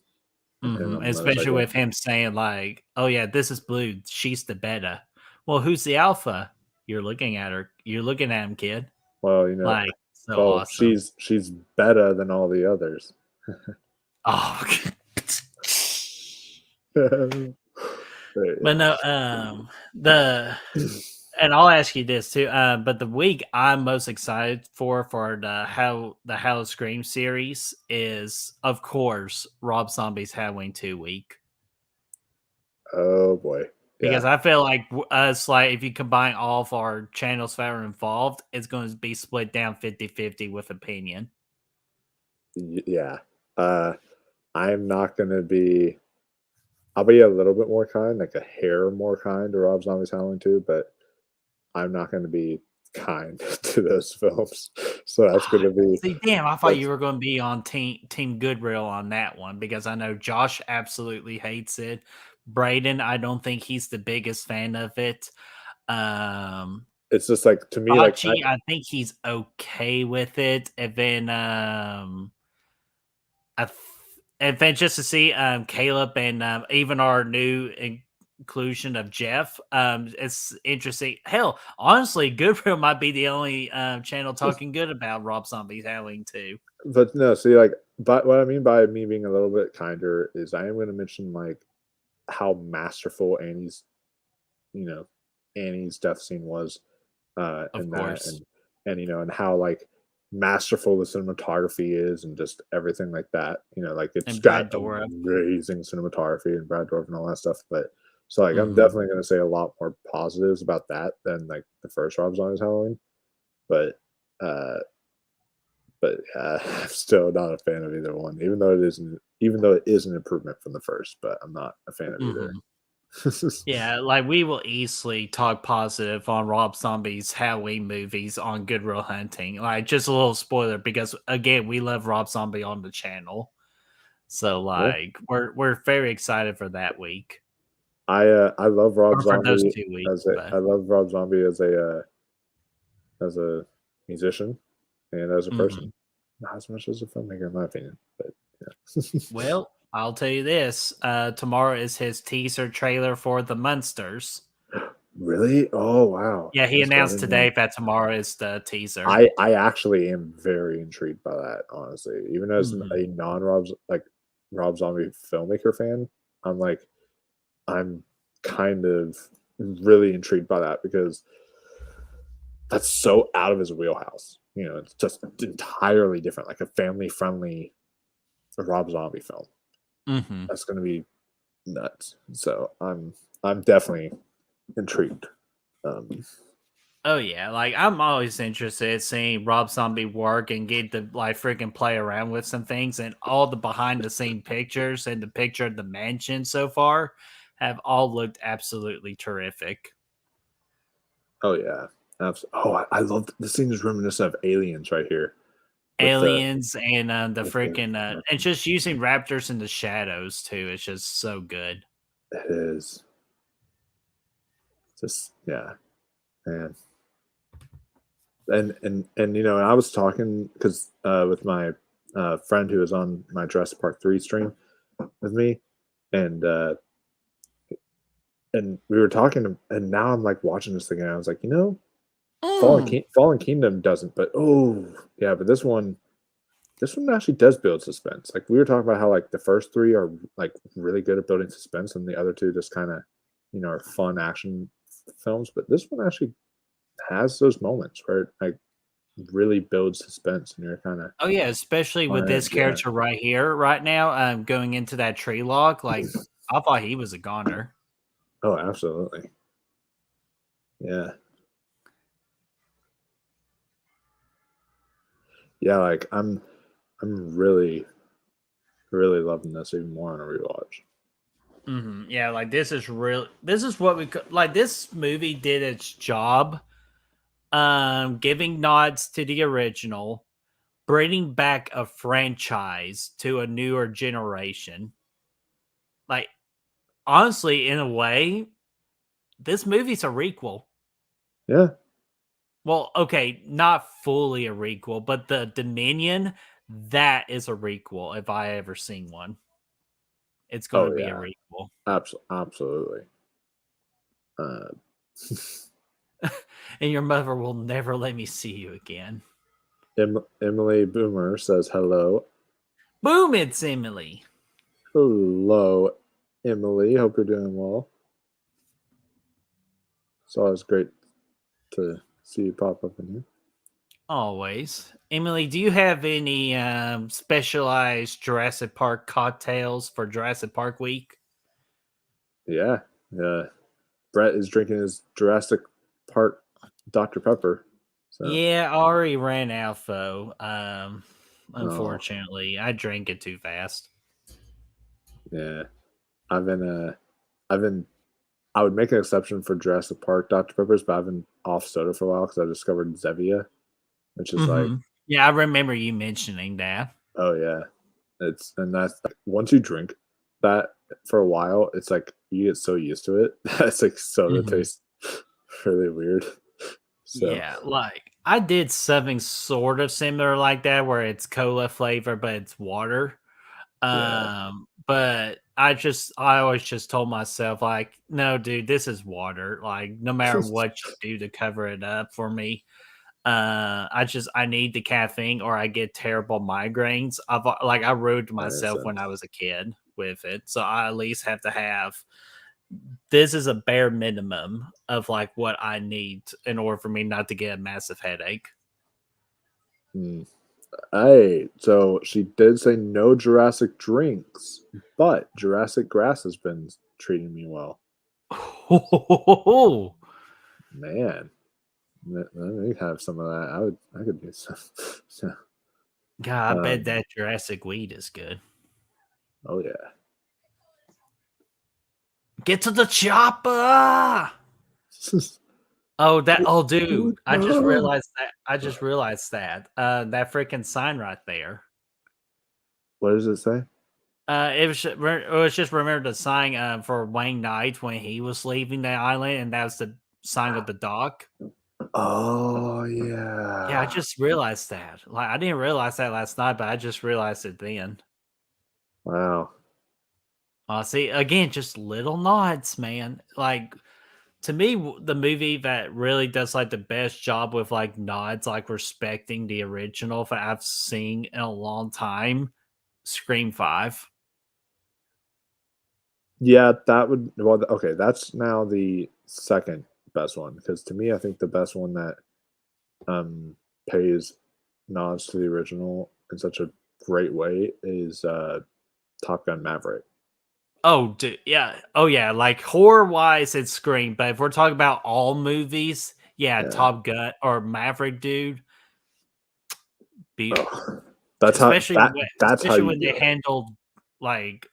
Especially with him saying like, "Oh yeah, this is Blue. She's the beta." Well, who's the alpha? You're looking at her. You're looking at him, kid. Well, like so awesome. She's better than all the others. Oh, but no, and I'll ask you this too. But the week I'm most excited for the Halloween Scream series is, of course, Rob Zombie's Halloween 2 week. Oh boy. Because I feel like us, like if you combine all of our channels that are involved, it's going to be split down 50-50 with opinion. Yeah. I'm not going to be. I'll be a little bit more kind, like a hair more kind to Rob Zombie's Halloween 2, but I'm not going to be kind to those films. So that's going to be. See, damn, I thought you were going to be on Team Goodwill on that one, because I know Josh absolutely hates it. Braden, I don't think he's the biggest fan of it. It's just like, to me, Archie, like I think he's okay with it. And then and then just to see Caleb and even our new inclusion of Jeff, it's interesting. Hell, honestly, Goodwill might be the only channel talking good about Rob Zombie's Halloween 2. But no, see, like, but what I mean by me being a little bit kinder is I am going to mention like how masterful Annie's death scene was, Of course. and and how like masterful the cinematography is, and just everything like that. Like it's got amazing cinematography and Brad Dourif and all that stuff. But so like I'm definitely going to say a lot more positives about that than like the first Rob Zombie's Halloween. But I'm still not a fan of either one, even though it is an improvement from the first. But I'm not a fan of either. Yeah, like we will easily talk positive on Rob Zombie's Halloween movies on Good Will Hunting. Like just a little spoiler because again, we love Rob Zombie on the channel. So Yeah. like we're very excited for that week. I love Rob Or for those Zombie 2 weeks, I but love Rob Zombie as a musician and as a mhm. person. Not as much as a filmmaker, in my opinion, but yeah. Well, I'll tell you this. Tomorrow is his teaser trailer for The Munsters. Really? Oh wow! Yeah, he That's good. I announced didn't know. today that tomorrow is the teaser. I actually am very intrigued by that, honestly. Even as Mhm. a Rob Zombie filmmaker fan, I'm like I'm kind of really intrigued by that because that's so out of his wheelhouse. You know, it's just entirely different, like a family friendly Rob Zombie film. Mhm. That's going to be nuts. So I'm definitely intrigued. Um, Oh yeah, like I'm always interested in seeing Rob Zombie work and get to like freaking play around with some things, and all the behind the scene pictures and the picture of the mansion so far have all looked absolutely terrific. oh yeah, oh I love this scene is reminiscent of Aliens right here with Aliens and the with the freaking and just using raptors in the shadows too. It's just so good. it is just yeah, man. And you know, I was talking because with my friend who was on my Jurassic Park 3 stream with me, and and we were talking, and now I'm like watching this thing, and I was like, you know, Mm. Fallen Kingdom doesn't, but oh yeah, but this one actually does build suspense. Like we were talking about how like the first three are like really good at building suspense, and the other two just kind of, you know, are fun action films. But this one actually has those moments where it like really builds suspense, and you're kind of Oh yeah, especially with on this edge. Yeah. character right here, right now, going into that tree log. Like I thought he was a goner. Oh, absolutely. Yeah. Yeah. Like I'm really loving this even more on a rewatch. Yeah, like this is real. This is what we could like. This movie did its job, giving nods to the original, bringing back a franchise to a newer generation. Like honestly, in a way, this movie's a requel. Yeah. Well, okay, not fully a requel, but the Dominion, that is a requel if I ever seen one. It's going to Oh be a yeah. requel. Absolutely. Uh, And your mother will never let me see you again. Emily Boomer says hello. Boom, it's Emily. Hello, Emily. Hope you're doing well. It's always great to see you pop up in here. Always. Emily, do you have any specialized Jurassic Park cocktails for Jurassic Park week? Yeah. Yeah. Brett is drinking his Jurassic Park Dr. Pepper. So, Yeah, I already ran out though. oh, Unfortunately, I drank it too fast. yeah. I've been, I've been, I would make an exception for Jurassic Park Dr. Peppers, but I've been off soda for a while because I discovered Zevia, which is like, Yeah, I remember you mentioning that. oh yeah, and that's like, once you drink that for a while, it's like you get so used to it. It's like soda tastes really weird. So Yeah, like I did something sort of similar like that where it's cola flavor but it's water. yeah, But I always just told myself like, no, dude, this is water. Like no matter what you do to cover it up for me, I need the caffeine or I get terrible migraines. I ruined that makes myself when I sense. was a kid with it. So I at least have to have this is a bare minimum of like what I need in order for me not to get a massive headache. Hmm. Hey, so she did say no Jurassic drinks, but Jurassic grass has been treating me well. Man, let me have some of that. I could do some. So, God, I bet um, that Jurassic weed is good. oh yeah, Get to the chopper. Oh, dude! I just realized that. That freaking sign right there. What does it say? It was just remember the sign for Wayne Knight when he was leaving the island, and that was the sign of the dock. Oh Yeah, I just realized that. Like, I didn't realize that last night, but I just realized it then. Wow. See, again, just little nods, man. Like, to me, the movie that really does like the best job with like nods, like respecting the original that I've seen in a long time, Scream 5. Yeah, that would okay, that's now the second best one because to me I think the best one that pays nods to the original in such a great way is Top Gun Maverick. Oh, dude, yeah. Oh, yeah. Like horror wise, it's Scream. But if we're talking about all movies, yeah, Yeah. Top Gun or Maverick, dude. Oh, that's how Especially when do they it. handled like,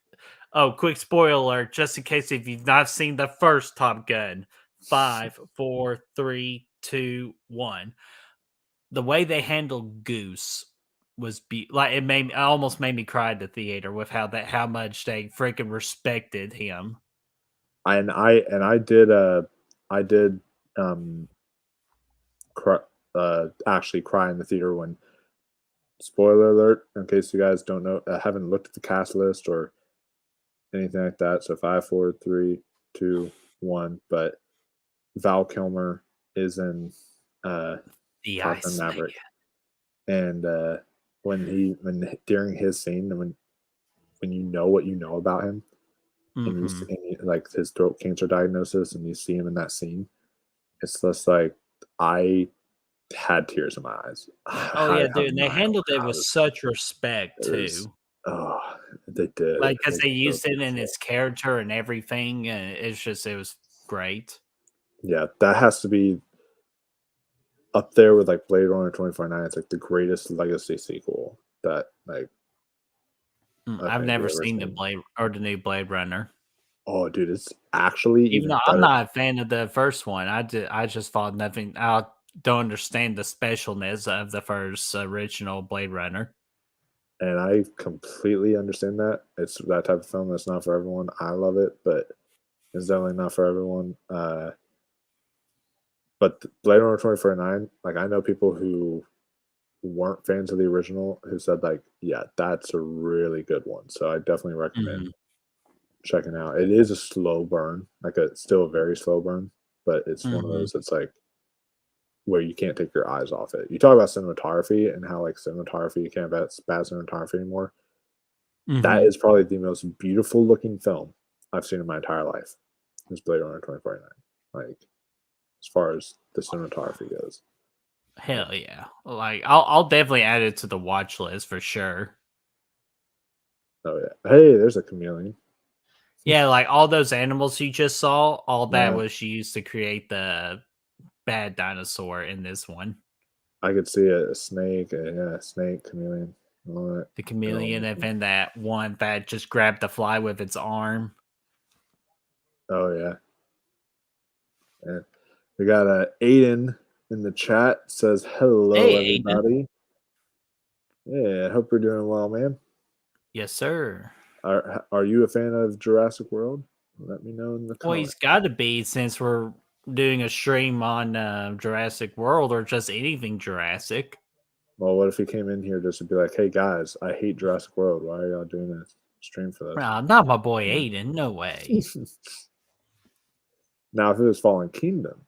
oh, quick spoiler alert, just in case if you've not seen the first Top Gun. 5, 4, 3, 2, 1. The way they handled Goose was like it almost made me cry at the theater with how much they freaking respected him. I did cry, actually cry in the theater when, spoiler alert, in case you guys don't know, haven't looked at the cast list or anything like that. So 5, 4, 3, 2, 1. But Val Kilmer is in The Top Gun Iceman. Maverick, and when during his scene, when you know what you know about him, and you see like his throat cancer diagnosis, and you see him in that scene, it's just like I had tears in my eyes. Oh, yeah, dude, and they handled it with such respect, too. Oh, they did. Like, because they It's so used it in beautiful. its character and everything, and it was great. Yeah, that has to be up there with like Blade Runner 2049. It's like the greatest legacy sequel that like I've never seen the seen. new Blade Runner. Oh, dude, it's actually Even even though I'm better. not a fan of the first one, I just thought nothing. I don't understand the specialness of the first original Blade Runner. And I completely understand that. It's that type of film that's not for everyone. I love it, but it's definitely not for everyone. But Blade Runner 2049, like I know people who weren't fans of the original who said like, yeah, that's a really good one. So I definitely recommend checking out. It is a slow burn, like a still a very slow burn, but it's one of those that's like where you can't take your eyes off it. You talk about cinematography and how like cinematography you can't bet bad cinematography anymore. That is probably the most beautiful looking film I've seen in my entire life. Is Blade Runner 2049. Like as far as the cinematography goes. Hell yeah! Like I'll definitely add it to the watch list for sure. Oh yeah. Hey, there's a chameleon. Yeah, like all those animals you just saw, all that Yeah. was used to create the bad dinosaur in this one. I could see a snake, a snake, chameleon, all that. The chameleon, and then that one that just grabbed the fly with its arm. Oh yeah. And we got Aiden in the chat says hello, Hey, everybody. Yeah, I hope you're doing well, man. Yes, sir. Are you a fan of Jurassic World? Let me know in the Well, comments. he's got to be since we're doing a stream on Jurassic World or just anything Jurassic. Well, what if he came in here just to be like, "Hey guys, I hate Jurassic World. Why are y'all doing a stream for this?" Nah, not my boy Aiden. No way. Now, if it was Fallen Kingdom,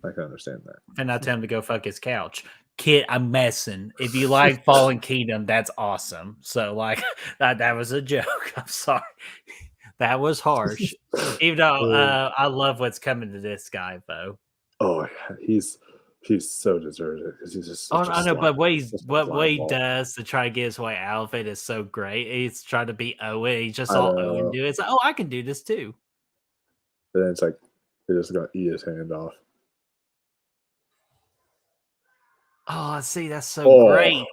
I can understand that. And I tell him to go fuck his couch. Kid, I'm messing. If you like Fallen Kingdom, that's awesome. So, like, that was a joke. I'm sorry. That was harsh. Even though I love what's coming to this guy, though. Oh, yeah, he's so deserved it because he's just. Oh, I know, but what he ball. does to try to get his way out of it is so great. He's trying to be Owen. He's just I all know. Owen do. It's like, oh, I can do this too. And then it's like they're just gonna eat his hand off. Oh, see, that's so great.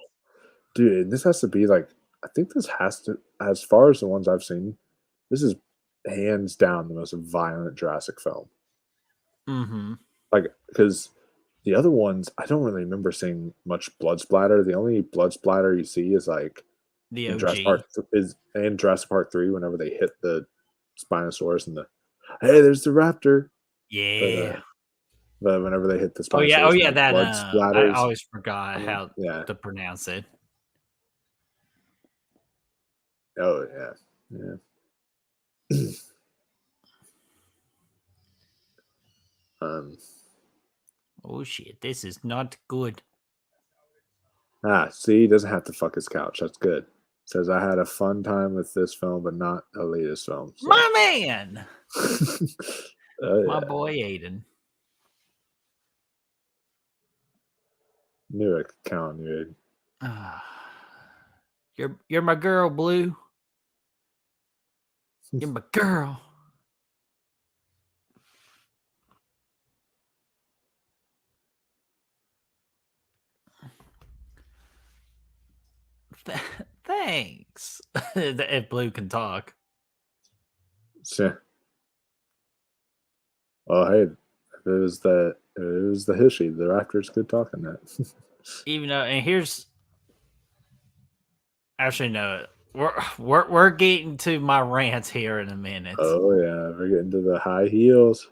Dude, this has to be like I think this has to, as far as the ones I've seen, this is hands down the most violent Jurassic film. Mm-hmm. Like, because the other ones, I don't really remember seeing much blood splatter. The only blood splatter you see is like The in OG. Jurassic Park in Jurassic Park 3 whenever they hit the Spinosaurus and the hey, there's the raptor. Yeah. But whenever they hit the Oh yeah. Spinosaurus, Oh yeah. and the That blood I splatters. always forgot how Yeah. to pronounce it. Oh yeah. Yeah. Oh shit! This is not good. See, he doesn't have to fuck his couch. That's good. Says I had a fun time with this film, but not a latest film. So. My man, my Yeah. boy Aiden. Knew I could count on you, Aiden. You're my girl, Blue. You're my girl. Thanks. If Blue can talk. Yeah. Well, hey, if it was the Hishi, the Raptors could talk on that. Even though, and here's actually no, we're getting to my rant here in a minute. Oh yeah, we're getting to the high heels.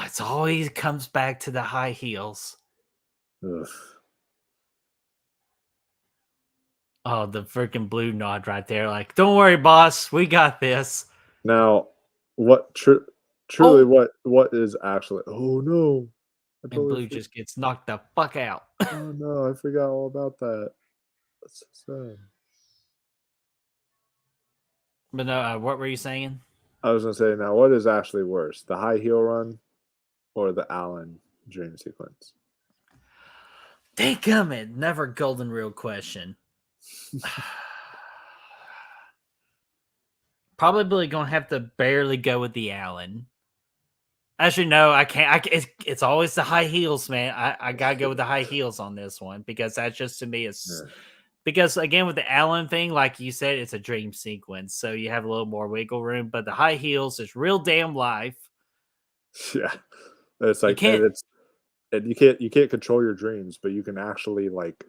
It's always comes back to the high heels. Ugh. Oh, the freaking Blue nod right there. Like, don't worry, boss, we got this. Now, what truly what is actually? Oh no! And Blue just gets knocked the fuck out. Oh no! I forgot all about that. That's so sad. But no, what were you saying? I was gonna say now, what is actually worse, the high heel run, or the Allen dream sequence? Dadgummit, never golden rule question. Probably gonna have to barely go with the Allen. Actually, no, I can't. It's always the high heels, man. I gotta go with the high heels on this one because that's just to me is because again with the Allen thing, like you said, it's a dream sequence, so you have a little more wiggle room. But the high heels is real damn life. Yeah, it's like you can't control your dreams, but you can actually like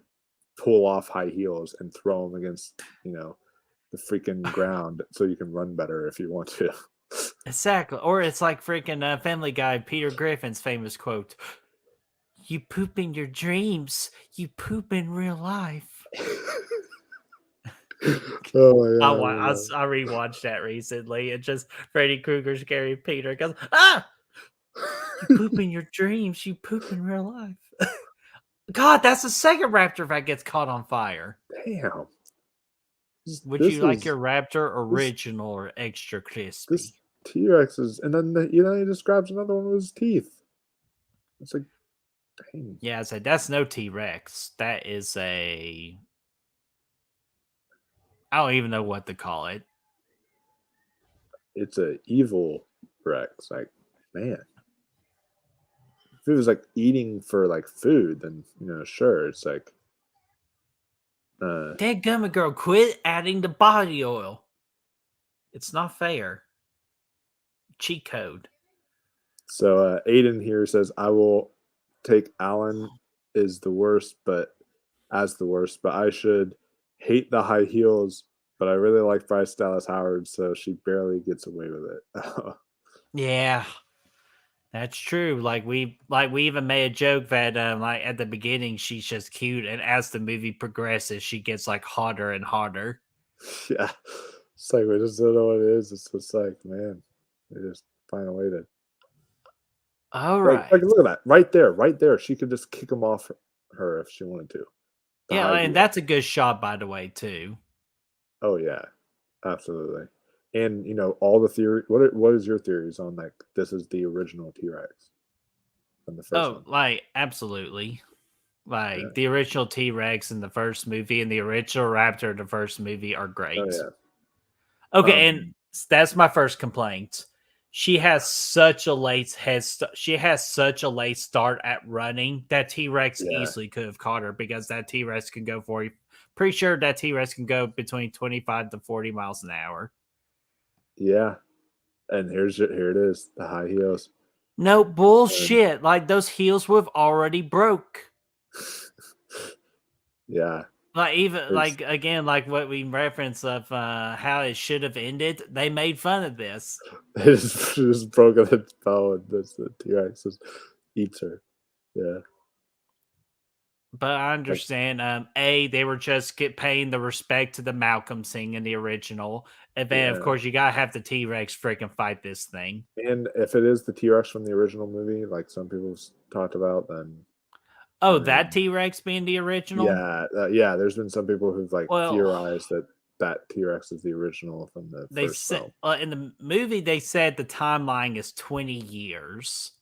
pull off high heels and throw them against the freaking ground so you can run better if you want to. Exactly. Or it's like freaking Family Guy, Peter Griffin's famous quote: "You poop in your dreams, you poop in real life." Oh my god! I rewatched that recently. It's just Freddy Krueger, scary Peter goes, "Ah, you poop in your dreams, you poop in real life." God, that's the second raptor that gets caught on fire. Damn. Would you like your raptor original or extra crispy? This T-Rex is, and then he just grabs another one with his teeth. It's like, dang. Yeah, I said that's no T-Rex. That is a. I don't even know what to call it. It's a evil Rex. Like, man. If it was like eating for like food, then sure. It's like Dadgummit, girl, quit adding the body oil. It's not fair. Cheat code. So Aiden here says, I will take Alan is the worst, but I should hate the high heels, but I really like Bryce Dallas Howard, so she barely gets away with it. Yeah. That's true. Like we even made a joke that like at the beginning she's just cute, and as the movie progresses, she gets like hotter and hotter. Yeah. It's like we just don't know what it is. It's just like, man, we just find a way to. All right. Like, look at that. Right there. She could just kick him off her if she wanted to. Yeah, and that's a good shot, by the way, too. Oh yeah. Absolutely. And all the theory. What is your theories on like this is the original T-Rex from the first one? Like absolutely. Like the original T-Rex in the first movie and the original Raptor in the first movie are great. Oh, yeah. Okay, and that's my first complaint. She has such a late She has such a late start at running that T-Rex easily could have caught her because that T-Rex can go pretty sure that T-Rex can go between 25 to 40 miles an hour. Yeah. And here it is, the high heels. No bullshit. Like those heels would have already broke. Yeah. Like even It's, like again, like what we reference of how it should have ended. They made fun of this. it just broke on its bone. The T-Rex just eats her. Yeah. But I understand. They were just paying the respect to the Malcolm scene in the original, and then of Yeah. course you gotta have the T-Rex freaking fight this thing. And if it is the T-Rex from the original movie, like some people talked about, then Oh, I that mean, T-Rex being the original? yeah. There's been some people who've like Well, theorized that T-Rex is the original from the they first said film. in the movie they said the timeline is 20 years.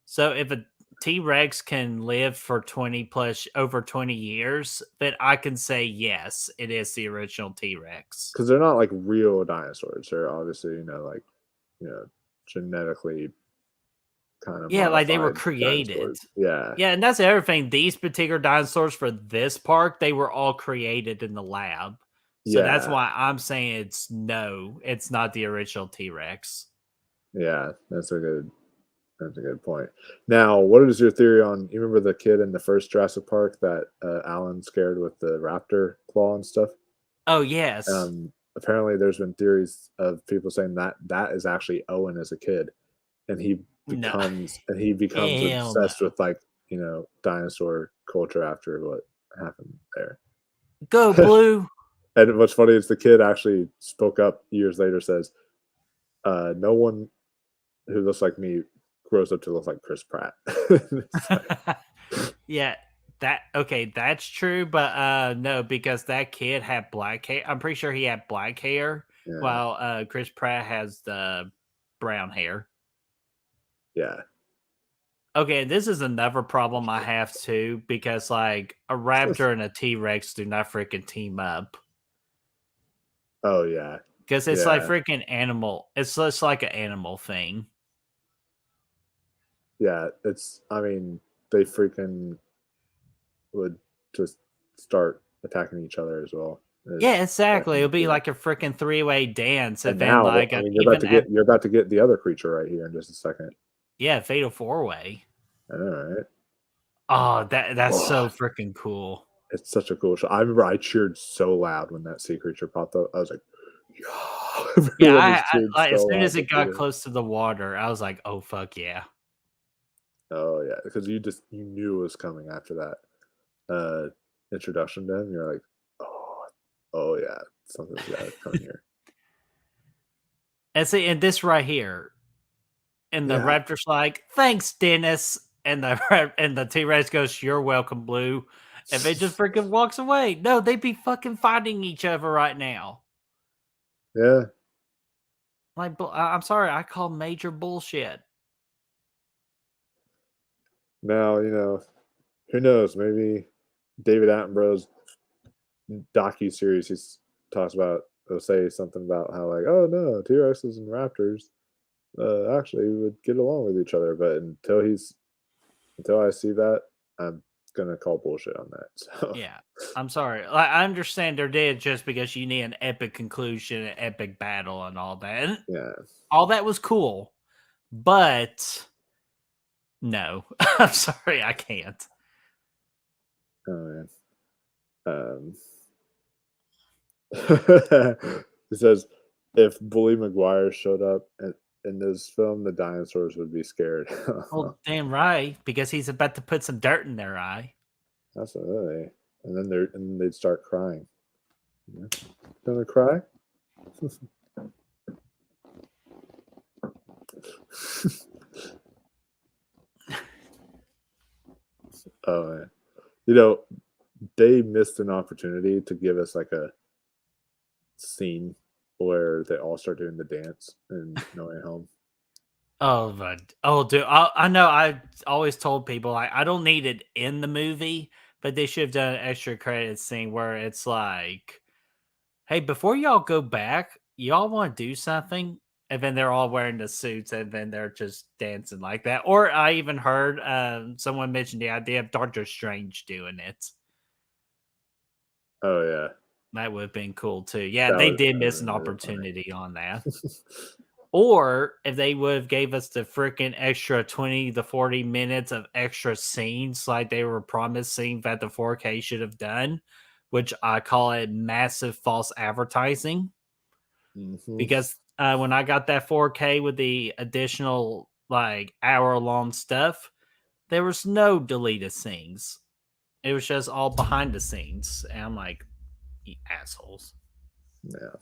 So if a T-Rex can live for 20 plus over 20 years, then I can say yes, it is the original T-Rex. Because they're not like real dinosaurs. They're obviously like genetically kind of Yeah, like they were modified created. dinosaurs. Yeah. Yeah, and that's the other thing. These particular dinosaurs for this park, they were all created in the lab. So that's Yeah. why I'm saying it's not the original T-Rex. Yeah. That's a good point. Now, what is your theory on? You remember the kid in the first Jurassic Park that Alan scared with the raptor claw and stuff? Oh, yes. Apparently, there's been theories of people saying that is actually Owen as a kid, and he No. becomes Hell obsessed no. with like dinosaur culture after what happened there. Go Blue. And what's funny is the kid actually spoke up years later. Says, "No one who looks like me grows up to look like Chris Pratt." Yeah, that's true, but no, because that kid had black hair. I'm pretty sure he had black hair, Yeah. while Chris Pratt has the brown hair. Yeah. Okay, this is another problem I have too, because like a raptor and a T-Rex do not freaking team up. Oh yeah. Because it's like Yeah. freaking animal. It's just like an animal thing. Yeah. I mean, they freaking would just start attacking each other as well. Yeah, exactly. It'll be like a freaking three-way dance, And and then now, like I mean, even you're about to get the other creature right here in just a second. fatal four-way. I know, right? Oh, that's so freaking cool. It's such a cool show. I remember I cheered so loud when that sea creature popped up. I was like, yeah. Yeah, Cheered like as so soon loud as it to got see it. close to the water, I was like, "Oh fuck yeah!" Oh yeah, because you knew it was coming after that introduction to him. You're like, oh yeah, something's gotta come here. And see, and this right here, and the Yeah. raptor's like, "Thanks, Dennis," and the T-Rex goes, "You're welcome, Blue," and they just freaking walks away. No, they'd be fucking fighting each other right now. Yeah. Like, I'm sorry, I call major bullshit. Now, who knows? Maybe David Attenborough's docu-series he talks about, he'll say something about how like, oh no, T-Rexes and raptors actually would get along with each other. But until I see that, I'm gonna call bullshit on that. So Yeah, I'm sorry. Like, I understand they're dead just because you need an epic conclusion, an epic battle, and all that. And yeah. all that was cool, but no, I'm sorry, I can't. Oh man. It says if Bully Maguire showed up in this film, the dinosaurs would be scared. Well, damn right, because he's about to put some dirt in their eye. Absolutely. And then they'd start crying. Yeah. Gonna cry? Oh man. They missed an opportunity to give us like a scene where they all start doing the dance in No Way Home. Oh, dude, I know. I always told people I don't need it in the movie, but they should have done an extra credit scene where it's like, "Hey, before y'all go back, y'all want to do something?" And then they're all wearing the suits, and then they're just dancing like that. Or I even heard someone mention the idea of Doctor Strange doing it. Oh yeah. That would have been cool too. Yeah, That they would did have miss been an really funny. opportunity on that. Or if they would have gave us the freaking extra 20 to 40 minutes of extra scenes like they were promising that the 4K should have done, which I call it massive false advertising. Mhm. Because when I got that 4K with the additional like hour-long stuff, there was no deleted scenes. It was just all behind the scenes. And I'm like, you assholes. Yeah.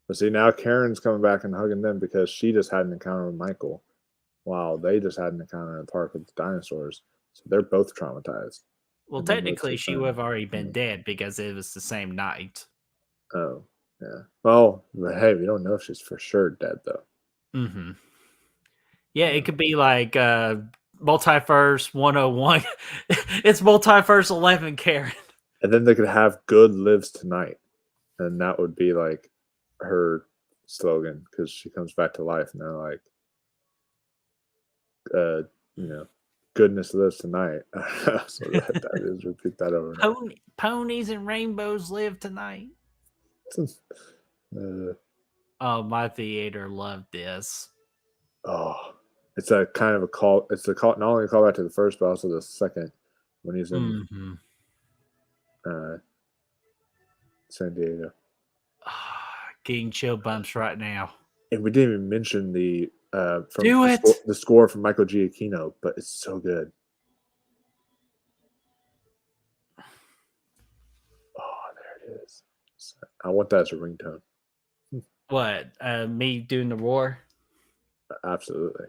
But see, now Karen's coming back and hugging them because she just had an encounter with Michael, while they just had an encounter in the park with the dinosaurs. So they're both traumatized. Well, And then those technically, two she would have already friends, been dead because it was the same night. Oh, yeah. Well, but hey, we don't know if she's for sure dead though. Mm-hmm. Yeah, it could be like Multiverse 101. It's Multiverse 11, Karen. And then they could have "Good lives tonight," and that would be like her slogan because she comes back to life, and they're like, you know, "Goodness lives tonight." So that is repeat that over and over. Ponies and rainbows live tonight. Uh, Oh, my theater loved this. oh, it's a kind of a call. It's a call, not only a callback to the first, but also the second when he's in Mm-hmm. San Diego. Getting chill bumps right now. And we didn't even mention the from Do it. the score from Michael Giacchino, but it's so good. Oh, there it is. I want that as a ringtone. What? Me doing the roar? Absolutely.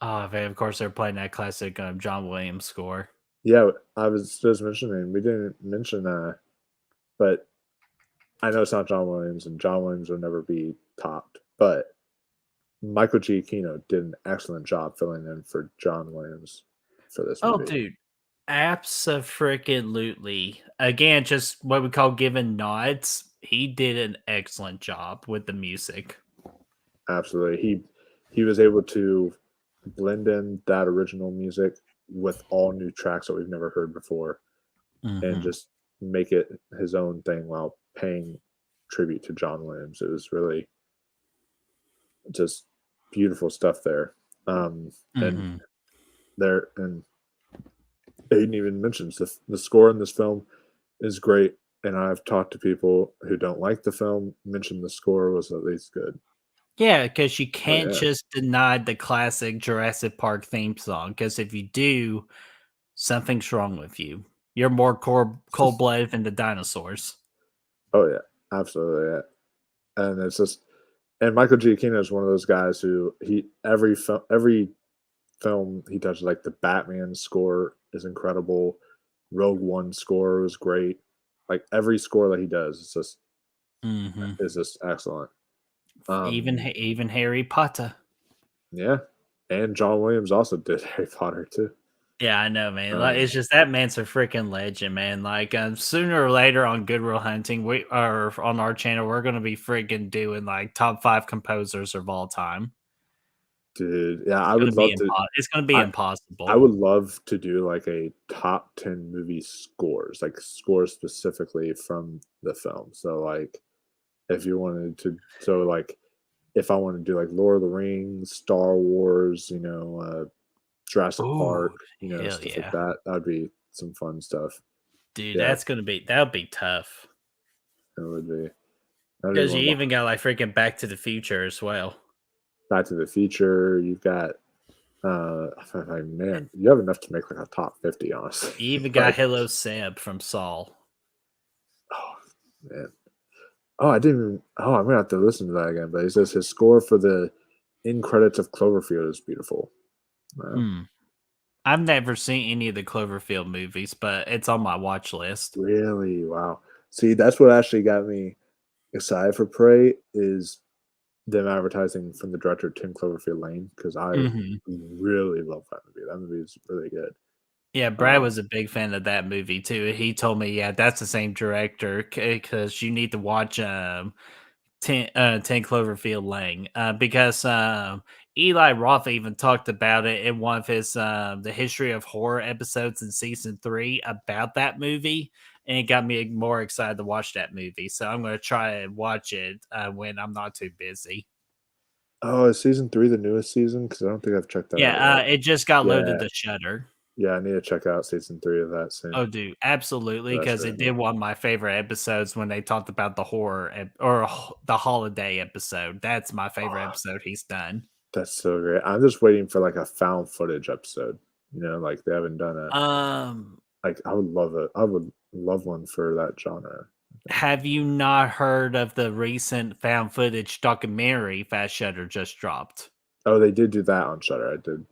Oh, man, of course they're playing that classic John Williams score. Yeah, I was just mentioning we didn't mention but I know it's not John Williams, and John Williams will never be topped, but Michael Giacchino did an excellent job filling in for John Williams for this Oh, movie. dude. Absolutely. Again, just what we call giving nods. He did an excellent job with the music. Absolutely. He was able to blend in that original music with all new tracks that we've never heard before and just make it his own thing while paying tribute to John Williams. It was really just beautiful stuff there. And there, and Aiden even mentions the score in this film is great. And I've talked to people who don't like the film, mention the score was at least good. Yeah, because you can't yeah. just deny the classic Jurassic Park theme song. Because if you do, something's wrong with you. You're more cold blooded than the dinosaurs. Oh yeah, absolutely. Yeah. And it's just, and Michael Giacchino is one of those guys who every film he touches, like the Batman score is incredible, Rogue One score was great. Like every score that he does is just excellent. Even Harry Potter. Yeah, and John Williams also did Harry Potter too. Yeah, I know, man. Like, it's just that man's a freaking legend, man. Like, sooner or later on Good Will Hunting, we are on our channel. We're gonna be freaking doing like top 5 composers of all time. Dude, yeah, I would love to. It's gonna be impossible. I would love to do like a top 10 movie scores, like scores specifically from the film. So like if you wanted to, so like if I want to do like Lord of the Rings, Star Wars, Jurassic Park, stuff like that, that'd be some fun stuff. Dude, Yeah. that would be tough. It would be. Because you even got like freaking Back to the Future as well. Back to the Future, you've got man, you have enough to make like a top 50, honestly. You even got Hello Seb from Saul. Oh man. Oh, I'm gonna have to listen to that again. But he says his score for the end credits of Cloverfield is beautiful. Wow. I've never seen any of the Cloverfield movies, but it's on my watch list. Really? Wow. See, that's what actually got me excited for Prey is them advertising from the director Tim Cloverfield Lane, because I really love that movie. That movie is really good. Yeah, Brad was a big fan of that movie too. He told me, yeah, that's the same director because you need to watch 10 Cloverfield Lane because Eli Roth even talked about it in one of his the history of horror episodes in season 3 about that movie, and it got me more excited to watch that movie. So I'm going to try and watch it when I'm not too busy. Oh, is season 3 the newest season? Because I don't think I've checked that out Yeah, yet. it just got loaded Yeah, to Shudder. yeah, I need to check out season 3 of that soon. Oh, dude, absolutely, That's because really it good. did one of my favorite episodes when they talked about the horror the holiday episode. That's my favorite Oh, episode he's done. that's so great. I'm just waiting for like a found footage episode. Like they haven't done a Um, like I would love it. I would love one for that genre. I think. have you not heard of the recent found footage documentary Fast Shudder just dropped? Oh, they did do that on Shutter. I did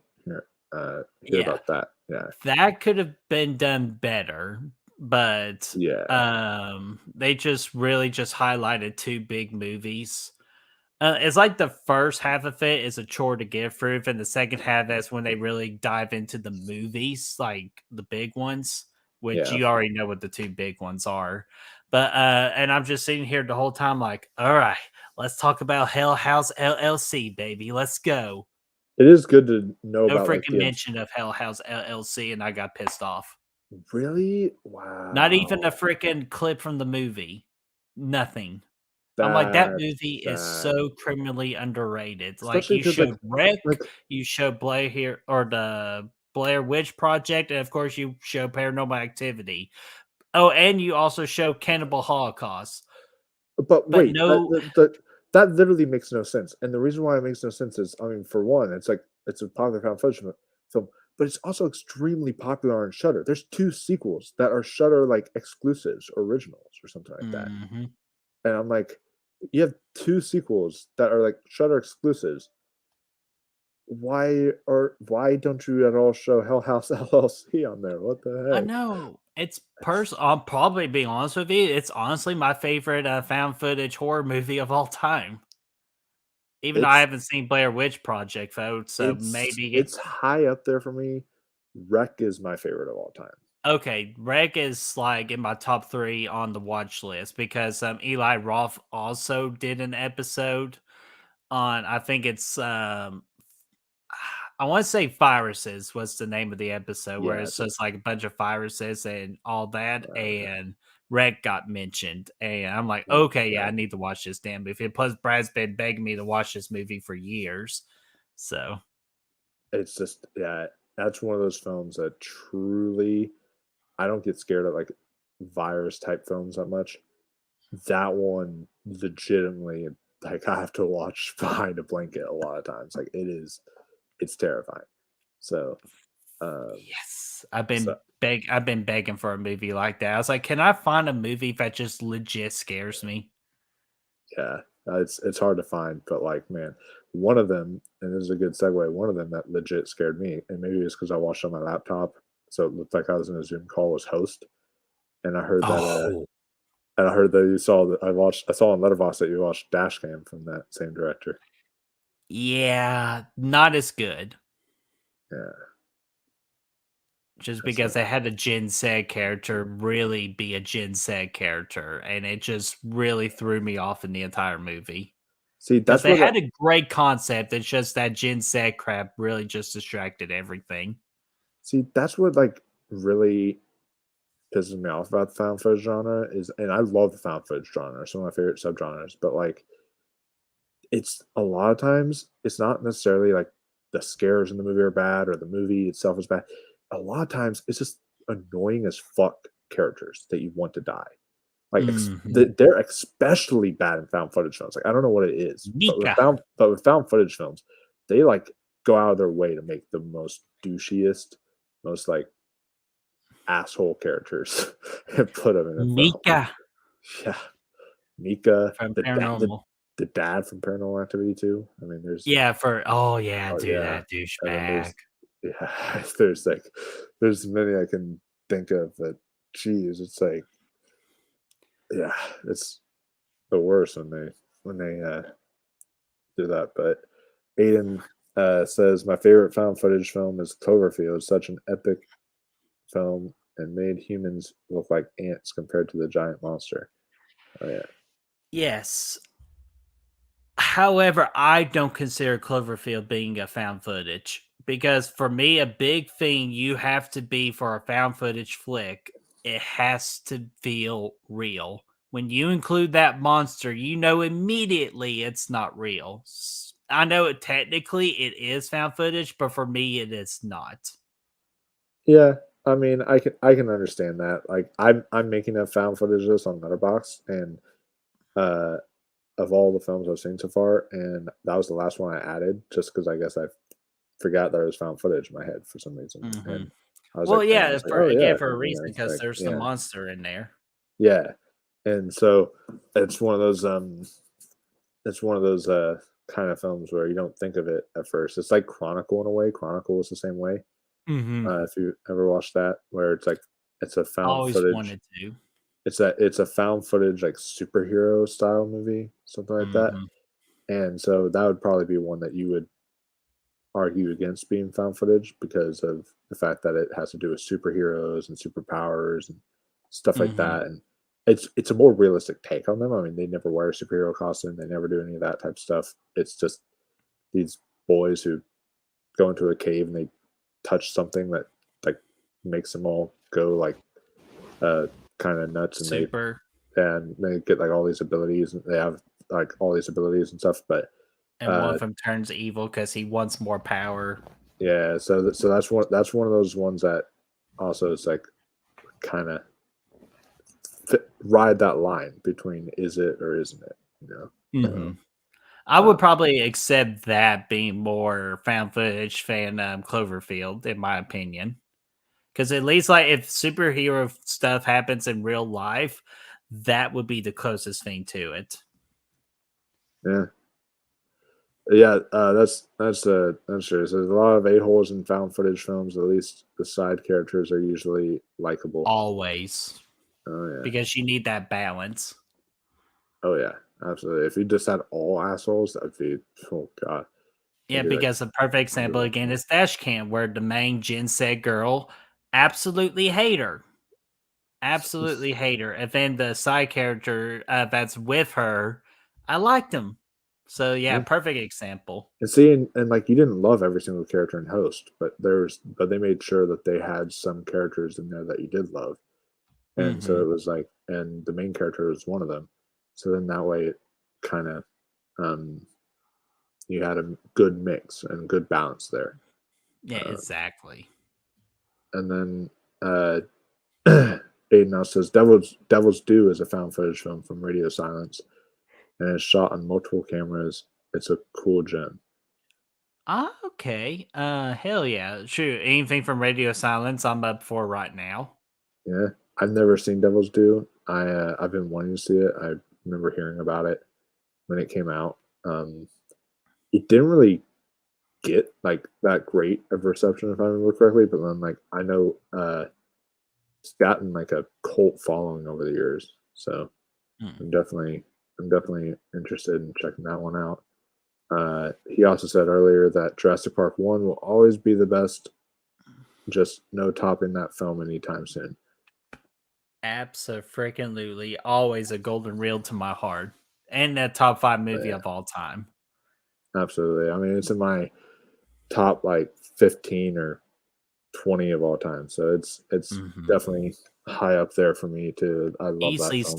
hear Yeah, about that. Yeah. that could have been done better, but Yeah. they just really just highlighted two big movies. It's like the first half of it is a chore to get through, and the second half is when they really dive into the movies, like the big ones, which Yeah. you already know what the two big ones are. But and I'm just sitting here the whole time, like, all right, let's talk about Hell House LLC, baby. Let's go. It is good to know No about like freaking the mention of Hell House LLC, and I got pissed off. really Not even a wow. freaking clip from the movie. Nothing. I'm like, that That's movie is sad. so criminally underrated. Like, Especially you because showed Rick, like you showed Blair here, or the Blair Witch Project, and of course, you show Paranormal Activity. Oh, and you also show Cannibal Holocaust, but but wait, no, that literally makes no sense. And the reason why it makes no sense is, I mean, for one, it's like it's a popular found footage film, but it's also extremely popular on Shutter. There's 2 sequels that are Shutter like exclusives, originals, or something like that. Mhm. And I'm like, you have 2 sequels that are like Shutter exclusives. Why don't you at all show Hell House LLC on there? What the I heck? know. That's I'll probably be honest with you. It's honestly my favorite found footage horror movie of all time. Even though I it's haven't seen Blair Witch Project, though, so maybe. it's high up there for me. Wreck is my favorite of all time. Okay, Reg is like in my top 3 on the watch list because Eli Roth also did an episode on, I think it's I want to say viruses was the name of the episode, where Yeah, it's just like a bunch of viruses and all that, uh, and Reg got mentioned, and I'm like, yeah, okay, yeah, I right. need to watch this damn movie. Plus, Brad's been begging me to watch this movie for years, so It's just yeah, that's one of those films that truly I don't get scared of like virus type films that much. That one legitimately like I have to watch behind a blanket a lot of times. Like it's terrifying. So yes, so I've been begging for a movie like that. I was like, can I find a movie that just legit scares me? yeah, it's hard to find, but like man, one of them, and this is a good segue, one of them that legit scared me, and maybe it's because I watched on my laptop, so it looked like I was in a Zoom call was Host, and I heard that Oh, and I heard that you saw that I saw on Letterboxd that you watched Dashcam from that same director. yeah, not as good. Yeah, Just that's because they had a Gen Z character really be a Gen Z character, and it just really threw me off in the entire movie. see, Because that's they what had a great concept, it's just that Gen Z crap really just distracted everything. that's what like really pisses me off about the found footage genre is, and I love the found footage genre, it's one of my favorite subgenres, but like it's a lot of times it's not necessarily like the scares in the movie are bad or the movie itself is bad. A lot of times it's just annoying as fuck characters that you want to die. Like Mhm. they're especially bad in found footage films. Like I don't know what it is, but Mika with found footage films, they like go out of their way to make the most douchiest, most like asshole characters and put them in a film. Mika Yeah, Mika, from Paranormal. the dad from Paranormal Activity too. I mean, there's Yeah, oh, yeah, oh dude, yeah, that and then douchebag. yeah, there's like there's many I can think of, but geez, it's like yeah, it's the worst when they do that. But Aiden says my favorite found footage film is Cloverfield. Such an epic film and made humans look like ants compared to the giant monster. Oh yeah, Yes. However, I don't consider Cloverfield being a found footage because for me, a big thing you have to be for a found footage flick, it has to feel real. When you include that monster, you know immediately it's not real. I know technically it is found footage, but for me it is not. Yeah, I mean, I can understand that. Like, I'm making a found footage list on Letterboxd, and uh, of all the films I've seen so far, and that was the last one I added, just because I guess I forgot there was found footage in my head for some reason, Hmm. and I was Well, like, and I yeah, was like, for oh yeah, again for a you reason know, because like there's the yeah, monster in there. yeah, and so it's one of those it's one of those kind of films where you don't think of it at first. It's like Chronicle in a way. Chronicle was the same way. Hmm. If you ever watched that, where it's like it's a found Always footage. wanted to. It's a found footage like superhero style movie, something like that. Hmm. And so that would probably be one that you would argue against being found footage because of the fact that it has to do with superheroes and superpowers and stuff like Hmm. that. And it's a more realistic take on them. I mean, they never wear a superhero costume, they never do any of that type of stuff. It's just these boys who go into a cave and they touch something that like makes them all go like uh kind of nuts, Super. and they get like all these abilities, and they have like all these abilities and stuff. But And one uh of them turns evil because he wants more power. yeah, so that's one of those ones that also is like kind of ride that line between is it or isn't it, you know? Hmm. So, I uh, would probably accept that being more found footage than Cloverfield, in my opinion. Because at least, like, if superhero stuff happens in real life, that would be the closest thing to it. yeah, yeah, that's true. So there's a lot of a-holes in found footage films. At least the side characters are usually likable. Always. Oh yeah, Because you need that balance. oh yeah, absolutely. If you just had all assholes, that'd be, oh god, Yeah, that'd be like because a perfect example again unbelievable. is Dashcam, where the main Gen Z girl absolutely hate her. Absolutely hate her. And then the side character that's with her, I liked him. So yeah, Yeah. perfect example. And seeing and like you didn't love every single character in Host, but they made sure that they had some characters in there that you did love. And so Hmm. it was like, and the main character was one of them. So then that way it kind of um you had a good mix and good balance there. Yeah, Uh, exactly. and then Aiden now says Devil's Due is a found footage film from Radio Silence and it's shot on multiple cameras. It's a cool gem. Ah, okay. Hell yeah. Shoot, anything from Radio Silence I'm up for right now. Yeah, I've never seen Devil's Due. I've been wanting to see it. I remember hearing about it when it came out. It didn't really get like that great of reception if I remember correctly, but then like I know it's gotten like a cult following over the years. So Mm. I'm definitely I'm definitely interested in checking that one out. He also said earlier that Jurassic Park 1 will always be the best, just no topping that film anytime soon. Abso-freaking-lutely. Always a golden reel to my heart. And that top 5 But movie yeah, of all time. absolutely. I mean, it's in my top like 15 or 20 of all time. So it's Mhm. definitely high up there for me too. I love that Easily film.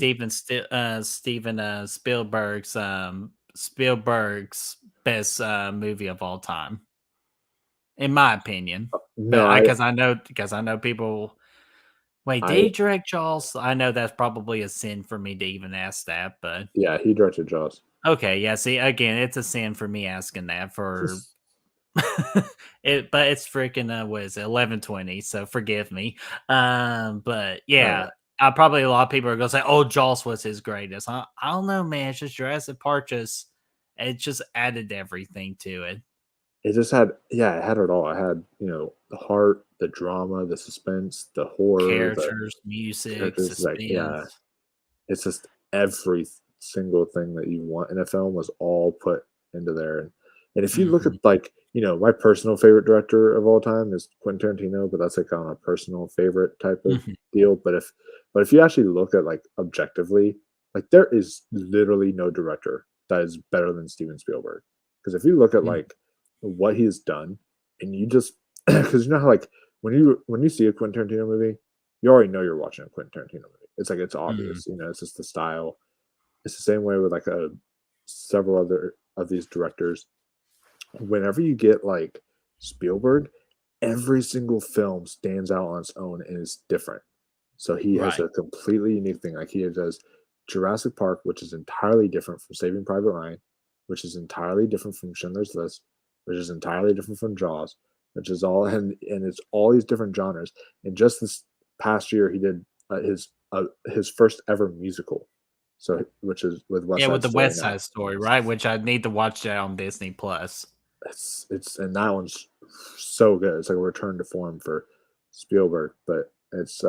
Spielberg's best movie of all time, in my opinion. No, But because I know people. Wait, did I he direct Jaws? I know that's probably a sin for me to even ask that, but yeah, he directed Jaws. okay, yeah. See, again, it's a sin for me asking that for it, but it's freaking what is it, 11:20? So forgive me. But Oh yeah, I probably a lot of people are gonna say, "Oh, Jaws was his greatest." I don't know, man. It's just Jurassic Park just it just added everything to it. it just had it had it all. It had, the heart, the drama, the suspense, the horror, the Characters, music, characters. Like, yeah, suspense. it's just every single thing that you want in a film was all put into there. And if you look at Hmm. like, my personal favorite director of all time is Quentin Tarantino, but that's like on a personal favorite type of Hmm. deal. But if you actually look at like objectively, like there is literally no director that is better than Steven Spielberg. Because if you look at like what he has done, and you just because you know how like when you see a Quentin Tarantino movie, you already know you're watching a Quentin Tarantino movie. It's like it's Hmm. obvious, it's just the style. It's the same way with like several other of these directors. whenever you get like Spielberg, every single film stands out on its own and is different. So he has Right. a completely unique thing. Like he does Jurassic Park, which is entirely different from Saving Private Ryan, which is entirely different from Schindler's List, which is entirely different from Jaws, which is all and it's all these different genres. And just this past year, he did his first ever musical, so which is with West Yeah, Side with the Story West now. Side Story, right? Which I need to watch that on Disney Plus. It's and that one's so good. It's like a return to form for Spielberg, but it's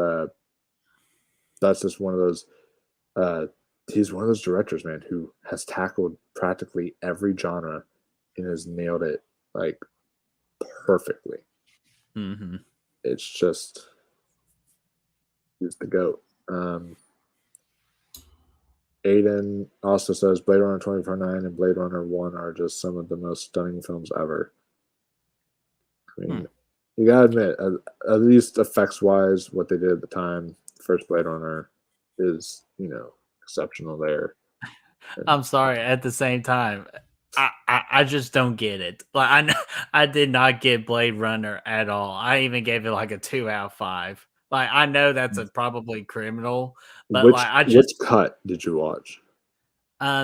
that's just one of those he's one of those directors, man, who has tackled practically every genre and has nailed it like perfectly. Mm-hmm. It's just he's the goat. Aiden also says Blade Runner 2049 and Blade Runner 1 are just some of the most stunning films ever. I mean, you gotta admit, at least effects wise, what they did at the time, first Blade Runner is, exceptional there. I'm sorry. At the same time, I just don't get it. Like I did not get Blade Runner at all. I even gave it like a 2 out of 5. Like I know that's a probably criminal, but Which like I which just cut did you watch? I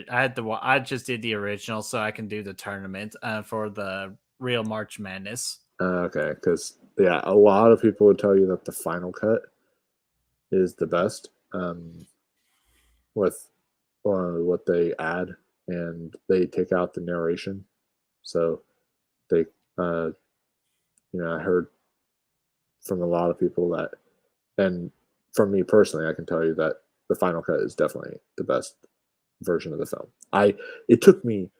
had to I just did the original so I can do the tournament for the real March Madness. Okay, because yeah, a lot of people would tell you that the final cut is the best with what they add, and they take out the narration. So they, I heard from a lot of people that, and from me personally, I can tell you that the final cut is definitely the best version of the film. It took me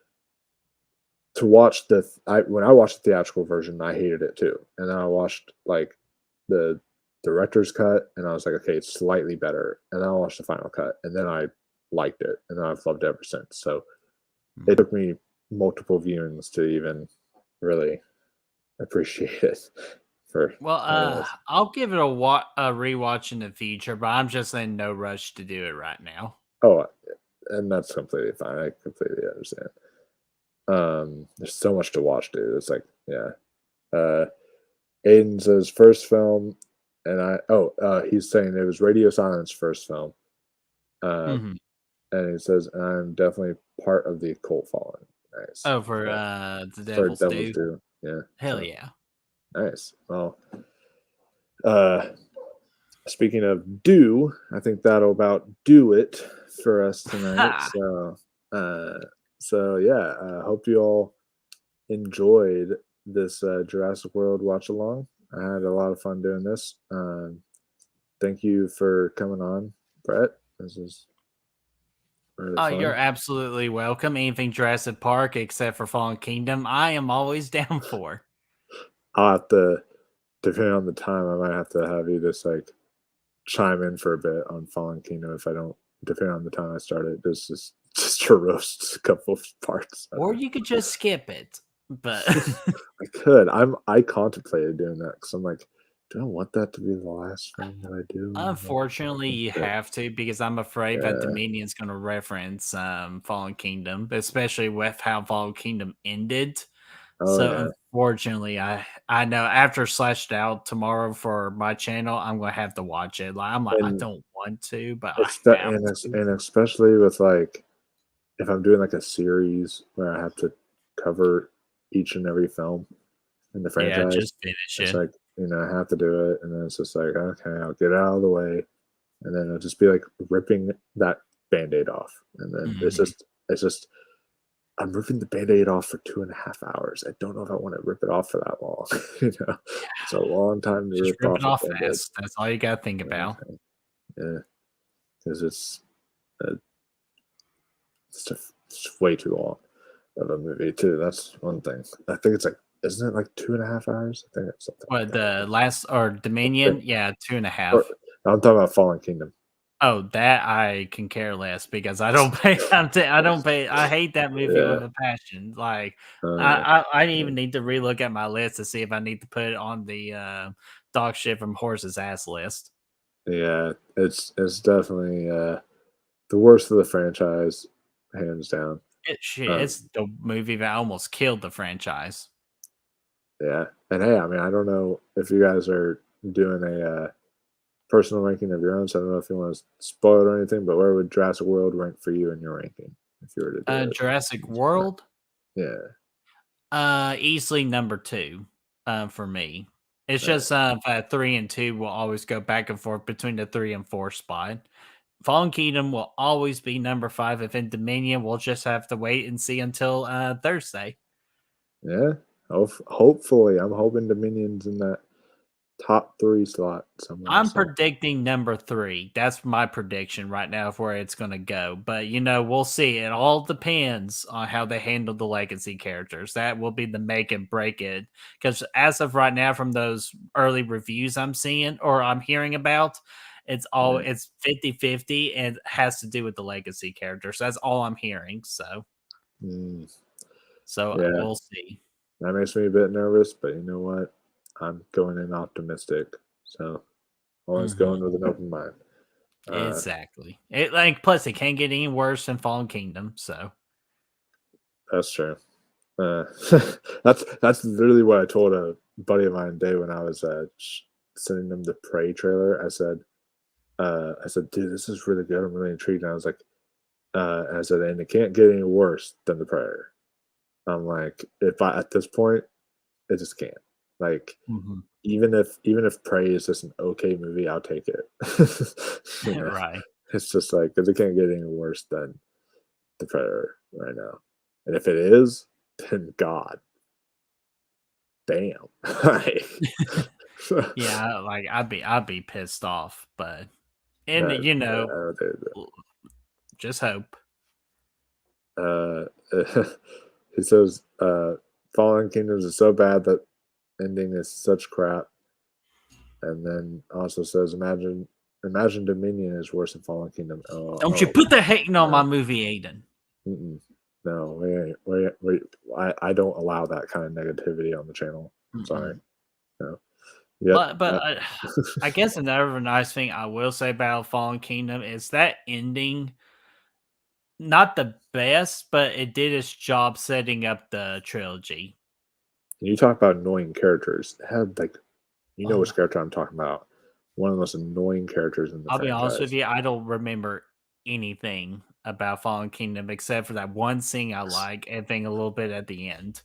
to watch when I watched the theatrical version, I hated it too, and then I watched like the director's cut, and I was like, okay, it's slightly better, and then I watched the final cut, and then I liked it, and then I've loved it ever since. So it took me multiple viewings to even really appreciate it. Well, I'll give it a rewatch in the future, but I'm just in no rush to do it right now. Oh, and that's completely fine. I completely understand. There's so much to watch, dude. It's like, yeah. Aiden says first film, and he's saying it was Radio Silence first film. Mhm. And he says, I'm definitely part of the cult following. Nice. Oh, for the For Devil's Devil's Due. Due. Yeah. Hell So, yeah. nice. Well, speaking of do, I think that'll about do it for us tonight. Ha! So yeah, I hope you all enjoyed this Jurassic World watch along. I had a lot of fun doing this. Thank you for coming on, Brett. This is really Oh, fun. you're absolutely welcome. Anything Jurassic Park except for Fallen Kingdom, I am always down for. I'll have to, depending on the time, I might have to have you just like chime in for a bit on Fallen Kingdom if I don't, depending on the time I start it, just to roast a couple of parts. Or you could just skip it. But I could. I contemplated doing that because I'm like, do I want that to be the last film that I do? unfortunately, you Yeah. have to because I'm afraid that Dominion's going to reference Fallen Kingdom, especially with how Fallen Kingdom ended. Oh, So yeah. unfortunately, I know after Slashed Out tomorrow for my channel, I'm going to have to watch it. Like I'm like I And don't want to, but it's I that, have to. and especially with like if I'm doing like a series where I have to cover each and every film in the Yeah, franchise, just finish it's it. like I have to do it, and then it's just like okay, I'll get it out of the way, and then it'll just be like ripping that band-aid off, and then it's just I'm ripping the band-aid off for 2.5 hours. I don't know if I want to rip it off for that long. It's a long time to Just rip rip off it a off band-aid. fast. That's all you got to think about. Yeah, because it's just way too long of a movie too. That's one thing. I think it's like, isn't it like 2.5 hours? I think it's something. What the last or Dominion? Yeah, 2.5. Or, I'm talking about Fallen Kingdom. Oh, that I can care less because I don't pay. I don't pay. I hate that movie Yeah. with a passion. Like Uh, I even need to relook at my list to see if I need to put it on the dog shit from horse's ass list. yeah, it's definitely the worst of the franchise, hands down. It's the movie that almost killed the franchise. Yeah, and hey, I mean, I don't know if you guys are doing a personal ranking of your own, so I don't know if you want to spoil it or anything. But where would Jurassic World rank for you in your ranking if you were to do it? Jurassic World, Yeah, easily number 2, for me. It's right. just 3 and 2 will always go back and forth between the 3 and 4 spot. Fallen Kingdom will always be number 5. If in Dominion, we'll just have to wait and see until Thursday. Yeah. Hopefully, I'm hoping Dominion's in that top 3 slot somewhere. I'm predicting number 3. That's my prediction right now of where it's going to go. But, we'll see. It all depends on how they handle the legacy characters. That will be the make and break it. Because as of right now, from those early reviews I'm seeing or I'm hearing about, it's 50-50 and it has to do with the legacy characters. That's all I'm hearing. So Yeah, we'll see. that makes me a bit nervous, but you know what? I'm going in optimistic. So always going with an open mind. Exactly. Plus it can't get any worse than Fallen Kingdom. So That's true. That's literally what I told a buddy of mine today when I was sending them the Prey trailer. I said, dude, this is really good. I'm really intrigued. And I was like, and I said, and it can't get any worse than the Prayer. I'm like, at this point, it just can't. Like, even if Prey is just an okay movie, I'll take it. Right. It's just like, because it can't get any worse than the Predator right now. And if it is, then God damn. Yeah, like I'd be pissed off, but just hope. He says Fallen Kingdoms is so bad that ending is such crap. And then also says imagine Dominion is worse than Fallen Kingdom. Don't you put the hating on my movie, Aiden. No, I don't allow that kind of negativity on the channel. I'm sorry. No. Yep. But I guess another nice thing I will say about Fallen Kingdom is that ending, not the best, but it did its job setting up the trilogy. You talk about annoying characters. It had which character I'm talking about. One of the most annoying characters in the franchise. I'll be honest with you, I don't remember anything about Fallen Kingdom except for that one scene I like and then a little bit at the end.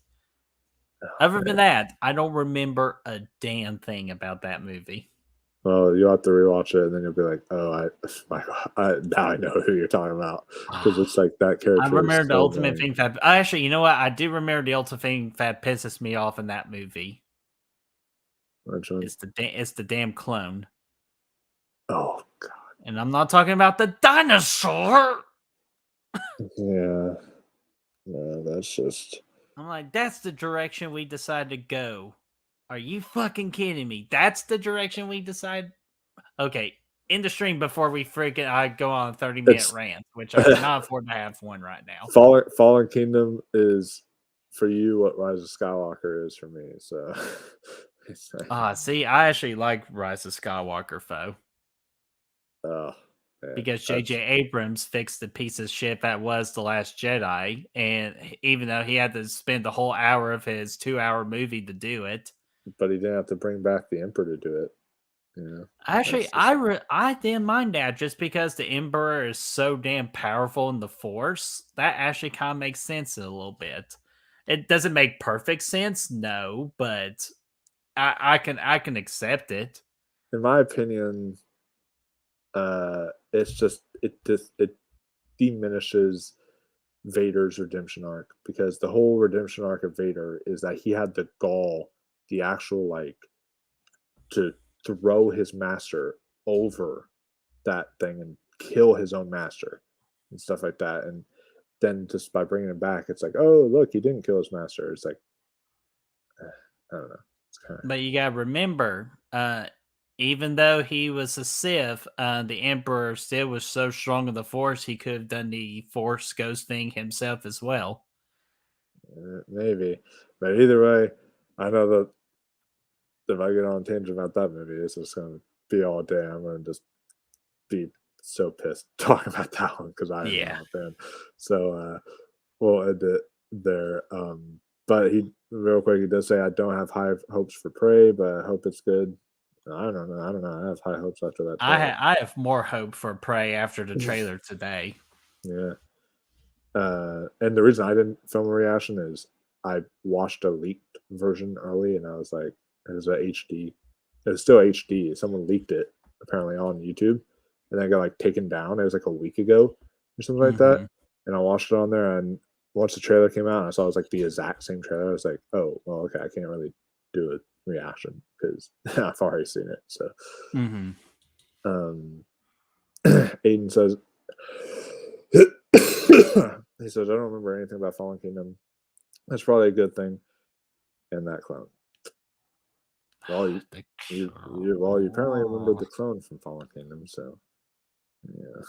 Other than that, I don't remember a damn thing about that movie. Well, you'll have to rewatch it, and then you'll be like, "Oh, now I know who you're talking about," because it's like that character. I remember the ultimate thing that actually, you know what? I do remember the ultimate thing that pisses me off in that movie. Which one? It's the damn clone. Oh God! And I'm not talking about the dinosaur. Yeah, no, that's just. I'm like, that's the direction we decided to go. Are you fucking kidding me? That's the direction we decide. Okay, end the stream before I go on a 30-minute rant, which I cannot afford to have one right now. Fallen Kingdom is for you what Rise of Skywalker is for me. So, see, I actually like Rise of Skywalker, foe. Oh. Yeah, because J.J. Abrams fixed the piece of shit that was The Last Jedi, and even though he had to spend the whole hour of his 2-hour movie to do it, but he didn't have to bring back the Emperor to do it. Actually, I didn't mind that just because the Emperor is so damn powerful in the Force. That actually kind of makes sense a little bit. It doesn't make perfect sense, no, but I can accept it. In my opinion, it's just it diminishes Vader's redemption arc, because the whole redemption arc of Vader is that he had the gall, the actual to throw his master over that thing and kill his own master and stuff like that. And then just by bringing him back, it's like, oh, look, he didn't kill his master. It's like, I don't know. It's kind of... But you got to remember, even though he was a Sith, the Emperor still was so strong in the Force, he could have done the Force Ghost thing himself as well. Maybe. But either way, I know that if I get on a tangent about that movie, it's just going to be all day. I'm going to just be so pissed talking about that one because I am not a fan. So, we'll end it there. But he real quick, he does say, "I don't have high hopes for Prey, but I hope it's good." I don't know. I don't know. I have high hopes after that trailer. I have more hope for Prey after the trailer today. Yeah. And the reason I didn't film a reaction is I watched a leaked version early, and I was like, it was a HD. It was still HD. Someone leaked it apparently on YouTube, and then it got like taken down. It was like a week ago or something like that. And I watched it on there, and once the trailer came out, and I saw it was like the exact same trailer. I was like, oh, well, okay, I can't really do a reaction because I've already seen it. So, Aiden says. He says, I don't remember anything about Fallen Kingdom. That's probably a good thing. And that clone. Well, you apparently remember the clone from Fallen Kingdom, so yeah.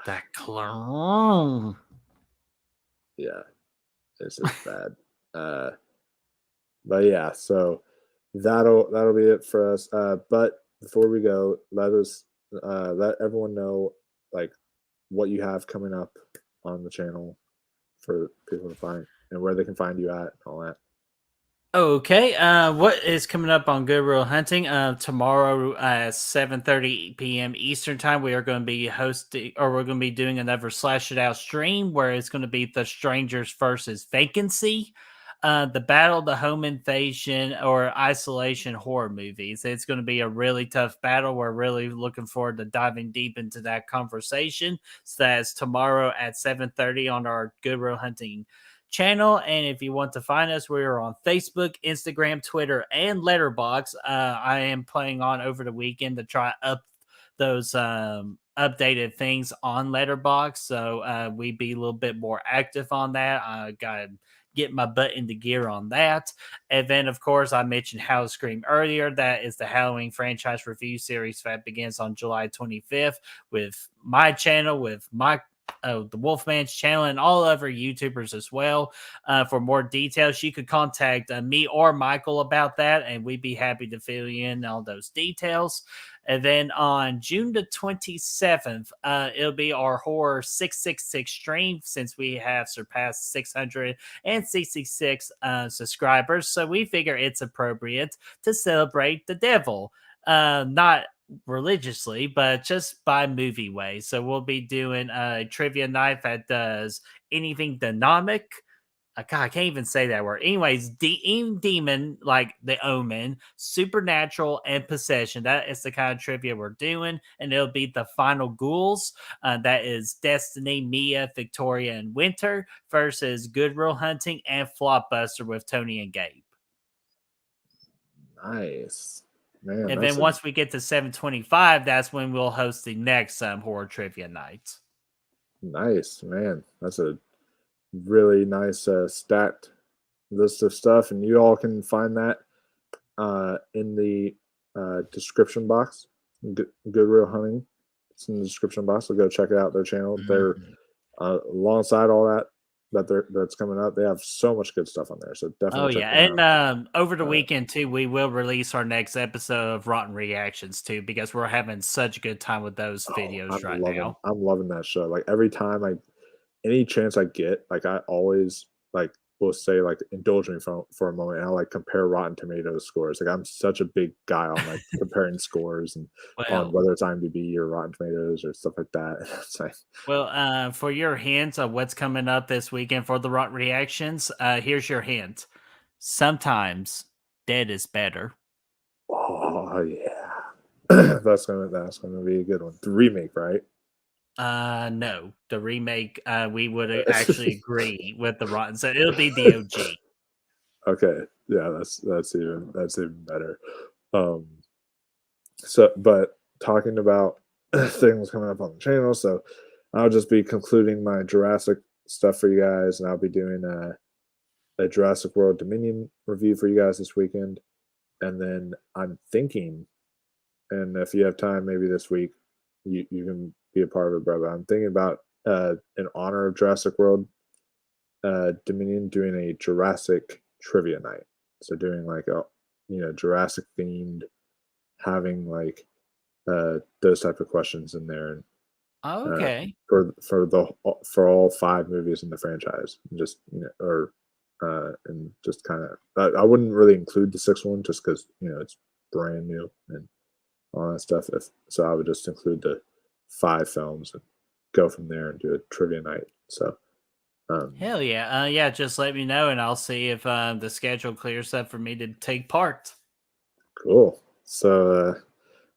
That clone. Yeah. This is bad. But yeah, so that'll be it for us. But before we go, let everyone know like what you have coming up on the channel for people to find and where they can find you at and all that. Okay, what is coming up on Good Will Hunting? Tomorrow at 7:30 p.m. Eastern time, we are going to be hosting, or we're going to be doing another Slash It Out stream where it's going to be The Strangers versus Vacancy, the battle, the home invasion, or isolation horror movies. It's going to be a really tough battle. We're really looking forward to diving deep into that conversation. So that's tomorrow at 7:30 on our Good Will Hunting channel. And if you want to find us, we are on Facebook, Instagram, Twitter, and Letterboxd. I am planning on over the weekend to try up those updated things on Letterboxd, so we be a little bit more active on that. I gotta get my butt into gear on that. And then, of course, I mentioned Howl Scream earlier. That is the Halloween franchise review series that begins on July 25th with my channel, with my the Wolfman's channel, and all other YouTubers as well. For more details, you could contact me or Michael about that, and we'd be happy to fill you in on those details. And then on June the 27th, it'll be our Horror 666 stream since we have surpassed 666 subscribers. So we figure it's appropriate to celebrate the devil. Not religiously, but just by movie way. So we'll be doing a trivia night that does anything dynamic. God, I can't even say that word. Anyways, demon like the Omen, supernatural, and possession. That is the kind of trivia we're doing, and it'll be the final ghouls. That is Destiny, Mia, Victoria, and Winter versus Goodwill Hunting and Flopbuster with Tony and Gabe. Nice. Man, and then once we get to 725, that's when we'll host the next horror trivia night. Nice, man. That's a really nice stacked list of stuff, and you all can find that in the description box. Goodwill Hunting, it's in the description box, so go check it out. Their channel. They're alongside all that's coming up. They have so much good stuff on there, so definitely. Oh yeah, and over the weekend too, we will release our next episode of Rotten Reactions too, because we're having such a good time with those videos now. I'm loving that show. Like every time any chance I get, like I always will say like indulge me for a moment, and I'll like compare Rotten Tomatoes scores. Like I'm such a big guy on like comparing scores and on whether it's IMDb or Rotten Tomatoes or stuff like that. It's like, well, for your hint of what's coming up this weekend for the Rotten Reactions, here's your hint. Sometimes dead is better. Oh yeah, that's gonna be a good one. The remake, right? No, the remake. We would actually agree with the Rotten, so it'll be the OG. Okay, yeah, that's even better. So, but talking about things coming up on the channel, so I'll just be concluding my Jurassic stuff for you guys, and I'll be doing a Jurassic World Dominion review for you guys this weekend, and then I'm thinking, and if you have time, maybe this week, you can be a part of it, brother. I'm thinking about in honor of Jurassic World Dominion doing a Jurassic trivia night. So doing like a Jurassic themed, having like those type of questions in there, Okay. For all 5 movies in the franchise. Just and just kind of I wouldn't really include the 6th one just because it's brand new and all that stuff. So I would just include the 5 films and go from there and do a trivia night. So Hell yeah. Yeah, just let me know and I'll see if the schedule clears up for me to take part. cool. So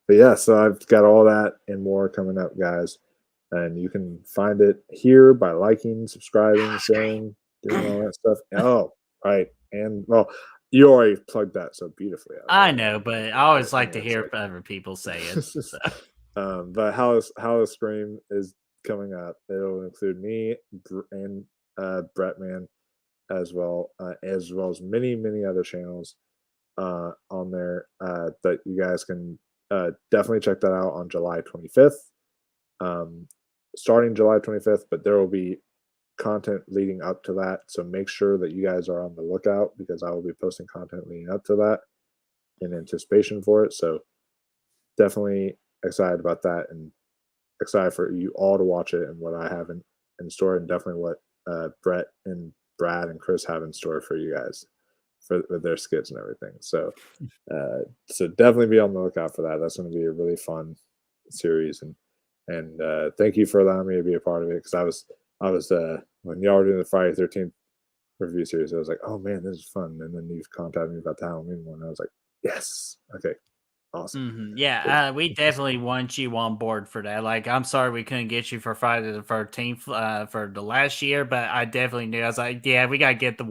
but yeah, so I've got all that and more coming up, guys. And you can find it here by liking, subscribing, sharing, doing all that stuff. Oh, right. And well, you already plugged that so beautifully. I know, but I always like to it's hear other people say it. So. But how Scream is coming up. It'll include me and Brettman as well as many other channels on there that you guys can definitely check that out on July 25th. Starting July 25th, but there will be content leading up to that. So make sure that you guys are on the lookout because I will be posting content leading up to that in anticipation for it. So definitely excited about that and excited for you all to watch it and what I have in store and definitely what Brett and Brad and Chris have in store for you guys for their skits and everything. So so definitely be on the lookout for that. That's going to be a really fun series and thank you for allowing me to be a part of it because I was when y'all were doing the Friday 13th review series, I was like, oh man, this is fun. And then you've contacted me about the Halloween one. I was like, yes, okay, awesome. Yeah, we definitely want you on board for that. Like, I'm sorry we couldn't get you for Friday the 13th for the last year, but I definitely knew. I was like, yeah, we gotta get the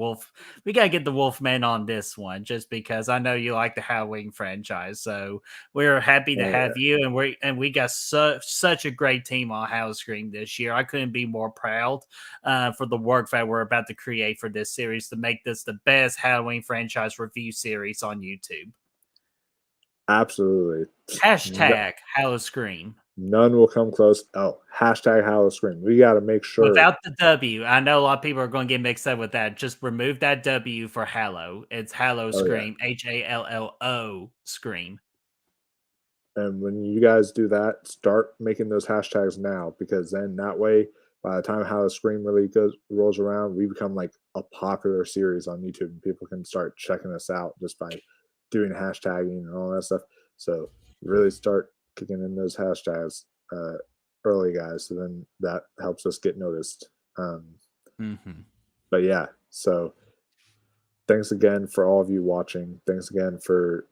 Wolfman on this one, just because I know you like the Halloween franchise. So we're happy to Oh, have you, and we got such a great team on House Scream this year. I couldn't be more proud for the work that we're about to create for this series to make this the best Halloween franchise review series on YouTube. absolutely. Hashtag Hallowscream. None will come close. Oh, hashtag Halloween. We got to make sure. Without the W. I know a lot of people are going to get mixed up with that. Just remove that W for Hallow. It's Hallow Scream. Hallo Scream. And when you guys do that, start making those hashtags now because then that way, by the time How Scream really rolls around, we become like a popular series on YouTube and people can start checking us out just by doing hashtagging and all that stuff. So really start kicking in those hashtags early, guys. So then that helps us get noticed. But yeah, so thanks again for all of you watching. Thanks again for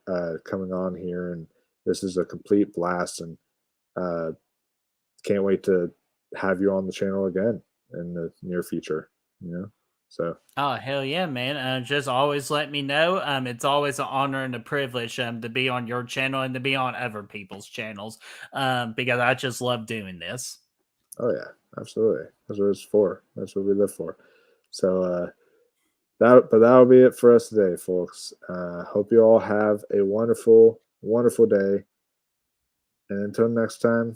coming on here. And this is a complete blast. And can't wait to have you on the channel again in the near future. So Oh, hell yeah, man. Just always let me know. It's always an honor and a privilege to be on your channel and to be on other people's channels because I just love doing this. oh yeah, absolutely. That's what it's for. That's what we live for. So that'll be it for us today, folks. Hope you all have a wonderful day. And until next time,